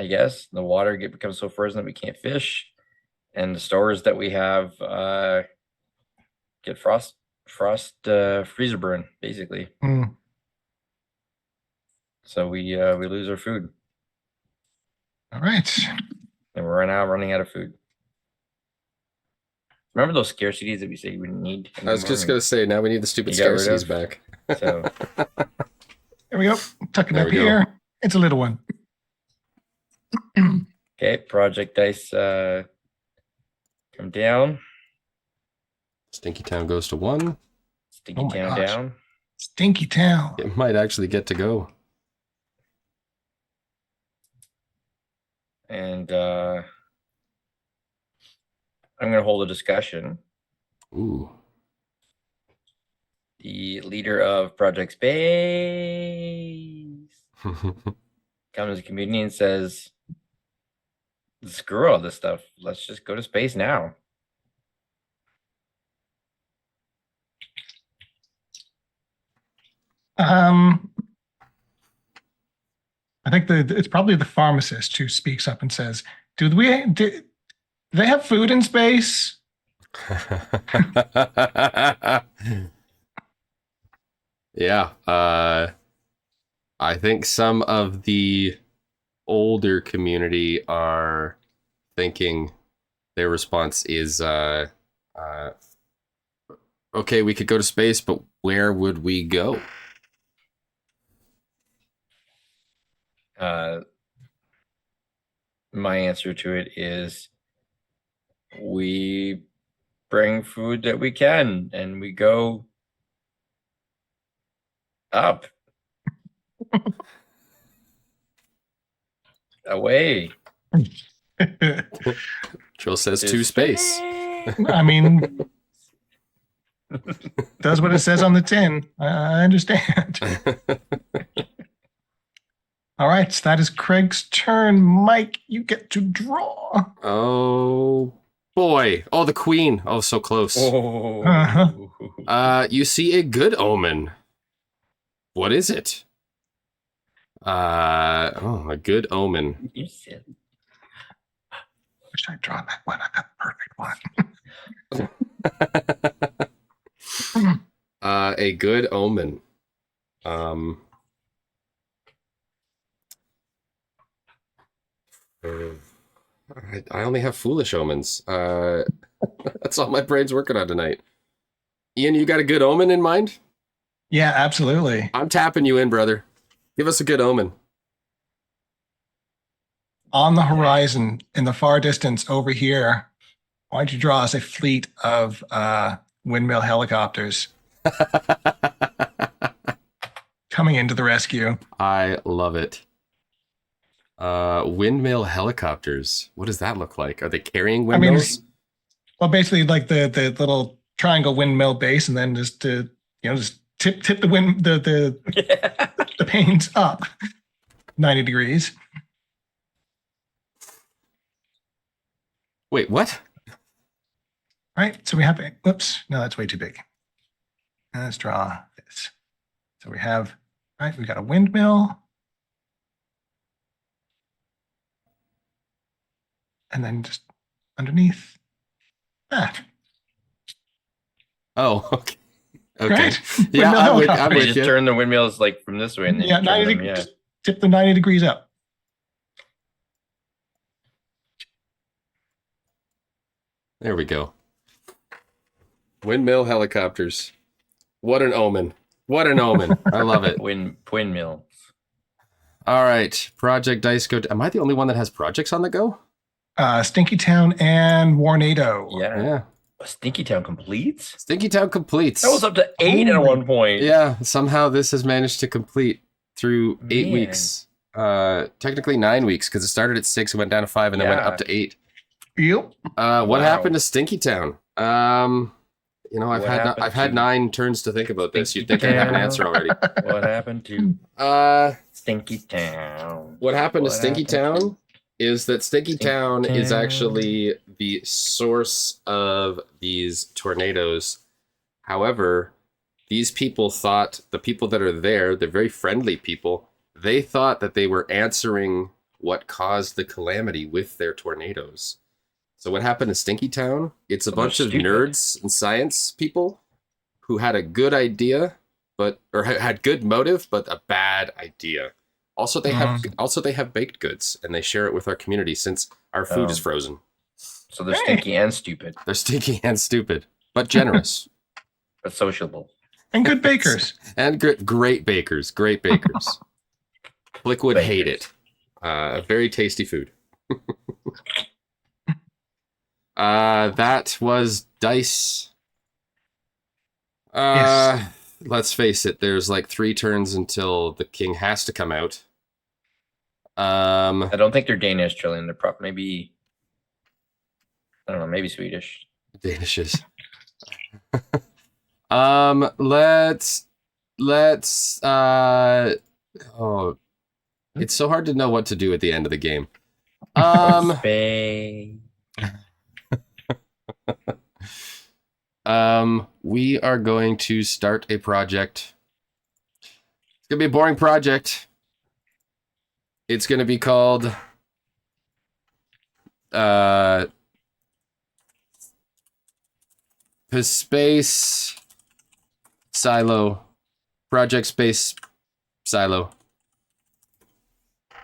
guess the water becomes so frozen that we can't fish, and the stores that we have get frost freezer burn, basically. So we lose our food. All right. And we're now running out of food. Remember those scarcities that we said we wouldn't need? I was just going to say, now we need the stupid You got rid scarcities of? back. So Here we go. Tuck it There up we go. here. It's a little one. okay, project dice come down. Stinky Town goes to 1. Stinky Oh my Town gosh. down. Stinky town. It might actually get to go. And I'm going to hold a discussion. Ooh. The leader of Project Space comes to the community and says, screw all this stuff. Let's just go to space now. I think it's probably the pharmacist who speaks up and says, do they have food in space? Yeah. I think some of the older community are thinking their response is, okay, we could go to space, but where would we go? My answer to it is we bring food that we can and we go up. Away. Jill says to space. I mean, does what it says on the tin. I understand. All right, so that is Craig's turn. Mike, you get to draw. Oh Boy. Oh, the queen. Oh, so close. Uh-huh. You see a good omen. What is it? A good omen. You said Wish I'd drawn that one. I got the perfect one. A good omen. I only have foolish omens. That's all my brain's working on tonight. Ian, you got a good omen in mind? Yeah, absolutely. I'm tapping you in, brother. Give us a good omen. On the horizon, in the far distance over here, why don't you draw us a fleet of windmill helicopters coming into the rescue? I love it. Windmill helicopters. What does that look like? Are they carrying I mean, windmills? well, basically like the little triangle windmill base, and then just to just tip the wind the panes up 90 degrees. Wait, what? Right. So we have, whoops, no, that's way too big. Let's draw this. So we have, right, we got a windmill. And then just underneath that. Oh, okay. Okay. Right? Yeah, Windmill I'm with, helicopter. I'm you with just you. turn the windmills like from this way and then Yeah, you turn 90 them, degrees, yeah. just tip them 90 degrees up. There we go. Windmill helicopters. What an omen. What an omen. I love it. Windmill. All right. Project Dice Go. Am I the only one that has projects on the go? Stinky Town and Warnado. Yeah. Yeah. Stinky Town completes? Stinky Town completes. That was up to 8 at Holy- one point. Yeah, somehow this has managed to complete through 8 Man. weeks. Technically 9 weeks because it started at 6 and went down to 5 and then went Yeah. up to 8. Yep. What Wow. happened to Stinky Town? I've What had happened I've had to 9 turns to think about this. You'd Stinky think I'd have an Town? answer already. What happened to Stinky Town? What happened to What Stinky happened Town is that Stinky Stinky Town is Town. actually the source of these tornadoes. However, these people thought, the people that are there, they're very friendly people, they thought that they were answering what caused the calamity with their tornadoes. So what happened in Stinky Town? It's a Well, they're bunch of stupid. nerds and science people who had a good idea, or had good motive, but a bad idea. Also, they have baked goods, and they share it with our community since our food is Oh. frozen. So they're Hey. stinky and stupid, They're stinky and stupid, but generous. but sociable. And good bakers. And great bakers. Great bakers. Blick would hate it. Very tasty food. That was dice. Yes. Let's face it, there's like 3 turns until the king has to come out. I don't think they're Danish, Trillian. They're probably maybe, I don't know, maybe Swedish. Danishes. Let's it's so hard to know what to do at the end of the game. Spain. We are going to start a project. It's gonna be a boring project. It's gonna be called Space Silo. Project Space Silo.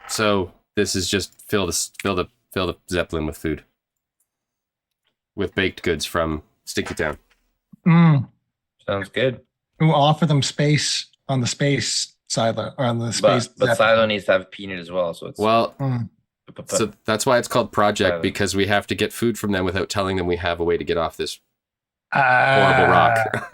So this is just fill the Zeppelin with food. With baked goods from Stinky Town. Sounds good. Who offer them space on the space silo or on the space. But Zeppelin. Silo needs to have peanut as well. So it's Well, Mm. so that's why it's called Project, Silo. because we have to get food from them without telling them we have a way to get off this Horrible horrible rock.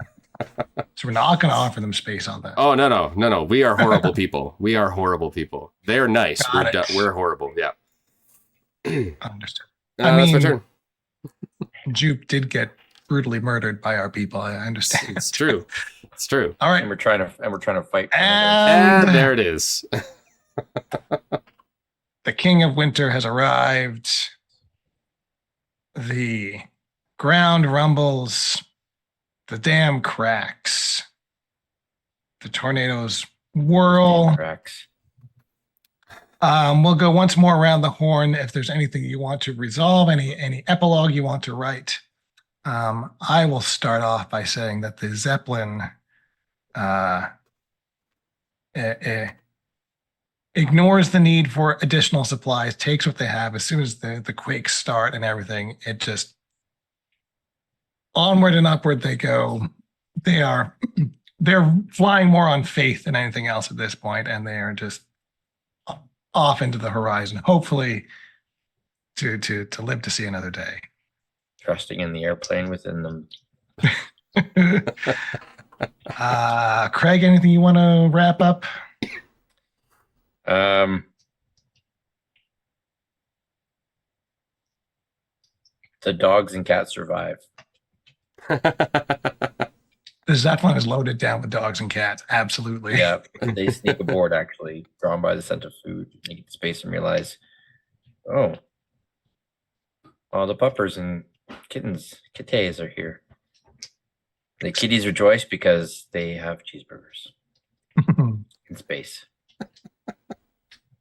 So we're not going to offer them space on that. Oh, no. We are horrible people. We are horrible people. They're nice. Got it. We're horrible. Yeah. Understood. That's my mean- turn. Jupe did get brutally murdered by our people. I understand. It's true. It's true. All and right. we're trying to fight. And And there it is. the King of Winter has arrived. The ground rumbles. The dam cracks. The tornadoes whirl. Cracks. We'll go once more around the horn. If there's anything you want to resolve, any epilogue you want to write, I will start off by saying that the Zeppelin ignores the need for additional supplies, takes what they have. As soon as the quakes start and everything, it just onward and upward they go. They're flying more on faith than anything else at this point, and they are just off into the horizon, hopefully to live to see another day. Trusting in the airplane within them. Craig, anything you want to wrap up? The dogs and cats survive. The Zeppelin is loaded down with dogs and cats. Absolutely. Yeah, they sneak aboard, actually, drawn by the scent of food. They get to space and realize, oh, all the puppers and kitties are here. The kitties rejoice because they have cheeseburgers in space.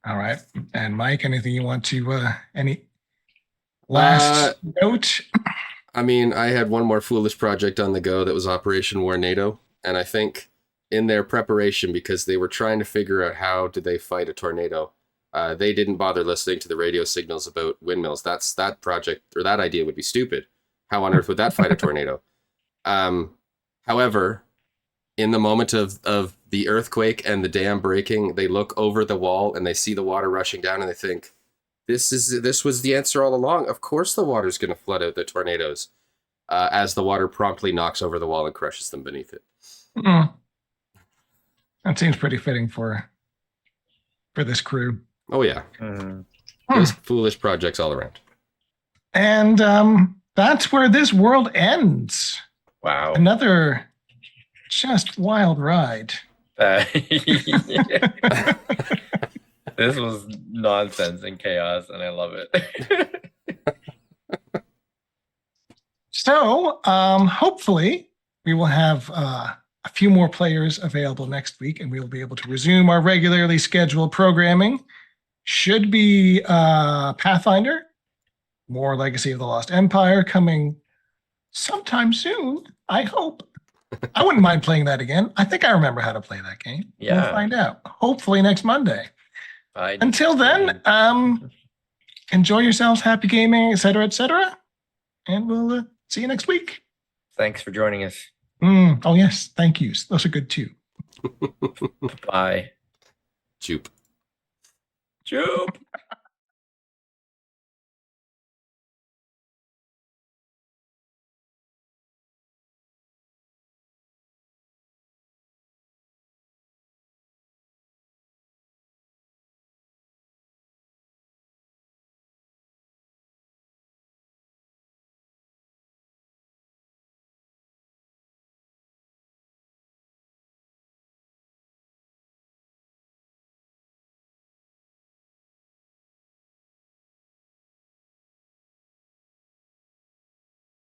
All right. And Mike, anything you want to, any last note? I mean, I had one more foolish project on the go that was Operation Warnado, and I think in their preparation, because they were trying to figure out how did they fight a tornado, they didn't bother listening to the radio signals about windmills. That project, or that idea would be stupid. How on earth would that fight a tornado? However, in the moment of the earthquake and the dam breaking, they look over the wall and they see the water rushing down and they think, this was the answer all along. Of course the water's going to flood out the tornadoes, as the water promptly knocks over the wall and crushes them beneath it. Mm. That seems pretty fitting for this crew. Oh, yeah. Those foolish projects all around. And that's where this world ends. Wow. Another just wild ride. This was nonsense and chaos, and I love it. So, hopefully, we will have a few more players available next week, and we will be able to resume our regularly scheduled programming. Should be Pathfinder, more Legacy of the Lost Empire coming sometime soon, I hope. I wouldn't mind playing that again. I think I remember how to play that game. Yeah. We'll find out. Hopefully next Monday. Until then, enjoy yourselves, happy gaming, etc., and we'll see you next week. Thanks for joining us. Oh, yes. Thank you. Those are good too. Bye. Joop. Joop.